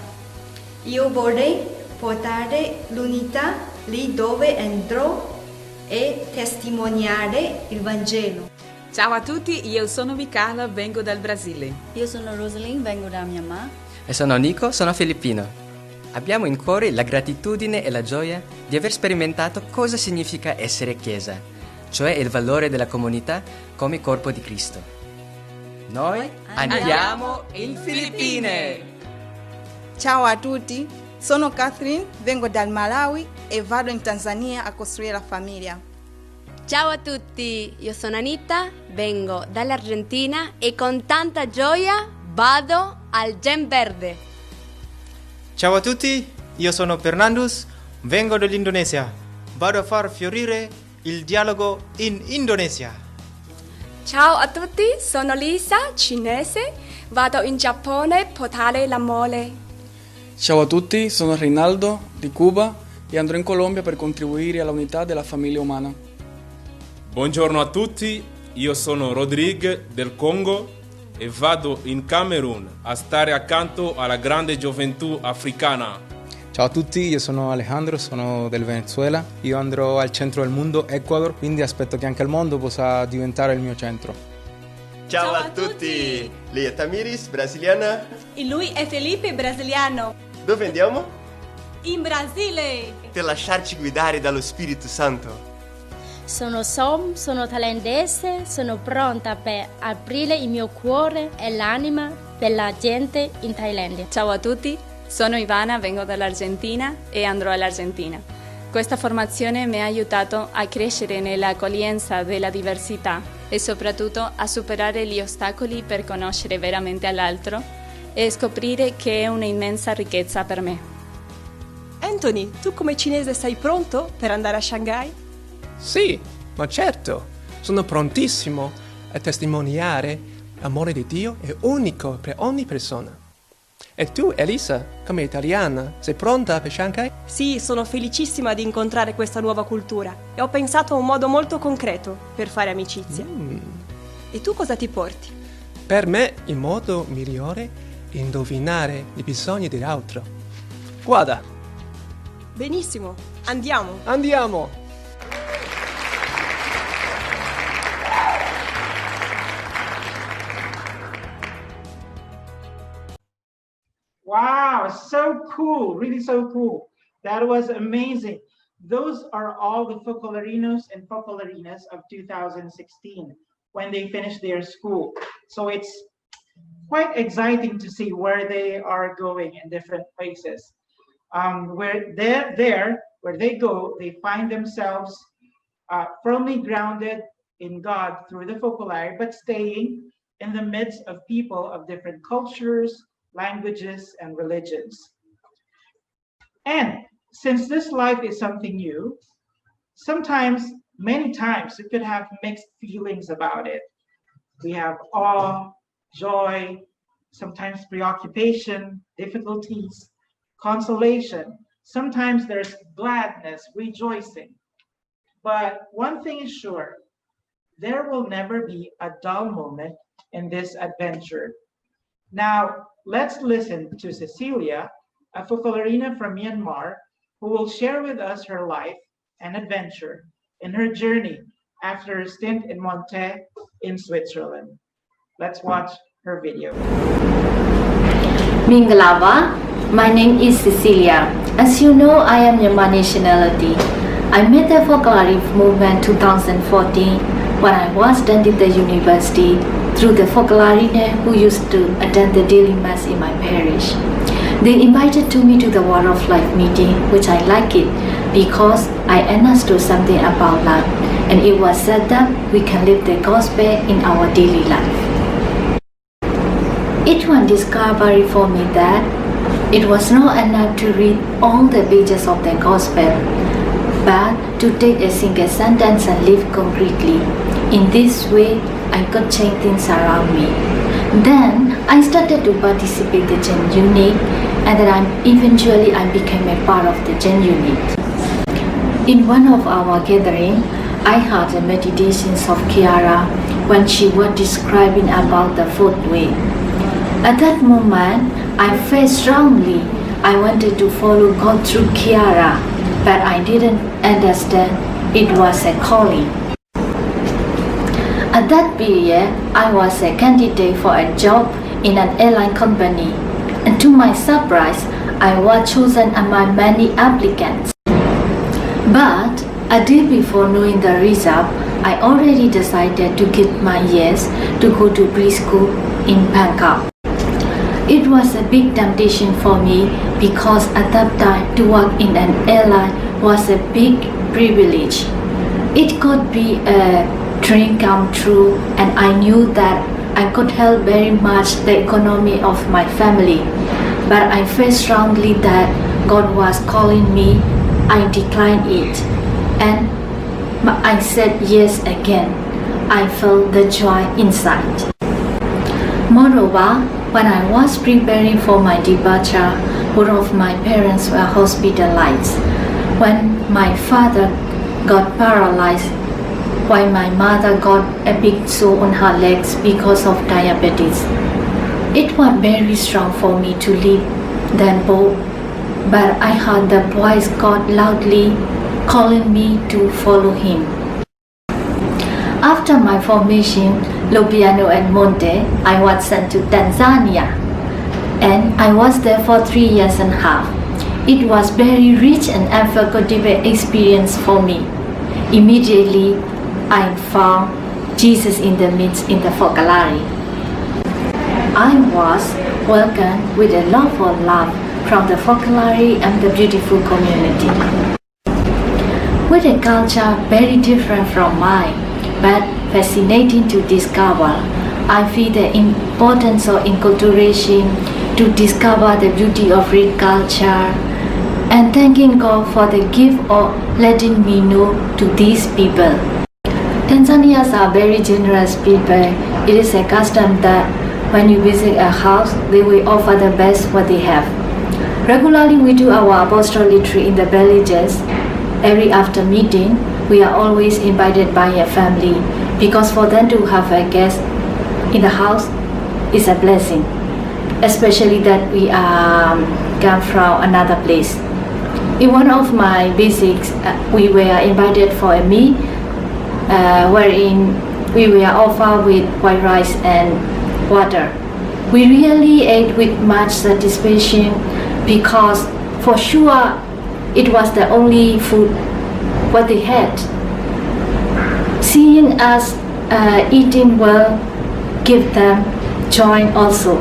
Io vorrei portare l'unità lì dove entro e testimoniare il Vangelo. Ciao a tutti, io sono Vicala, vengo dal Brasile. Io sono Rosalind, vengo da Myanmar. E sono Nico, sono filippino. Abbiamo in cuore la gratitudine e la gioia di aver sperimentato cosa significa essere Chiesa, cioè il valore della comunità come corpo di Cristo. Noi andiamo in Filippine! Ciao a tutti, sono Catherine, vengo dal Malawi e vado in Tanzania a costruire la famiglia. Ciao a tutti, io sono Anita, vengo dall'Argentina e con tanta gioia vado al Gen Verde. Ciao a tutti, io sono Fernandus, vengo dall'Indonesia. Vado a far fiorire il dialogo in Indonesia. Ciao a tutti, sono Lisa, cinese. Vado in Giappone a portare l'amore. Ciao a tutti, sono Reinaldo di Cuba e andrò in Colombia per contribuire alla unità della famiglia umana. Buongiorno a tutti, io sono Rodrigue del Congo e vado in Camerun a stare accanto alla grande gioventù africana. Ciao a tutti, io sono Alejandro, sono del Venezuela, io andrò al centro del mondo, Ecuador, quindi aspetto che anche il mondo possa diventare il mio centro. Ciao a tutti, lei è Tamiris, brasiliana. E lui è Felipe, brasiliano. Dove andiamo? In Brasile. Per lasciarci guidare dallo Spirito Santo. Sono Som, sono thailandese, sono pronta per aprire il mio cuore e l'anima per la gente in Thailandia. Ciao a tutti, sono Ivana, vengo dall'Argentina e andrò all'Argentina. Questa formazione mi ha aiutato a crescere nell'accoglienza della diversità e soprattutto a superare gli ostacoli per conoscere veramente l'altro e scoprire che è un'immensa ricchezza per me. Anthony, tu come cinese sei pronto per andare a Shanghai? Sì, ma certo, sono prontissimo a testimoniare l'amore di Dio è unico per ogni persona. E tu, Elisa, come italiana, sei pronta per Shanghai? Sì, sono felicissima di incontrare questa nuova cultura e ho pensato a un modo molto concreto per fare amicizia. E tu cosa ti porti? Per me il modo migliore è indovinare i bisogni dell'altro. Guarda. Benissimo, andiamo. Andiamo. Wow, so cool, really so cool. That was amazing. Those are all the Focolarinos and Focolarinas of 2016 when they finished their school. So it's quite exciting to see where they are going in different places. Where they're there, where they go, they find themselves firmly grounded in God through the Focolare, but staying in the midst of people of different cultures, languages, and religions. And since this life is something new, sometimes, many times, we could have mixed feelings about it. We have awe, joy, sometimes preoccupation, difficulties, consolation. Sometimes there's gladness, rejoicing. But one thing is sure, there will never be a dull moment in this adventure. Now, let's listen to Cecilia, a Focolarina from Myanmar, who will share with us her life and adventure in her journey after a stint in Monte in Switzerland. Let's watch her video. Mingalava, my name is Cecilia. As you know, I am Myanmar nationality. I met the Focolare Movement 2014 when I was attending the university through the Focolare who used to attend the daily mass in my parish. They invited me to the Water of Life meeting, which I like it because I understood something about life, and it was said that we can live the gospel in our daily life. It was discovery for me that it was not enough to read all the pages of the gospel, but to take a single sentence and live concretely. In this way, I could change things around me. Then I started to participate in the Gen Unit, and then eventually I became a part of the Gen Unit. In one of our gatherings, I heard the meditations of Kiara when she was describing about the fourth way. At that moment, I felt strongly I wanted to follow God through Kiara, but I didn't understand it was a calling. At that period, I was a candidate for a job in an airline company, and to my surprise, I was chosen among many applicants. But a day before knowing the result, I already decided to give my yes to go to preschool in Bangkok. It was a big temptation for me because at that time to work in an airline was a big privilege. It could be a dream come true, and I knew that I could help very much the economy of my family. But I felt strongly that God was calling me, I declined it. And I said yes again. I felt the joy inside. Moreover, when I was preparing for my departure, both of my parents were hospitalized. When my father got paralyzed, while my mother got a big sore on her legs because of diabetes. It was very strong for me to leave them both, but I heard the voice God loudly calling me to follow him. After my formation, Lopiano and Monte, I was sent to Tanzania, and I was there for 3 years and a half. It was very rich and unforgettable experience for me. Immediately, I found Jesus in the midst in the Focolare. I was welcomed with a lawful love from the Focolare and the beautiful community. With a culture very different from mine, but fascinating to discover, I feel the importance of enculturation to discover the beauty of rich culture and thanking God for the gift of letting me know to these people. Tanzanians are very generous people. It is a custom that when you visit a house, they will offer the best what they have. Regularly we do our apostolic retreat in the villages. Every after meeting, we are always invited by a family because for them to have a guest in the house is a blessing, especially that we come from another place. In one of my visits, we were invited for a meal wherein we were offered with white rice and water. We really ate with much satisfaction because for sure it was the only food what they had. Seeing us eating well give them joy also.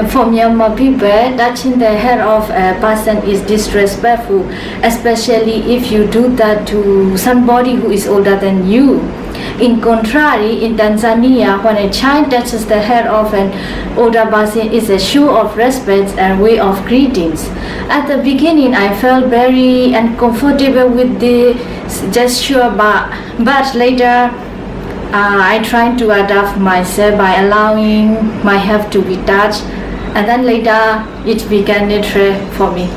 For Myanmar people, touching the hair of a person is disrespectful, especially if you do that to somebody who is older than you. In contrary, in Tanzania, when a child touches the hair of an older person, it's a show of respect and way of greetings. At the beginning, I felt very uncomfortable with the gesture, but later I tried to adapt myself by allowing my hair to be touched, and then later it became natural for me.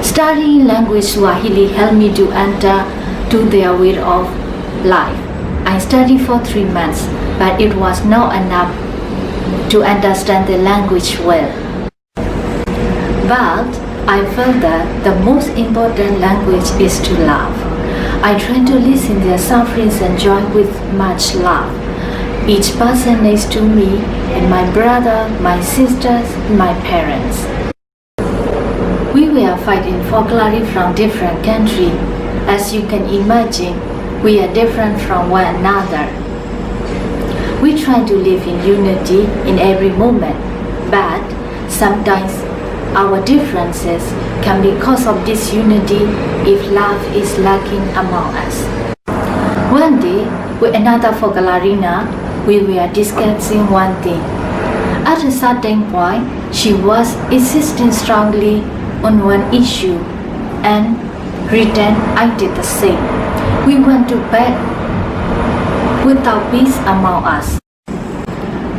Studying language Swahili helped me to enter to their way of life. I studied for 3 months, but it was not enough to understand the language well. But I felt that the most important language is to love. I try to listen their sufferings and joy with much love. Each person next to me, and my brother, my sisters, my parents. We were fighting Focolare from different countries. As you can imagine, we are different from one another. We try to live in unity in every moment, but sometimes our differences can be cause of disunity if love is lacking among us. One day, with another Focolarina, we were discussing one thing. At a certain point, she was insisting strongly on one issue, and return I did the same. We went to bed without peace among us.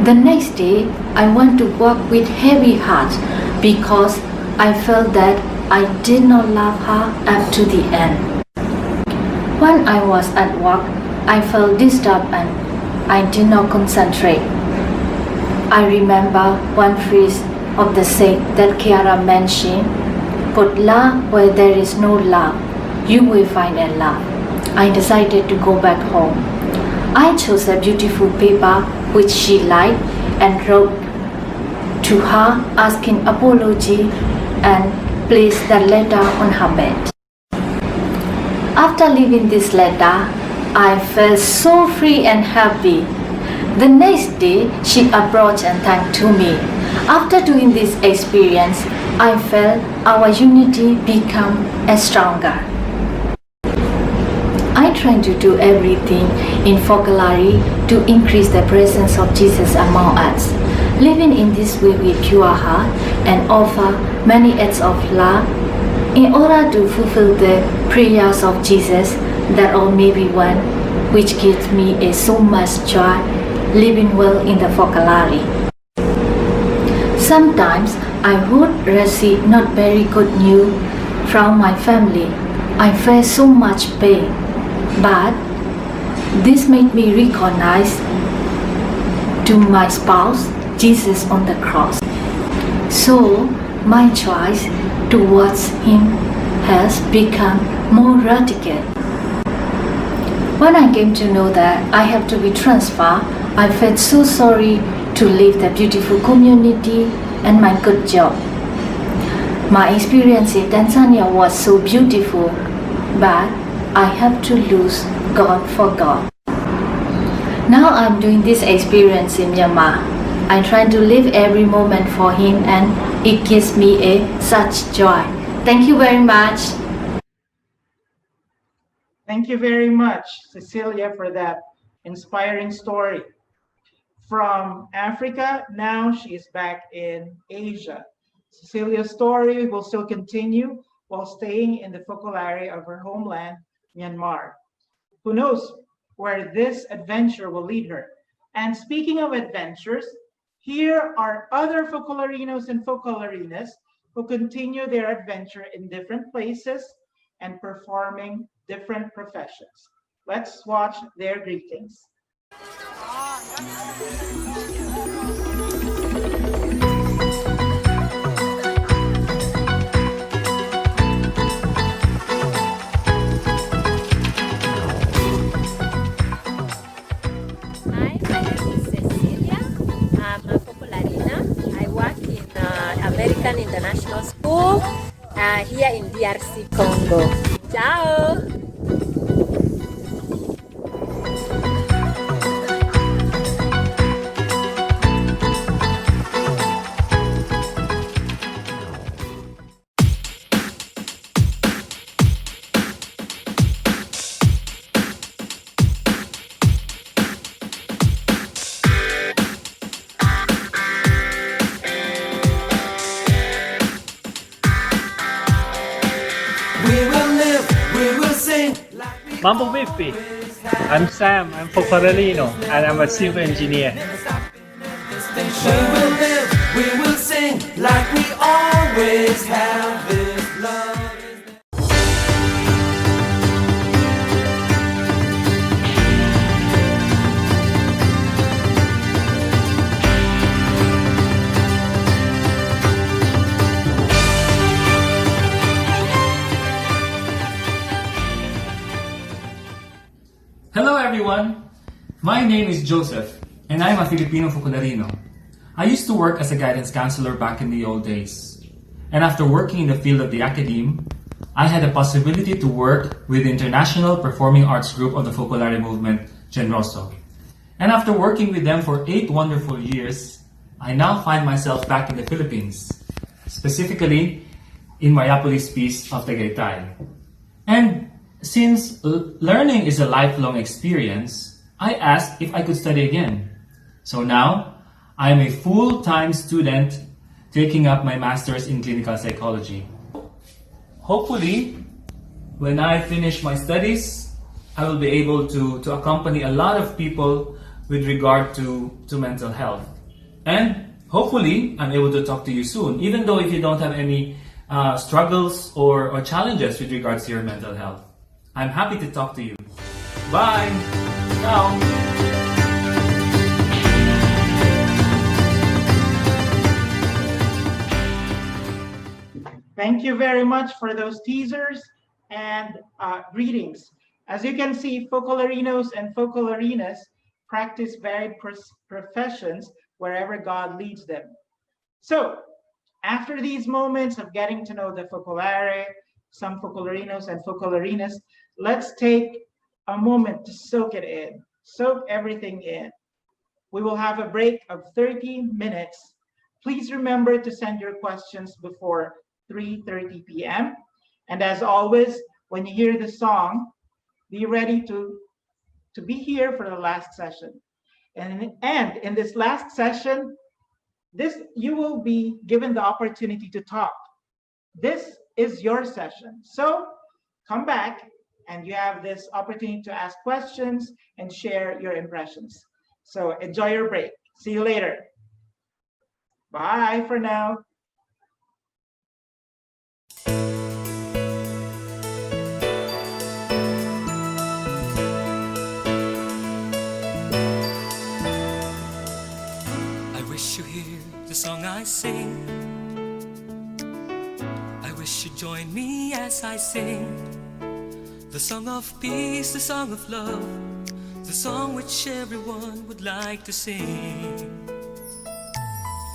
The next day, I went to work with heavy heart because I felt that I did not love her up to the end. When I was at work, I felt disturbed and I did not concentrate. I remember one phrase of the saying that Kiara mentioned, "Put love where there is no love, you will find a love." I decided to go back home. I chose a beautiful paper which she liked and wrote to her asking apology and placed the letter on her bed. After leaving this letter, I felt so free and happy. The next day, she approached and thanked to me. After doing this experience, I felt our unity become stronger. I try to do everything in Focolare to increase the presence of Jesus among us. living in this way with pure heart and offer many acts of love in order to fulfill the prayers of Jesus that all may be one, which gives me so much joy living well in the Focolare. Sometimes I would receive not very good news from my family. I face so much pain, but this made me recognize to my spouse Jesus on the cross. So my choice towards him has become more radical. When I came to know that I have to be transferred, I felt so sorry to leave the beautiful community and my good job. My experience in Tanzania was so beautiful, but I have to lose God for God. Now I'm doing this experience in Myanmar. I try to live every moment for him and it gives me such joy. Thank you very much. Thank you very much, Cecilia, for that inspiring story. From Africa, now she is back in Asia. Cecilia's story will still continue while staying in the Focolare of her homeland, Myanmar. Who knows where this adventure will lead her? And speaking of adventures, here are other Focolarinos and Focolarinas who continue their adventure in different places and performing different professions. Let's watch their greetings. Hi, my name is Cecilia. I'm a Focolarina. I work in American International School here in DRC, Congo. Ciao! Mambo Vipi. I'm Sam, I'm Focolarino, and I'm a civil engineer. We will live, we will sing like we always have. This love. Hello everyone! My name is Joseph, and I'm a Filipino Focolarino. I used to work as a guidance counselor back in the old days. And after working in the field of the academe, I had the possibility to work with the International Performing Arts Group of the Focolare Movement, Genroso. And after working with them for 8 wonderful years, I now find myself back in the Philippines, specifically in Mariapolis Peace of Tagaytay. And since learning is a lifelong experience, I asked if I could study again. So now, I am a full-time student taking up my master's in clinical psychology. Hopefully, when I finish my studies, I will be able to accompany a lot of people with regard to mental health. And hopefully, I'm able to talk to you soon, even though if you don't have any struggles or challenges with regards to your mental health. I'm happy to talk to you. Bye! Ciao! Thank you very much for those teasers and greetings. As you can see, Focolarinos and Focolarinas practice varied professions wherever God leads them. So, after these moments of getting to know the Focolare, some Focolarinos and Focolarinas, let's take a moment to soak it in, soak everything in. We will have a break of 30 minutes. Please remember to send your questions before 3:30 p.m. And as always, when you hear the song, be ready to be here for the last session. And in this last session, You will be given the opportunity to talk. This is your session. So come back and you have this opportunity to ask questions and share your impressions. So enjoy your break. See you later. Bye for now. I wish you hear the song I sing. I wish you join me as I sing. The song of peace, the song of love, the song which everyone would like to sing.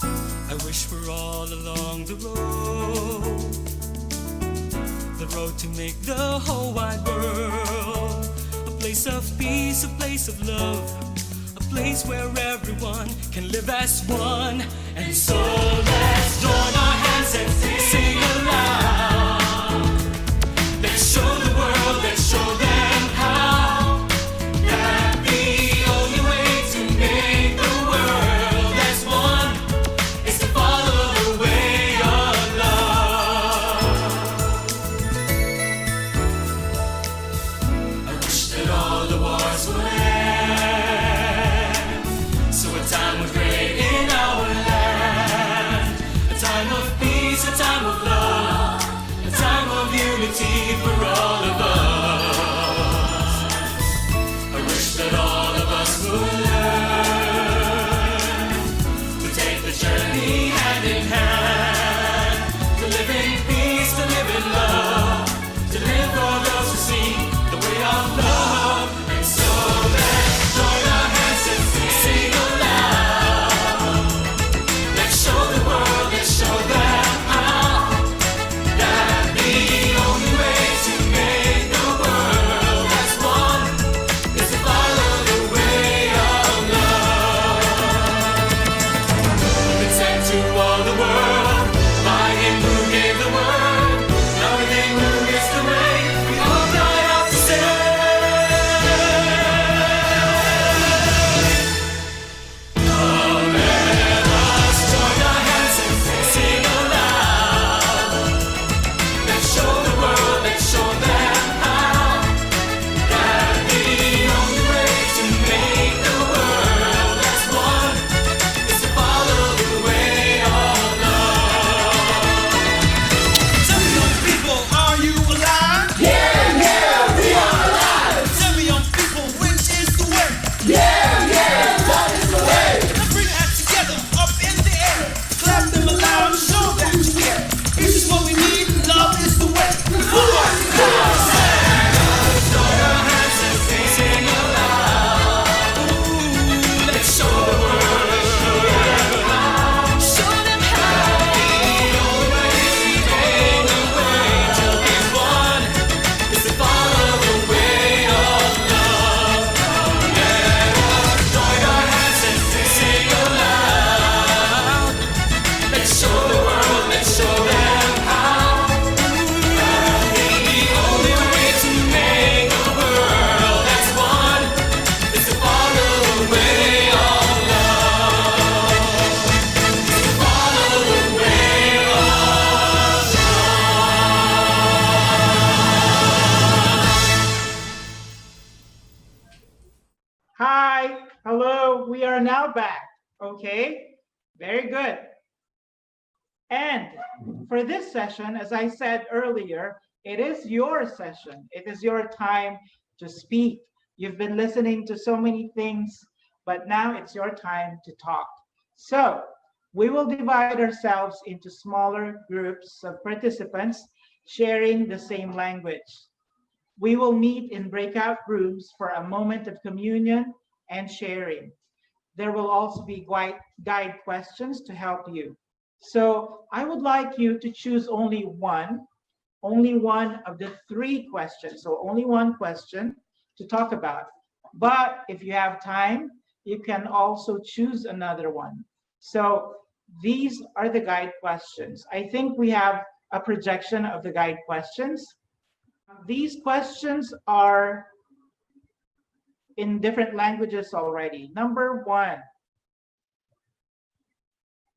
I wish we're all along the road to make the whole wide world a place of peace, a place of love, a place where everyone can live as one. And so let's join our hands and sing aloud. Let's show the world, let's show them how that the only way to make the world as one is to follow the way of love. I wish that all the wars would end, so a time would reign in our land, a time of peace, a time of love, a time of unity for all of us. I wish that all of us would learn to take the journey hand in hand, to live in peace, to live in love, to live for those who see the way of love. And so let's join our hands and sing aloud. Let's show the world, let's show them how that the only way to make the world as one is to follow the way of love. We've been sent to all the world by Him who gave the word. Now with Him who is the way, we all cry out to say, oh, let us join our hands and sing aloud. Let's show the world, let's show them how that the only way to make the world as one is to follow the way of love. Tell me, young people, are you alive? Yeah, we are alive. Tell me, young people, which is the way? Yeah, that is the way. Let's bring our hands together up in the air. Clap them aloud and show that you care. Peace is what we need, love is the way. Forward, forward, join our hands and sing aloud. Ooh, let's show the world, show them how the only way to make the world to be one is to follow the way of love. Let us join our hands and sing aloud. Let's show the world, let's show them how. The only way to make the world as one is to follow the way of love. Is to follow the way of Hi, hello, we are now back. Okay, very good. And for this session, as I said earlier, it is your session. It is your time to speak. You've been listening to so many things, but now it's your time to talk. So we will divide ourselves into smaller groups of participants sharing the same language. We will meet in breakout rooms for a moment of communion and sharing. There will also be guide questions to help you. So I would like you to choose only one of the three questions. So only one question to talk about. But if you have time, you can also choose another one. So these are the guide questions. I think we have a projection of the guide questions. These questions are in different languages already. Number one,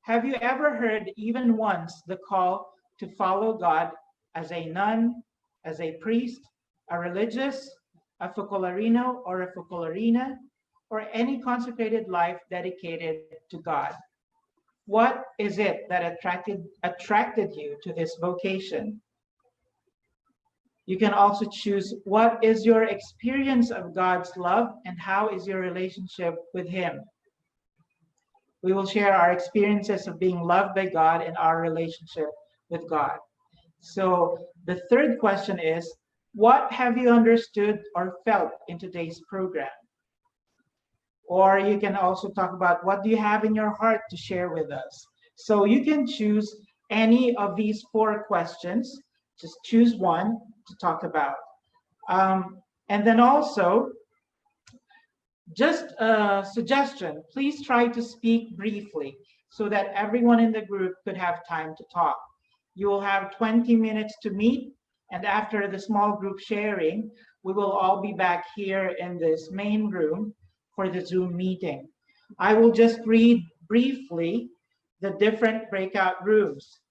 Have you ever heard even once the call to follow God as a nun, as a priest, a religious, a focolarino or a focolarina, or any consecrated life dedicated to God? What is it that attracted you to this vocation? You can also choose what is your experience of God's love and how is your relationship with Him. We will share our experiences of being loved by God and our relationship with God. So the third question is, what have you understood or felt in today's program? Or you can also talk about what do you have in your heart to share with us. So you can choose any of these 4 questions. Just choose one to talk about. And then also, just a suggestion, please try to speak briefly so that everyone in the group could have time to talk. You will have 20 minutes to meet, and after the small group sharing, we will all be back here in this main room for the Zoom meeting. I will just read briefly the different breakout rooms.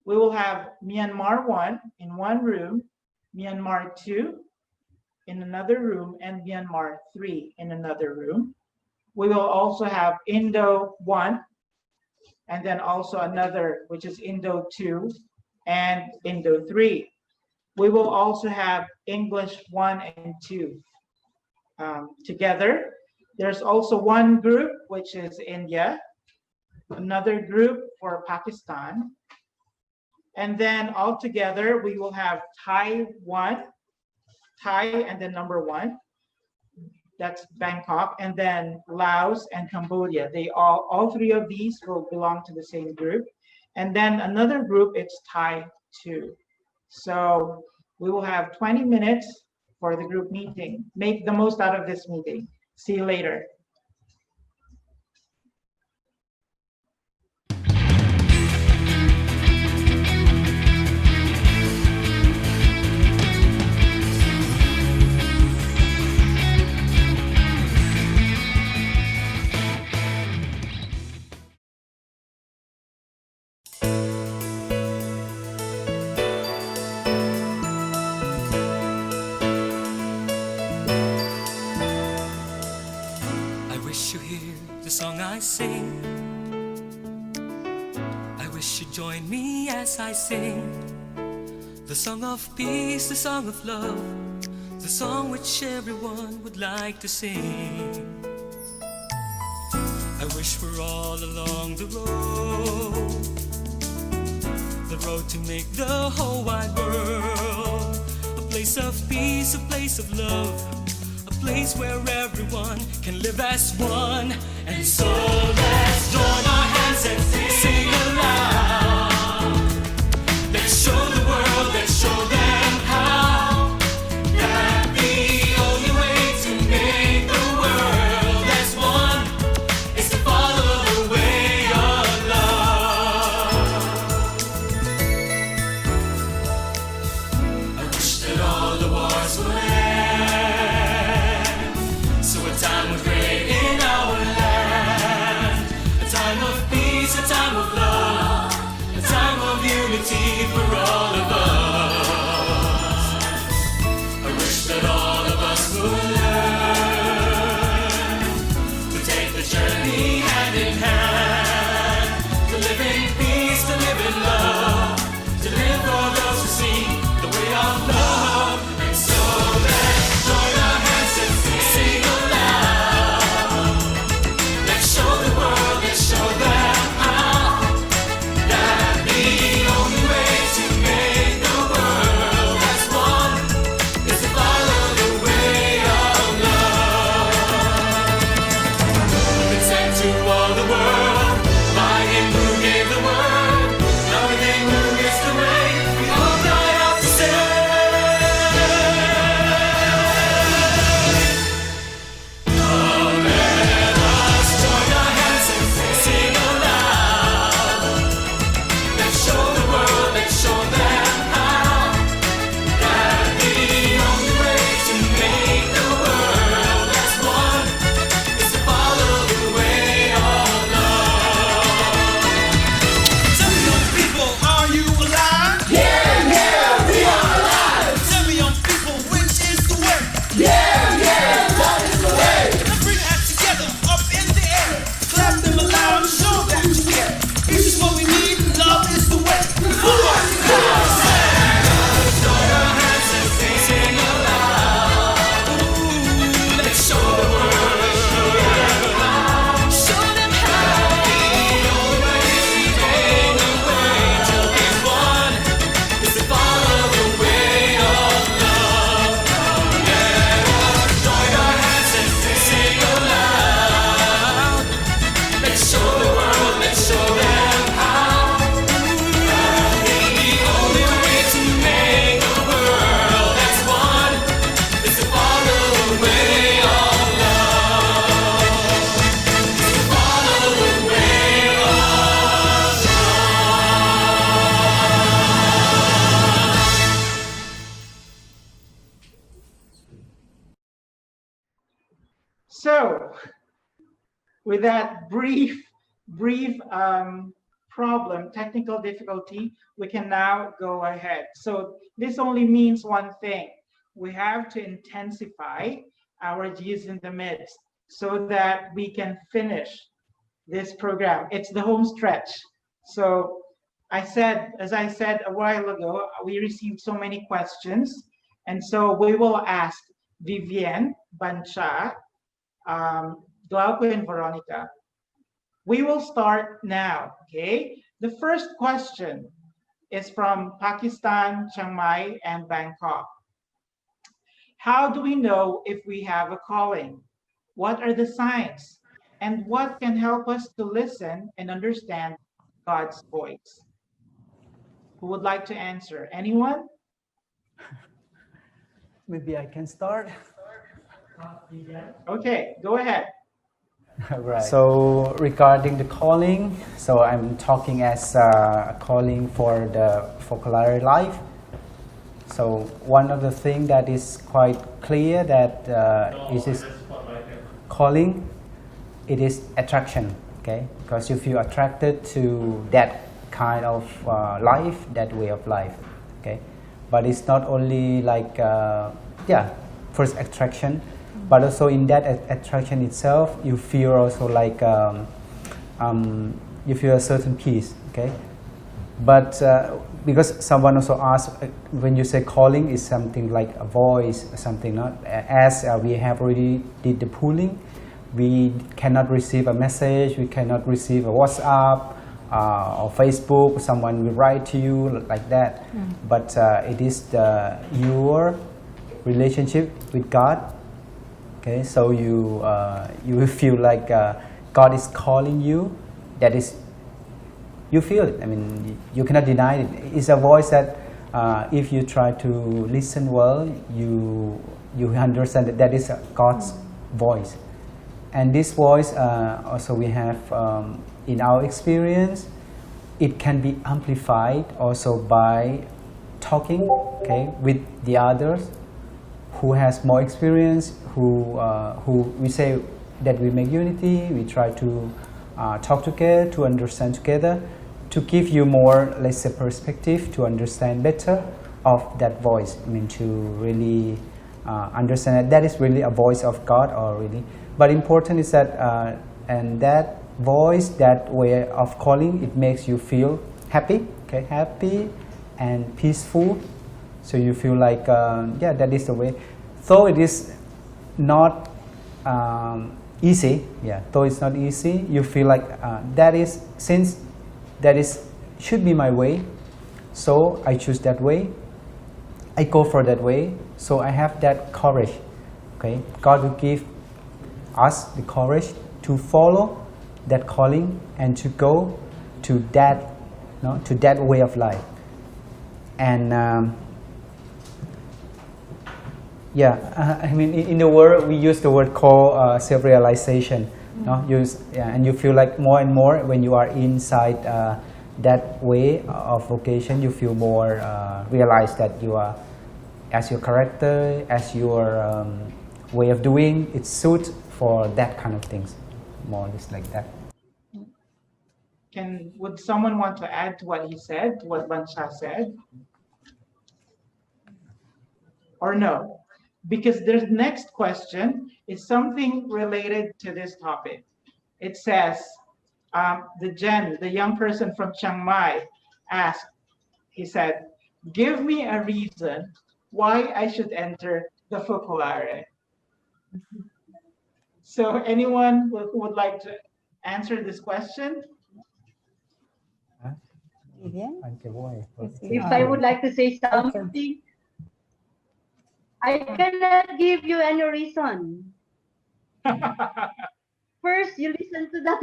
We will have Myanmar 1 in one room, Myanmar 2 in another room, and Myanmar 3 in another room. We will also have Indo 1, and then also another, which is Indo 2 and Indo 3. We will also have English 1 and 2 together. There's also one group, which is India, another group for Pakistan, and then all together we will have Thai 1, Thai and then number 1, that's Bangkok, and then Laos and Cambodia. They all 3 of these will belong to the same group. And then another group, it's Thai 2. So we will have 20 minutes for the group meeting. Make the most out of this meeting. See you later. Song I sing, I wish you'd join me as I sing the song of peace, the song of love, the song which everyone would like to sing. I wish we're all along the road to make the whole wide world a place of peace, a place of love, a place where everyone can live as one. And so let's join our hands and sing aloud. Let's show the world, let's show them how, that the only way to make the world as one is to follow the way of love. I wish that all the wars would end, so a time would reign in our land. A time of peace, a time of love, So with that brief problem, technical difficulty, we can now go ahead. So this only means one thing. We have to intensify our G's in the midst so that we can finish this program. It's the home stretch. So as I said a while ago, we received so many questions. And so we will ask Vivienne, Bancha, Glauco, and Veronica. We will start now, okay? The first question is from Pakistan, Chiang Mai, and Bangkok. How do we know if we have a calling? What are the signs? And what can help us to listen and understand God's voice? Who would like to answer? Anyone? Maybe I can start. Okay, go ahead. Right. So regarding the calling, so I'm talking as a calling for the Focolare life. So one of the things that is quite clear that is calling, it is attraction, okay? Because you feel attracted to that kind of life, that way of life, okay? But it's not only like, first attraction, but also in that attraction itself, you feel also like, you feel a certain peace, okay? But because someone also asked, when you say calling is something like a voice, something not, as we have already did the pooling, we cannot receive a message, we cannot receive a WhatsApp or Facebook, someone will write to you like that. But it is your relationship with God. Okay, so you will feel like God is calling you. That is, you feel it. I mean, you cannot deny it. It's a voice that, if you try to listen well, you understand that that is God's voice. And this voice, also we have, in our experience, it can be amplified also by talking, okay, with the others who has more experience, who we say that we make unity, we try to talk together, to understand together, to give you more, let's say, perspective, to understand better of that voice. I mean, to really understand that is really a voice of God, or really. But important is that, and that voice, that way of calling, it makes you feel happy, okay, happy and peaceful. So you feel like, that is the way. Though it is not easy, though it's not easy, you feel like that is, since that is should be my way, so I choose that way, I go for that way, so I have that courage, okay? God will give us the courage to follow that calling and to go to that, to that way of life. And I mean, in the word we use the word call self-realization. And you feel like more and more when you are inside that way of vocation, you feel more realize that you are, as your character, as your way of doing, it suits for that kind of things, more or less like that. Would someone want to add to what he said, to what Bancha said? Or no? Because the next question is something related to this topic. It says, the young person from Chiang Mai asked, he said, give me a reason why I should enter the Focolare. So anyone who would like to answer this question? If I would like to say something, I cannot give you any reason. First, you listen to that.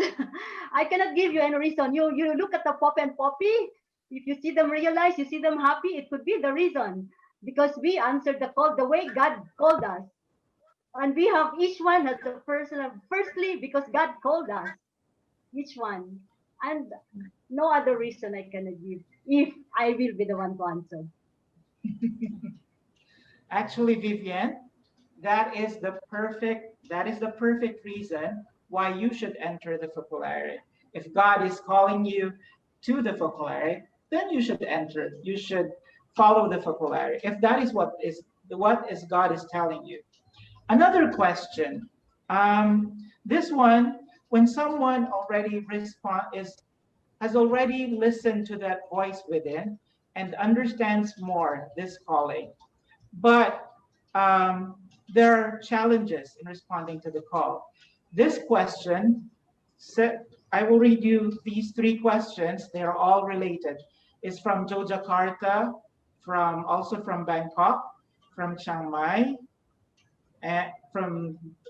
I cannot give you any reason. You look at the Pop and Poppy. If you see them realize, you see them happy, it could be the reason. Because we answered the call the way God called us. And we have each one as a personal, firstly, because God called us. Each one. And no other reason I cannot give, if I will be the one to answer. Actually, Vivienne, that is the perfect reason why you should enter the Focolare. If God is calling you to the Focolare, then you should enter. You should follow the Focolare. If that is what is God is telling you. Another question. This one, when someone already has already listened to that voice within and understands more this calling, but there are challenges in responding to the call. This question, I will read you these three questions. They are all related. It's from Yogyakarta, also from Bangkok, from Chiang Mai, and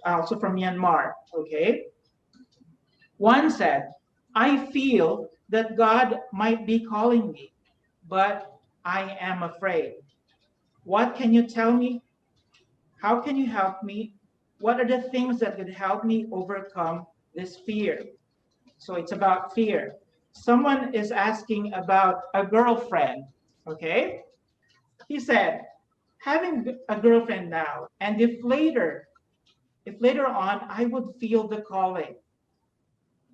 also from Myanmar. Okay. One said, I feel that God might be calling me, but I am afraid. What can you tell me? How can you help me? What are the things that could help me overcome this fear? So it's about fear. Someone is asking about a girlfriend. Okay. He said, having a girlfriend now, and if later on I would feel the calling,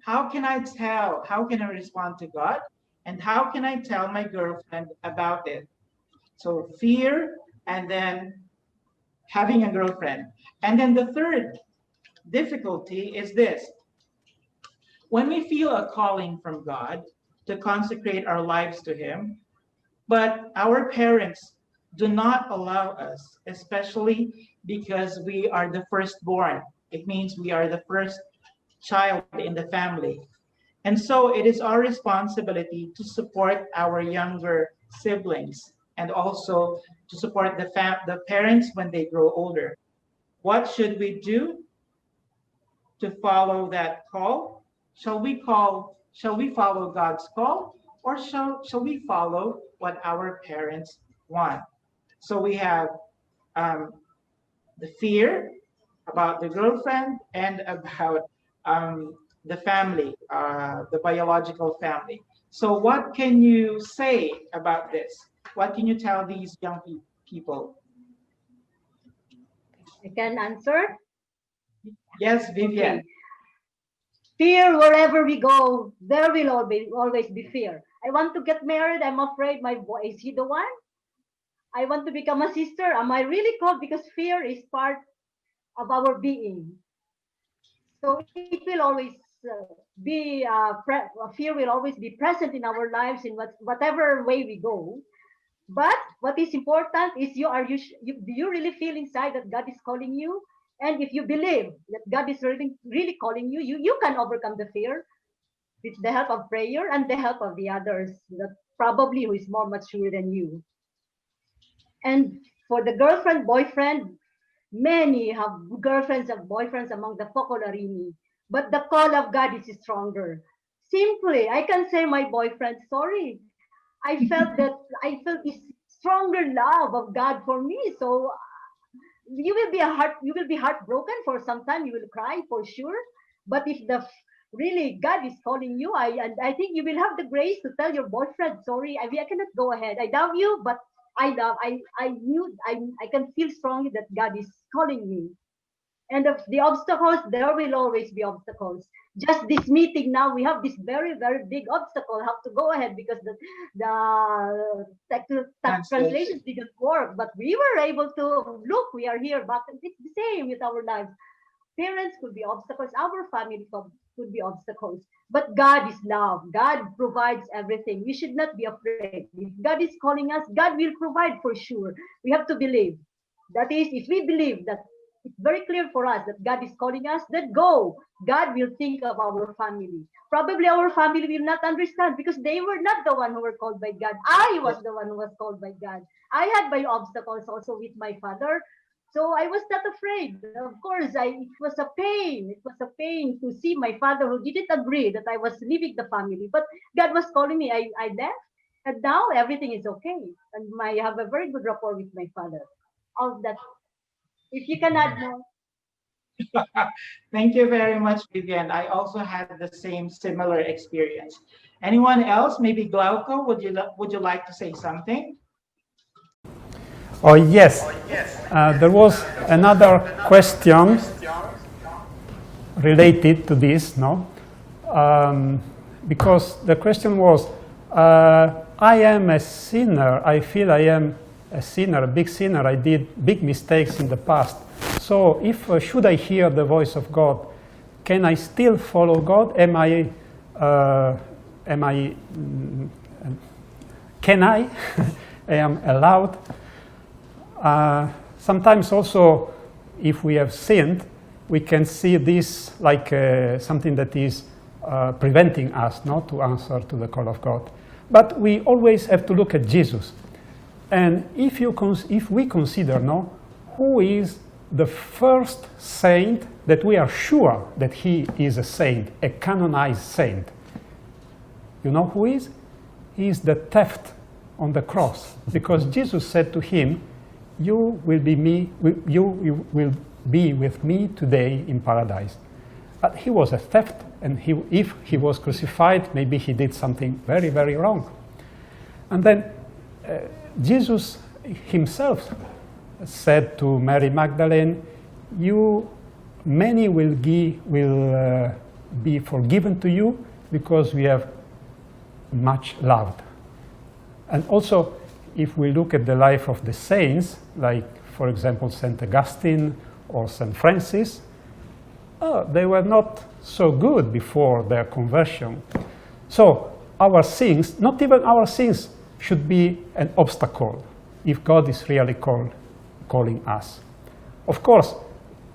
how can I tell? How can I respond to God? And how can I tell my girlfriend about it? So fear, and then having a girlfriend. And then the third difficulty is this. When we feel a calling from God to consecrate our lives to Him, but our parents do not allow us, especially because we are the firstborn. It means we are the first child in the family. And so it is our responsibility to support our younger siblings and also to support the parents when they grow older. What should we do to follow that call? Shall we follow God's call, or shall we follow what our parents want? So we have the fear about the girlfriend and about the family, the biological family. So what can you say about this? What can you tell these young people? I can answer. Yes, Vivian. Okay. Fear wherever we go, there will always be fear. I want to get married. I'm afraid my boy, is he the one? I want to become a sister. Am I really called? Because fear is part of our being. So it will always fear will always be present in our lives in whatever way we go. But what is important is do you really feel inside that God is calling you? And if you believe that God is really calling you, you can overcome the fear with the help of prayer and the help of the others that probably who is more mature than you. And for the girlfriend, boyfriend, many have girlfriends and boyfriends among the Focolarini, but the call of God is stronger. Simply, I can say my boyfriend, sorry. I felt this stronger love of God for me. So you will be heartbroken for some time. You will cry for sure. But if really God is calling you, I think you will have the grace to tell your boyfriend, sorry, I cannot go ahead. I love you, but I can feel strongly that God is calling me. And of the obstacles, there will always be obstacles. Just this meeting now, we have this very, very big obstacle. Have to go ahead because the translations didn't work. But we were able to look. We are here, but it's the same with our lives. Parents could be obstacles. Our family could be obstacles. But God is love. God provides everything. We should not be afraid. If God is calling us, God will provide for sure. We have to believe. That is, if we believe that it's very clear for us that God is calling us, then go. God will think of our family. Probably our family will not understand because they were not the one who were called by God. I was the one who was called by God. I had my obstacles also with my father. So I was not afraid. Of course, it was a pain. It was a pain to see my father who didn't agree that I was leaving the family. But God was calling me. I left. And now everything is okay. And I have a very good rapport with my father. All that. If you can add more. Thank you very much, Vivian. I also had the same similar experience. Anyone else? Maybe Glauco, would you like to say something? Oh, yes. There was another question related to this, no? Because the question was, I am a sinner. I feel I am a sinner, a big sinner. I did big mistakes in the past. So if should I hear the voice of God, can I still follow God? Can I? I am allowed. Sometimes also, if we have sinned, we can see this like something that is preventing us not to answer to the call of God. But we always have to look at Jesus. And if we consider who is the first saint that we are sure that he is a saint, a canonized saint, you know who is? He is the theft on the cross, because Jesus said to him, you will be with me today in paradise. But he was a theft, and if he was crucified, maybe he did something very, very wrong. And then Jesus himself said to Mary Magdalene, many will be forgiven to you because we have much loved. And also, if we look at the life of the saints, like, for example, St. Augustine or St. Francis, they were not so good before their conversion. So our sins, not even our sins, should be an obstacle if God is really calling us. Of course,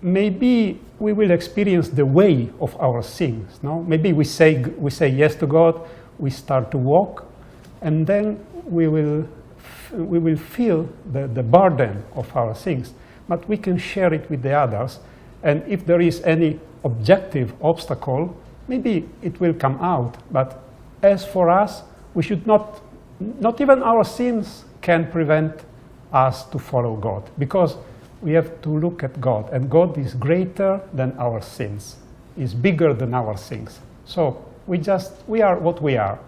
maybe we will experience the way of our sins. No? Maybe we say yes to God, we start to walk, and then we will feel the burden of our sins. But we can share it with the others, and if there is any objective obstacle, maybe it will come out. But as for us, we should not even our sins can prevent us to follow God, because we have to look at God, and God is greater than our sins, is bigger than our sins. So we are what we are.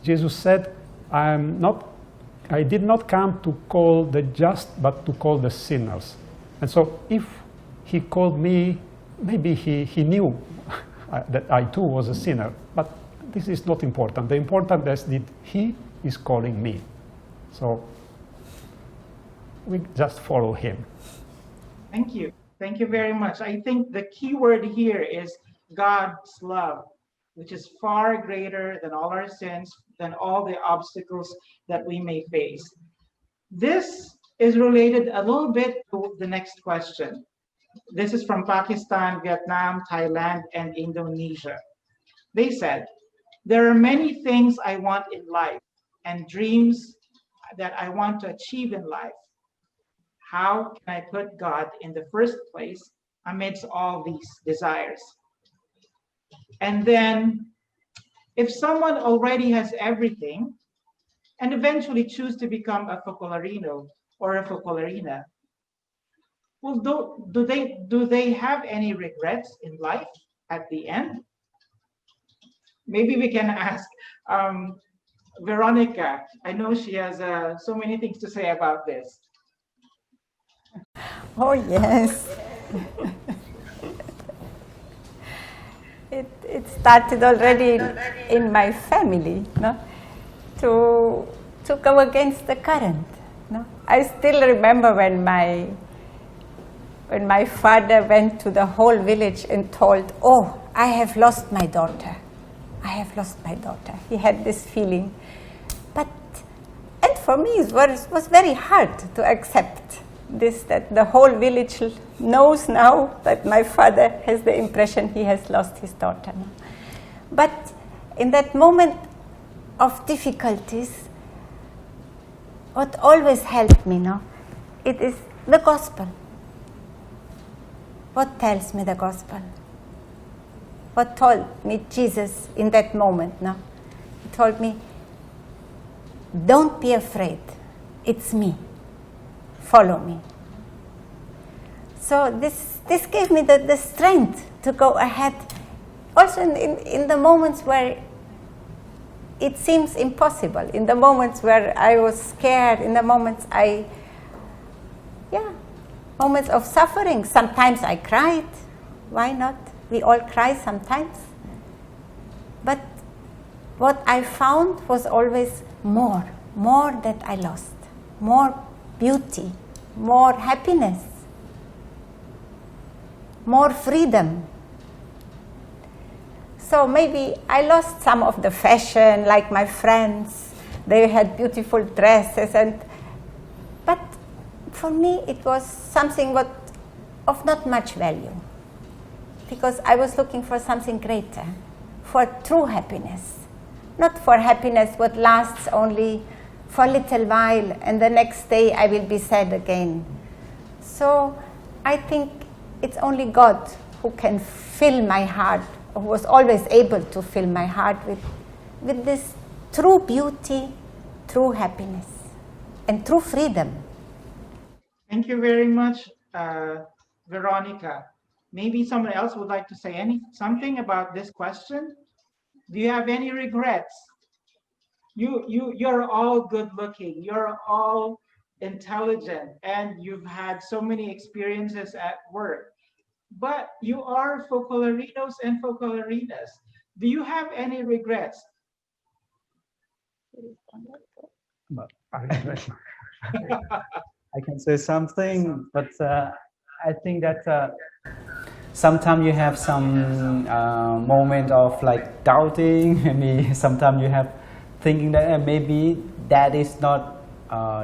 Jesus said, I did not come to call the just, but to call the sinners. And so if he called me, maybe he knew that I too was a sinner, but this is not important. The important is that he is calling me. So we just follow him. Thank you. Thank you very much. I think the key word here is God's love, which is far greater than all our sins, than all the obstacles that we may face. This is related a little bit to the next question. This is from Pakistan, Vietnam, Thailand, and Indonesia. They said, there are many things I want in life and dreams that I want to achieve in life. How can I put God in the first place amidst all these desires? And then, if someone already has everything and eventually choose to become a Focolarino or a Focolarina, well, do they have any regrets in life at the end? Maybe we can ask Veronica. I know she has so many things to say about this. Oh, yes. It started already in my family, no? to go against the current. No? I still remember when my father went to the whole village and told, oh, I have lost my daughter. I have lost my daughter. He had this feeling. And for me it was very hard to accept this, that the whole village knows now that my father has the impression he has lost his daughter. No? But in that moment of difficulties, what always helped me, no, it is the gospel. What tells me the gospel? What told me Jesus in that moment? No? He told me, don't be afraid, it's me, follow me. So this gave me the strength to go ahead, also in the moments where it seems impossible, in the moments where I was scared, in the moments I moments of suffering. Sometimes I cried. Why not? We all cry sometimes. But what I found was always more that I lost. More beauty, more happiness, more freedom. So maybe I lost some of the fashion, like my friends. They had beautiful dresses, but for me it was something of not much value, because I was looking for something greater, for true happiness, not for happiness what lasts only for a little while and the next day I will be sad again. So I think it's only God who can fill my heart, who was always able to fill my heart with this true beauty, true happiness, and true freedom. Thank you very much, Veronica. Maybe someone else would like to say something about this question. Do you have any regrets? You're all good looking, you're all intelligent, and you've had so many experiences at work. But you are Focolarinos and Focolarinas. Do you have any regrets? I can say something, but I think that sometimes you have some moment of like doubting. Maybe sometimes you have thinking that maybe that is not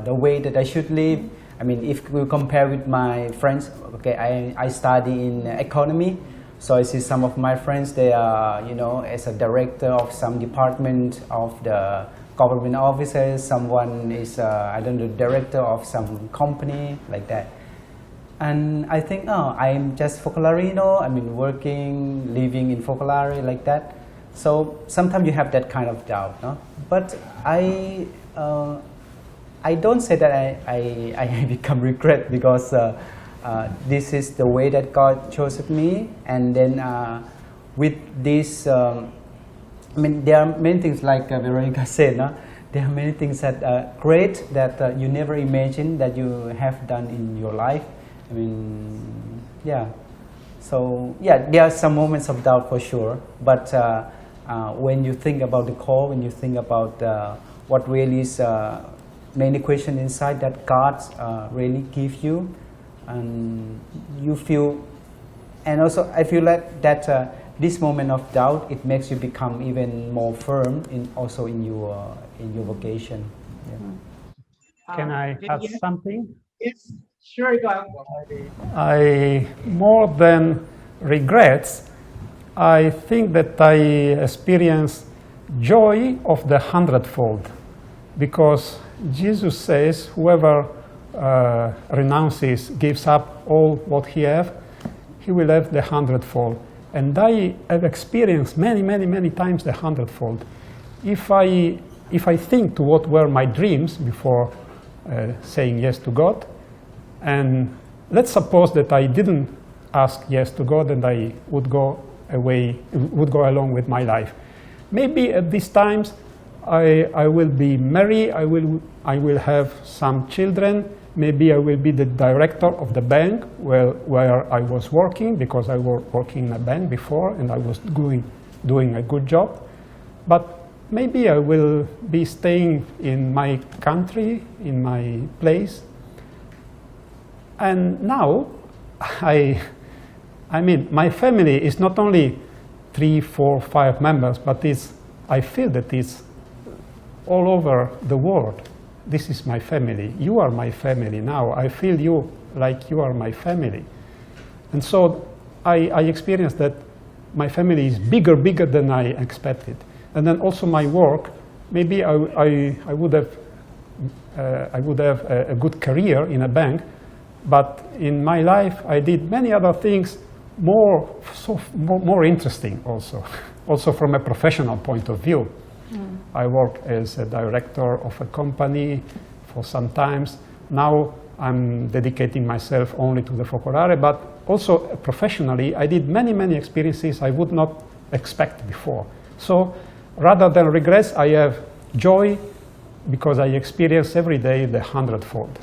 the way that I should live. I mean, if we compare with my friends, okay, I study in economy, so I see some of my friends, they are, you know, as a director of some department of the government offices, someone is, I don't know, director of some company, like that. And I think, oh, I'm just Focolarino, I mean, working, living in Focolare, like that. So sometimes you have that kind of doubt, no? But I don't say that I become regret, because this is the way that God chose me. And then with this, I mean, there are many things like Veronica said, no? There are many things that are great that you never imagined that you have done in your life. I mean, yeah. So yeah, there are some moments of doubt for sure. But when you think about the call, when you think about what really is many questions inside that God really gives you, and you feel, and also I feel like that this moment of doubt, it makes you become even more firm also in your vocation. Yeah. Can I add something? Yes, sure, go ahead. I, more than regrets, I think that I experience joy of the hundredfold, because Jesus says, whoever renounces, gives up all what he has, he will have the hundredfold. And I have experienced many times the hundredfold. If I think to what were my dreams before saying yes to God, and let's suppose that I didn't ask yes to God and I would go along with my life. Maybe at these times I will be married, I will have some children, maybe I will be the director of the bank where I was working, because I was working in a bank before and I was doing a good job. But maybe I will be staying in my country, in my place. And now, I mean, my family is not only 3, 4, 5 members, but I feel that it's all over the world. This is my family. You are my family now. I feel you like you are my family. And so I experience that my family is bigger than I expected. And then also my work, maybe I would have a good career in a bank, but in my life I did many other things more interesting also from a professional point of view. I worked as a director of a company for some times. Now I'm dedicating myself only to the Focolare, but also professionally I did many experiences I would not expect before. So rather than regrets, I have joy, because I experience every day the hundredfold.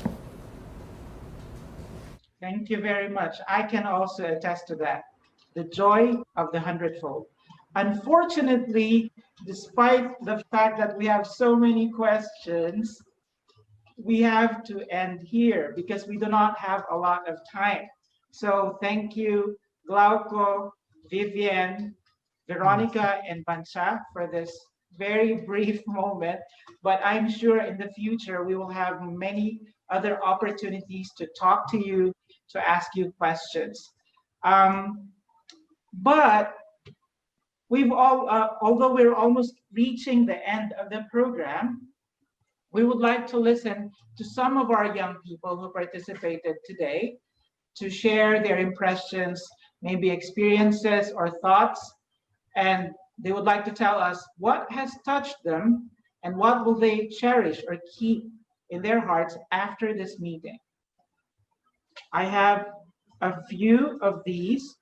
Thank you very much. I can also attest to that. The joy of the hundredfold. Unfortunately, despite the fact that we have so many questions, we have to end here because we do not have a lot of time. So thank you, Glauco, Vivian, Veronica, and Bancha for this very brief moment. But I'm sure in the future we will have many other opportunities to talk to you, to ask you questions. But we've all, although we're almost reaching the end of the program, we would like to listen to some of our young people who participated today to share their impressions, maybe experiences or thoughts, and they would like to tell us what has touched them and what will they cherish or keep in their hearts after this meeting. I have a few of these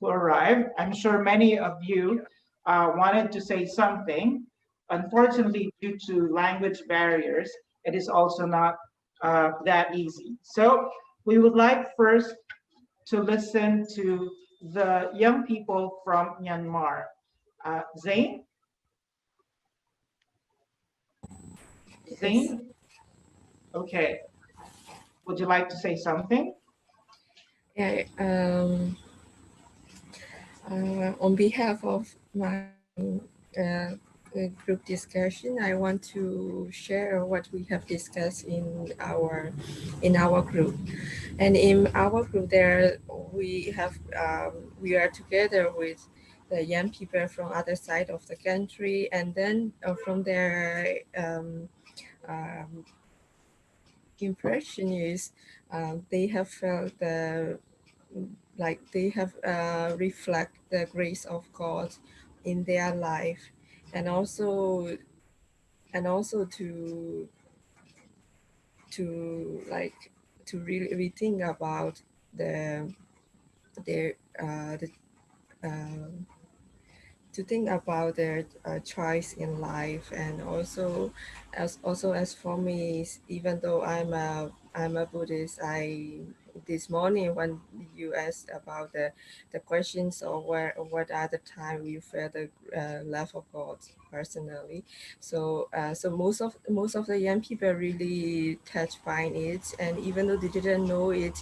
who arrived. I'm sure many of you wanted to say something. Unfortunately, due to language barriers, it is also not that easy. So we would like first to listen to the young people from Myanmar. Zain? Zain? Okay. Would you like to say something? Yeah, on behalf of my uh, group discussion, I want to share what we have discussed in our group. And in our group, there we are together with the young people from other side of the country, and then from their impression is they have felt like they have reflect the grace of God in their life, and also to like to really rethink about the their the to think about their choice in life. And also as for me, even though I'm a Buddhist, I this morning when you asked about the questions of where what are the time you feel the love of God personally, so so most of the young people are really touched by it, and even though they didn't know it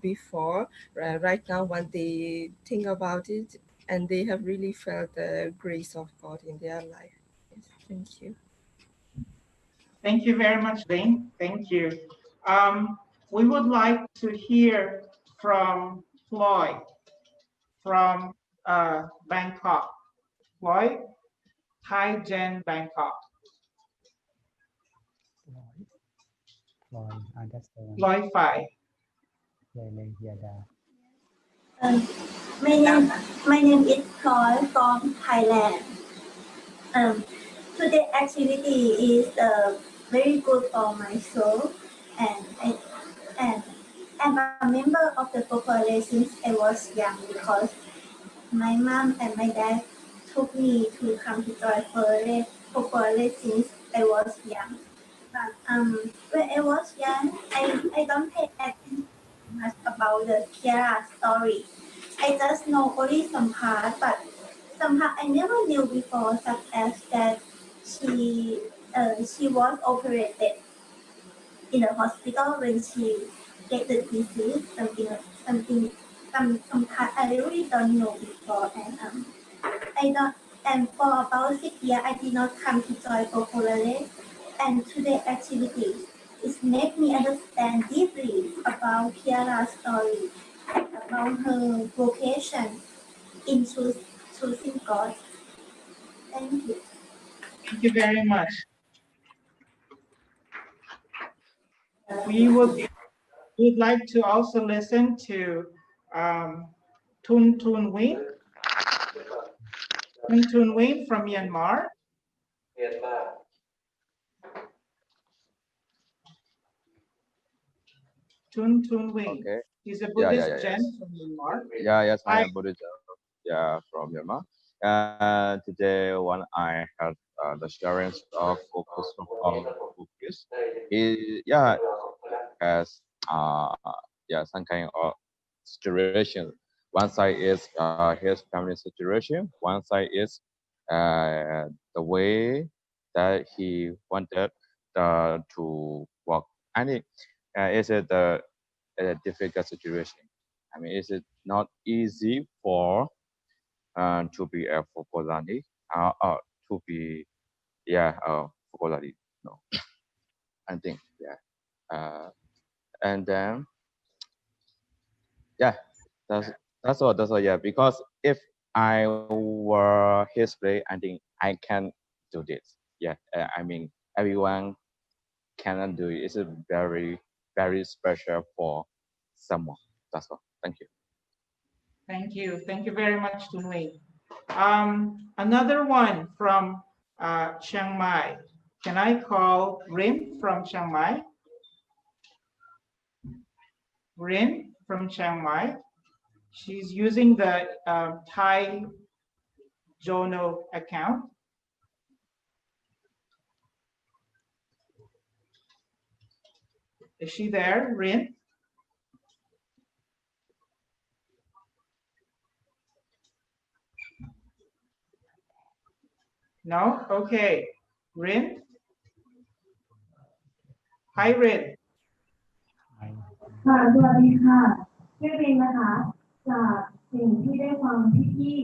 before, right now when they think about it, and they have really felt the grace of God in their life. Yes, thank you. Thank you very much, Zain. Thank you. We would like to hear from Floyd from Bangkok. Floyd, hi Jen, Bangkok. Floyd, that's the one. Floyd Phi. Um, my name is Chloe from Thailand. Today activity is very good for my soul, and and I'm a member of the Focolare since I was young because my mom and my dad took me to come to join Focolare since I was young. But when I was young, I don't pay attention much about the Kiara story. I just know only some part, but somehow I never knew before, such as that she was operated in the hospital when she get the disease, some part I really don't know before, and I don't. And for about 6 years, I did not come to join Focolare, and today activity is make me understand deeply about Kiara's story, about her vocation in choosing God. Thank you. Thank you very much. We'd like to also listen to Tun Tun Win. Tun Tun Win from Myanmar. Tun Tun Win. Okay. He's a Yeah, Buddhist yeah, yeah, gent yes. from Myanmar. Yeah, yes, I Hi. am Buddhist. Yeah, from Myanmar. Today, when I had the experience of focus on focus, yeah, as some kind of situation. One side is his family situation. One side is the way that he wanted to work. I mean, it's a difficult situation. I mean, it's not easy for to be a Focolare, to be Focolare. No, I think and then yeah, that's all. That's all. Yeah, because if I were his place, I think I can do this. Yeah, I mean everyone cannot do it. It's a very special for someone. That's all. Thank you. Thank you. Thank you very much, Tunwei. Another one from Chiang Mai. Can I call Rin from Chiang Mai? Rin from Chiang Mai. She's using the Thai Jono account. Is she there, Rin? No? Okay. Rin? Hi, Rin. ค่ะสวัสดีค่ะชื่อรินนะคะจากสิ่งที่ได้ฟังพี่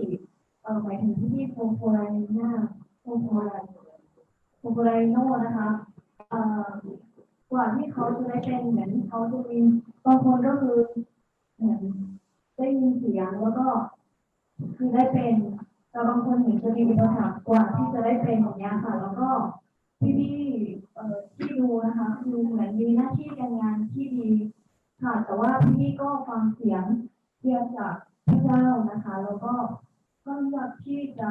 หมายถึงพี่โฟโคไลน่าโฟโคไลโน่นะคะกว่าที่เขาจะได้เป็นเหมือนเขาจะมีบางคนก็คือเหมือนได้ยินเสียงแล้วก็คือได้เป็นแต่บางคนเหมือนจะมีอุปสรรคกว่าที่จะได้เป็นอย่างนี้ค่ะแล้วก็พี่ที่ดูนะคะคือเหมือนมีหน้าที่การงานที่ดีค่ะแต่ว่าพี่ก็ฟังเสียงเทียบจากพระเจ้านะคะแล้วก็เลือกที่จะ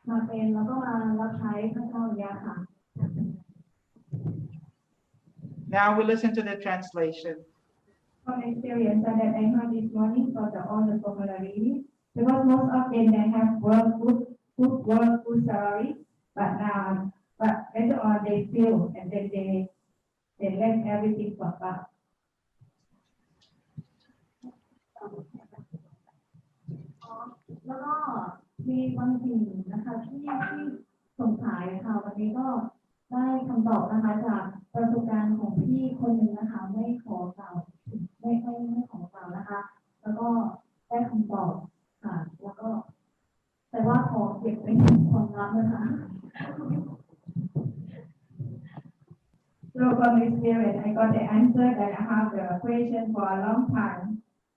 มาเป็นแล้วก็มารับใช้พระเจ้าเนี่ยค่ะ Now we listen to the translation. From experience that I had this morning for all the Focolare, because most of them they have good salary, but later on they feel and then they let everything for us. แล้วก็มีบางสิ่งนะคะที่สงสัยค่ะวันนี้ก็ได้คำตอบนะคะจากประสบการณ์ของพี่คนหนึ่งนะคะไม่ขอกล่าวนะคะแล้วก็ได้คำตอบค่ะแล้วก็แต่ว่าขอเก็บเป็นความลับนะคะ So from experience I got the answer that I have the question for a long time.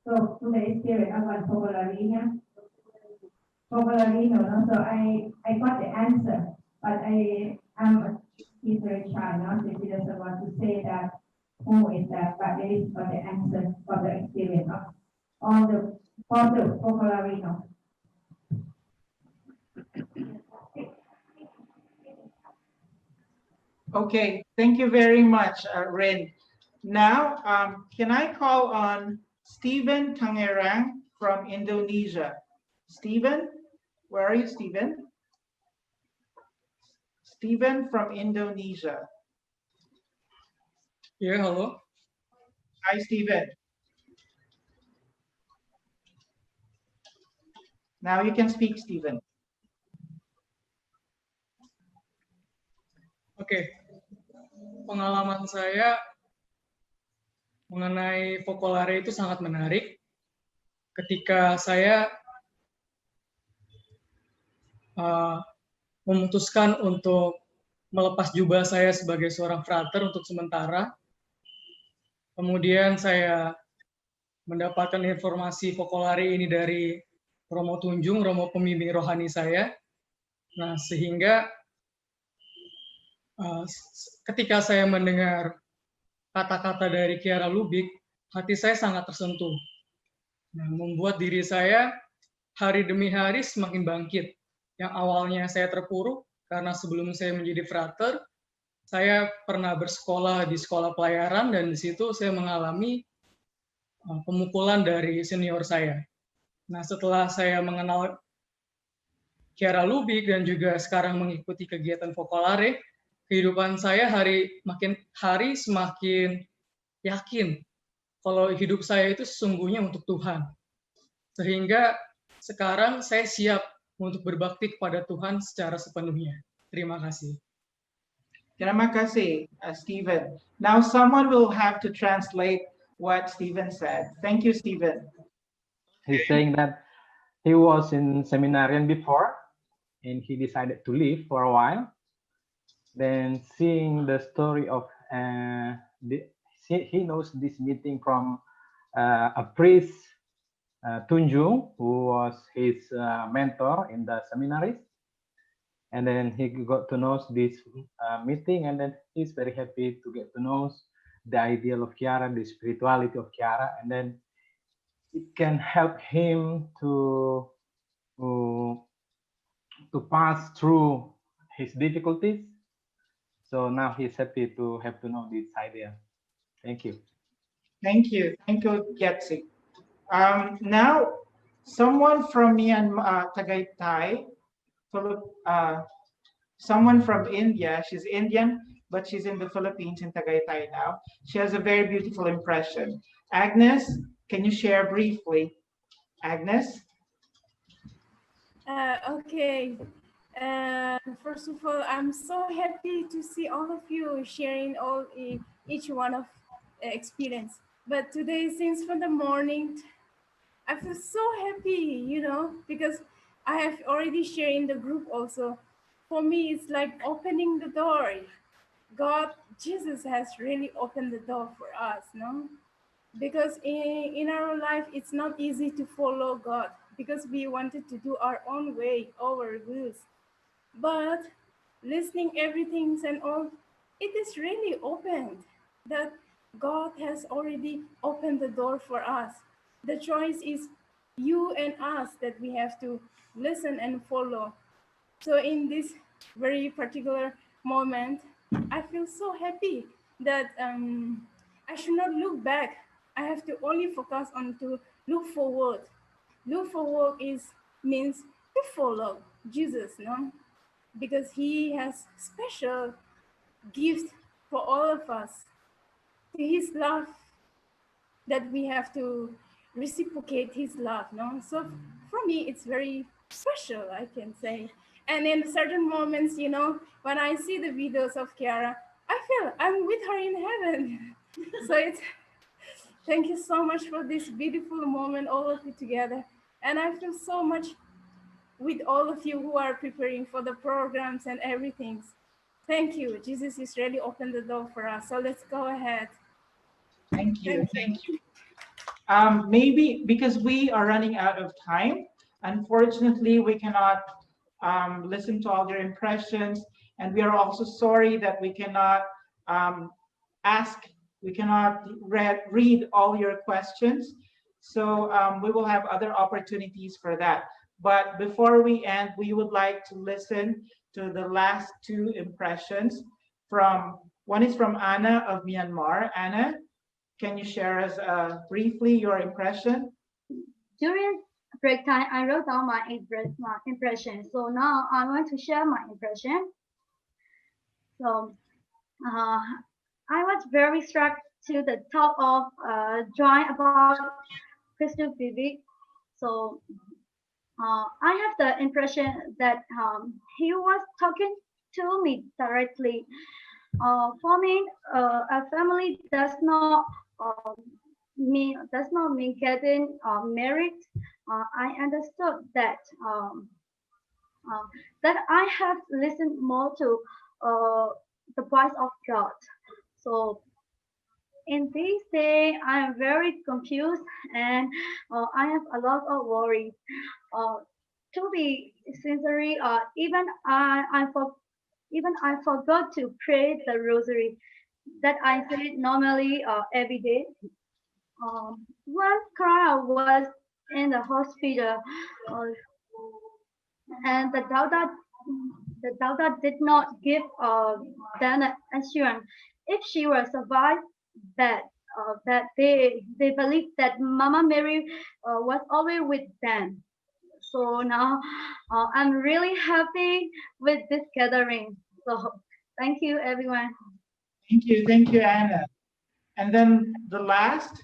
So today experience I want Focolare. So I got the answer, but he's very shy now, so he doesn't want to say that who is that, but there is got the answer for the experience of all the Focolare. Okay, thank you very much, Rin. Now, can I call on Stephen Tangerang from Indonesia? Stephen, where are you, Stephen? Stephen from Indonesia. Yeah, hello. Hi, Stephen. Now you can speak, Stephen. Oke, pengalaman saya mengenai Focolare itu sangat menarik. Ketika saya memutuskan untuk melepas jubah saya sebagai seorang frater untuk sementara, kemudian saya mendapatkan informasi Focolare ini dari Romo Tunjung, Romo pembimbing rohani saya. Nah, sehingga ketika saya mendengar kata-kata dari Kiara Lubik, hati saya sangat tersentuh. Nah, membuat diri saya hari demi hari semakin bangkit. Yang awalnya saya terpuruk karena sebelum saya menjadi frater, saya pernah bersekolah di sekolah pelayaran dan di situ saya mengalami pemukulan dari senior saya. Nah, setelah saya mengenal Kiara Lubik dan juga sekarang mengikuti kegiatan Focolare, kehidupan saya hari semakin yakin kalau hidup saya itu sesungguhnya untuk Tuhan. Sehingga sekarang saya siap untuk berbakti kepada Tuhan secara sepenuhnya. Terima kasih. Terima kasih, Stephen. Now someone will have to translate what Stephen said. Thank you, Stephen. He's saying that he was in seminarian before, and he decided to leave for a while. Then seeing the story of, he knows this meeting from a priest, Tunjung, who was his mentor in the seminaries. And then he got to know this meeting, and then he's very happy to get to know the ideal of Kiara, the spirituality of Kiara, and then it can help him to pass through his difficulties. So now he's happy to have to know this idea. Thank you. Thank you, Getsi. Now, someone from Myanmar, Tagaytay, someone from India. She's Indian, but she's in the Philippines in Tagaytay now. She has a very beautiful impression. Agnes, can you share briefly? Agnes? Okay. First of all, I'm so happy to see all of you sharing each one of experience. But today, since from the morning, I feel so happy, because I have already shared in the group also. For me, it's like opening the door. Jesus has really opened the door for us, no? Because in our life, it's not easy to follow God because we wanted to do our own way, our rules. But listening everything and all, it is really opened that God has already opened the door for us. The choice is you and us that we have to listen and follow. So in this very particular moment, I feel so happy that I should not look back. I have to only focus on to look forward. Look forward means to follow Jesus, no? Because he has special gifts for all of us. His love that we have to reciprocate his love, no? So for me, it's very special, I can say. And in certain moments, when I see the videos of Kiara, I feel I'm with her in heaven. So thank you so much for this beautiful moment, all of you together. And I feel so much with all of you who are preparing for the programs and everything. Thank you. Jesus has really opened the door for us. So let's go ahead. Thank you. Maybe because we are running out of time, unfortunately, we cannot listen to all your impressions. And we are also sorry that we cannot read all your questions. So we will have other opportunities for that. But before we end, we would like to listen to the last two impressions one is from Anna of Myanmar. Anna, can you share us briefly your impression? During break time, I wrote down my impression. So now I want to share my impression. So I was very struck to the thought of drawing about Crystal Vivic. So I have the impression that he was talking to me directly. For me, a family does not mean getting married. I understood that that I have listened more to the voice of God. So in this day, I am very confused and I have a lot of worries. To be sincere, even I forgot to pray the rosary that I say normally every day. One Clara was in the hospital, and the doctor did not give them assurance if she will survive that. That they believe that Mama Mary was always with them. So now I'm really happy with this gathering. So thank you, everyone. Thank you, Anna. And then the last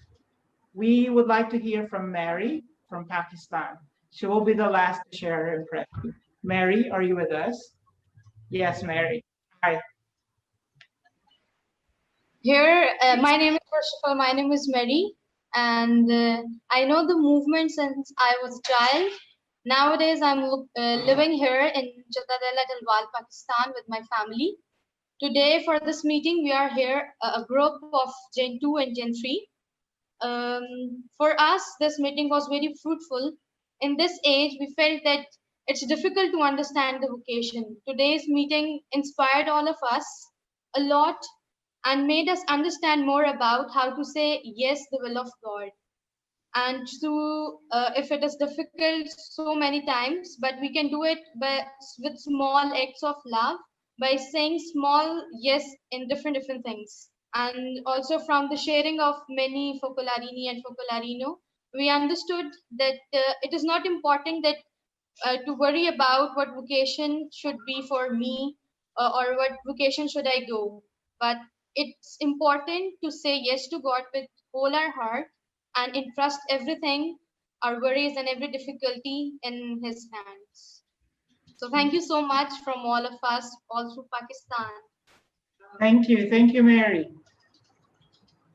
we would like to hear from Mary from Pakistan. She will be the last to share her impression. Mary, are you with us? Yes, Mary. Hi. Here, first of all, my name is Mary, and I know the movement since I was a child. Nowadays, I'm living here in Jatadela, Dalwal, Pakistan with my family. Today, for this meeting, we are here, a group of Gen 2 and Gen 3. For us, this meeting was very fruitful. In this age, we felt that it's difficult to understand the vocation. Today's meeting inspired all of us a lot and made us understand more about how to say yes the will of God, and to if it is difficult so many times, but we can do it with small acts of love, by saying small yes in different things. And also from the sharing of many Focolarini and Focolarino, we understood that it is not important that to worry about what vocation should be for me, or what vocation should I go. But it's important to say yes to God with all our heart and entrust everything, our worries and every difficulty in His hands. So thank you so much from all of us, all through Pakistan. Thank you, Mary.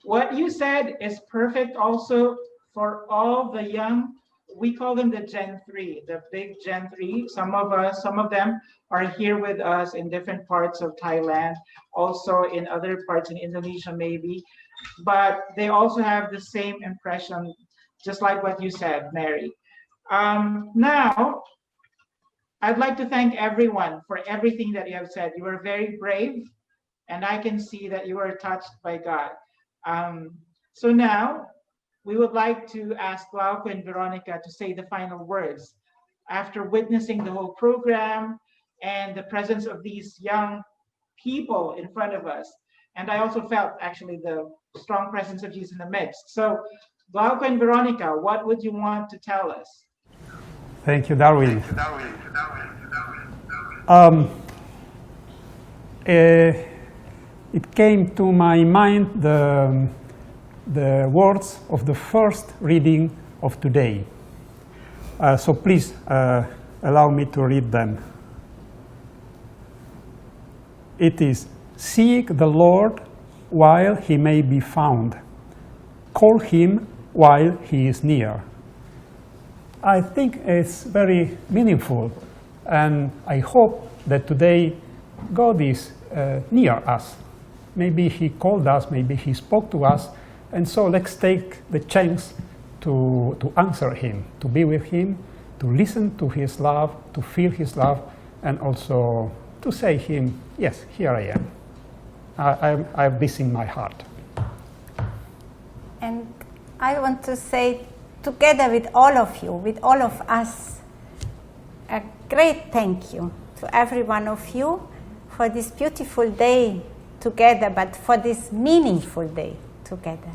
What you said is perfect also for all the young, we call them the Gen 3, the big Gen 3. Some of them are here with us in different parts of Thailand, also in other parts in Indonesia maybe, but they also have the same impression, just like what you said, Mary. Now, I'd like to thank everyone for everything that you have said. You were very brave, and I can see that you were touched by God. So now we would like to ask Glauco and Veronica to say the final words. After witnessing the whole program and the presence of these young people in front of us, and I also felt actually the strong presence of Jesus in the midst. So Glauco and Veronica, what would you want to tell us? Thank you, Darwin. It came to my mind the words of the first reading of today. So please allow me to read them. It is, "Seek the Lord while he may be found. Call him while he is near." I think it's very meaningful, and I hope that today God is near us. Maybe he called us, maybe he spoke to us, and so let's take the chance to answer him, to be with him, to listen to his love, to feel his love, and also to say him, yes, here I am. I have this in my heart. And I want to say, together with all of you, with all of us, a great thank you to every one of you for this beautiful day together, but for this meaningful day together.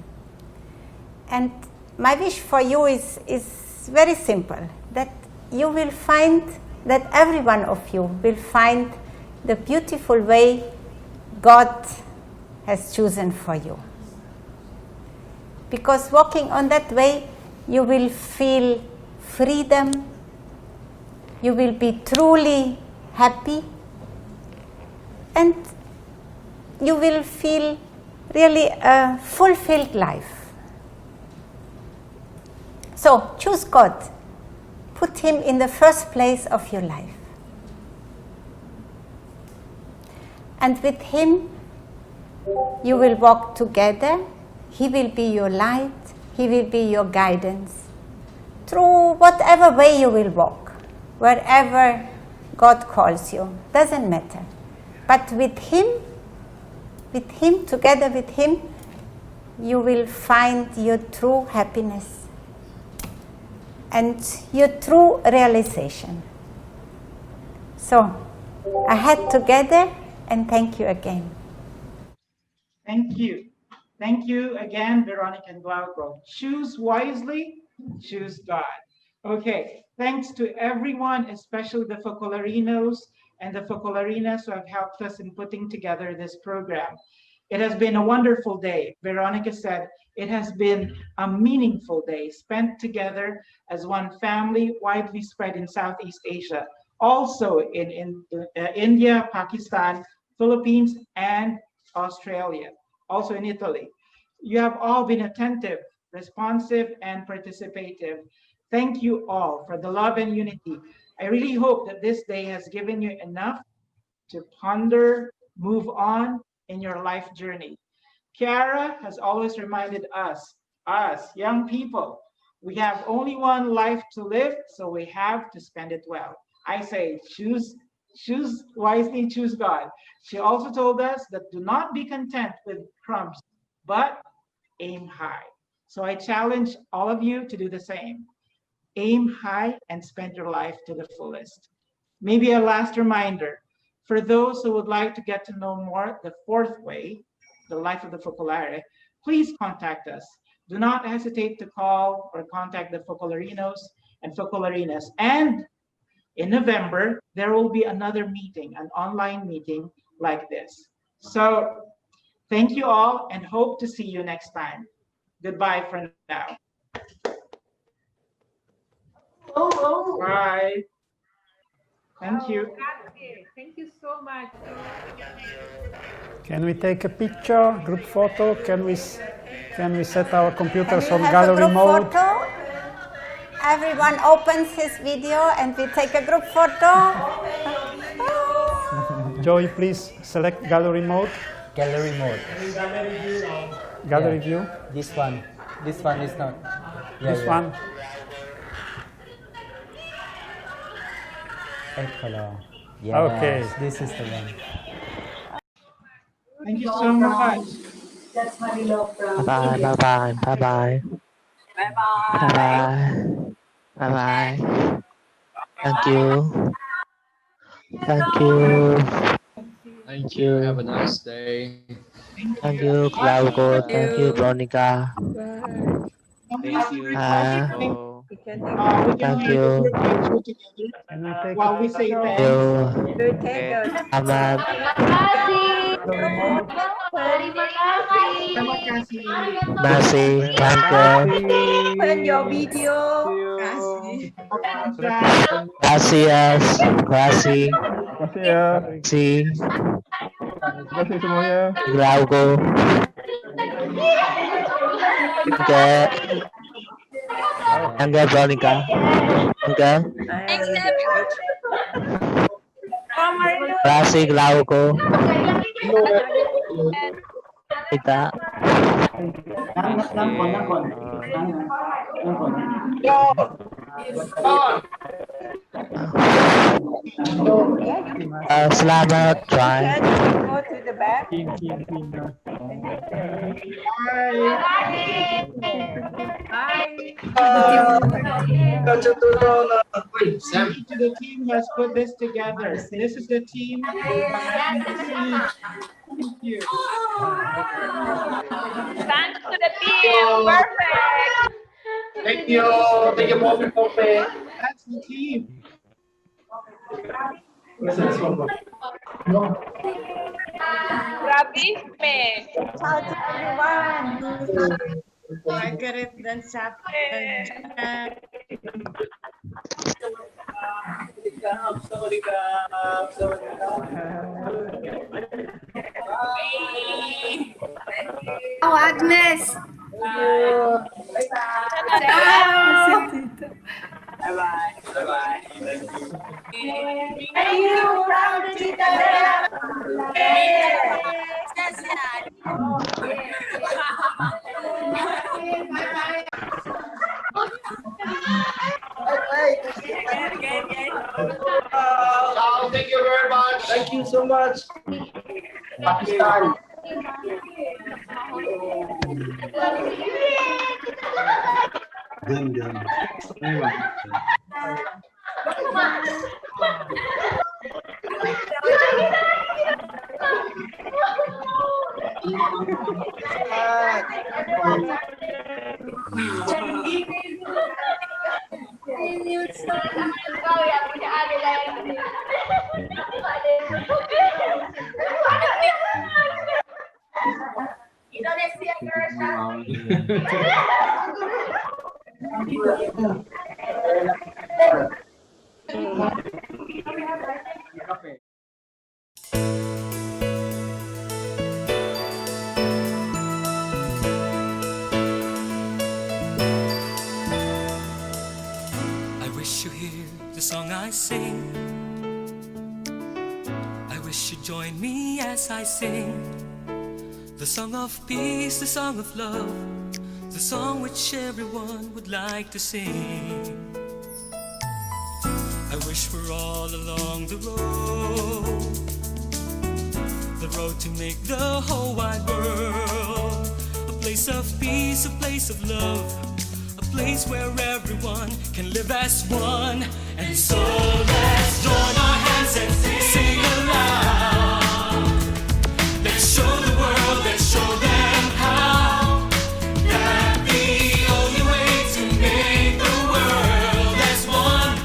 And my wish for you is very simple, that you will find, that every one of you will find the beautiful way God has chosen for you. Because walking on that way, you will feel freedom, you will be truly happy, and you will feel really a fulfilled life. So choose God. Put him in the first place of your life. And with him, you will walk together. He will be your light. He will be your guidance. Through whatever way you will walk, wherever God calls you, doesn't matter. But with him, together with him, you will find your true happiness and your true realization. So, ahead together, and thank you again. Thank you. Thank you again, Veronica and Glauco. Choose wisely, choose God. Okay, thanks to everyone, especially the Focolarinos and the Focolarinas who have helped us in putting together this program. It has been a wonderful day. Veronica said it has been a meaningful day spent together as one family widely spread in Southeast Asia, also in India, Pakistan, Philippines, and Australia, also in Italy. You have all been attentive, responsive, and participative. Thank you all for the love and unity. I really hope that this day has given you enough to ponder, move on in your life journey. Kiara has always reminded us young people, we have only one life to live, so we have to spend it well. I say, choose wisely, choose God. She also told us that do not be content with crumbs, but aim high. So I challenge all of you to do the same. Aim high and spend your life to the fullest. Maybe a last reminder for those who would like to get to know more the fourth way, the life of the Focolare, please contact us. Do not hesitate to call or contact the Focolarinos and Focolarinas. And in November, there will be another meeting, an online meeting like this. So thank you all and hope to see you next time. Goodbye for now. Bye. Thank you. Thank you so much. Can we take a picture, group photo? Can we set our computers Can on we have gallery a group mode? photo? Everyone opens his video and we take a group photo. Joy, please select gallery mode. Gallery mode. Gallery view. This one. This one is not. This one. Red color. Yes, Okay. This is the one. Thank you so much. That's my love. Bye bye. Bye bye. Bye bye. Bye bye. Bye bye. Thank you. Thank you. Thank you. Have a nice day. Thank you, Claudio. Thank you, Veronica. Thank you. Thank you. While we say Thank thanks. you. Ahmad. Terima kasih. Masih. Thank you. Open your video. Gracias. Gracias. Terima kasih semuanya. Claudio. Okay. Thank you, Veronica. Okay. Gracias, Claudio. Kita. Selamat try. Go to the back. The team has put this together. This is the team behind the scenes. Thank you. Thanks to the team. Perfect. Thank you. Thank you, Poppy. That's the team. Grabisme. Ciao to everyone. Margaret dan Sapin. Oh, Agnes. Bye-bye. Bye-bye. Thank you, proud Thank you very much. Thank you so much. Pakistan. Kau yang punya adik lain. I wish you hear the song I sing. I wish you join me as I sing. The song of peace, the song of love, the song which everyone would like to sing. I wish we're all along the road to make the whole wide world a place of peace, a place of love, a place where everyone can live as one. And so let's join our hands and sing aloud. Let's show the world, let's show them how, that the only way to make the world as one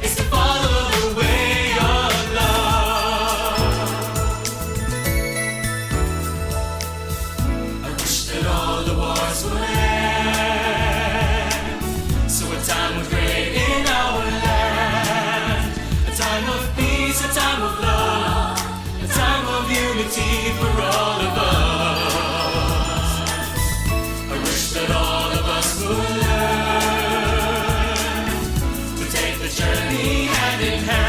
is to follow the way of love. I wish that all the wars would end, so a time would reign in our land, a time of peace, a time of love, a time of unity for all of us. I wish that all of us would learn to take the journey hand in hand.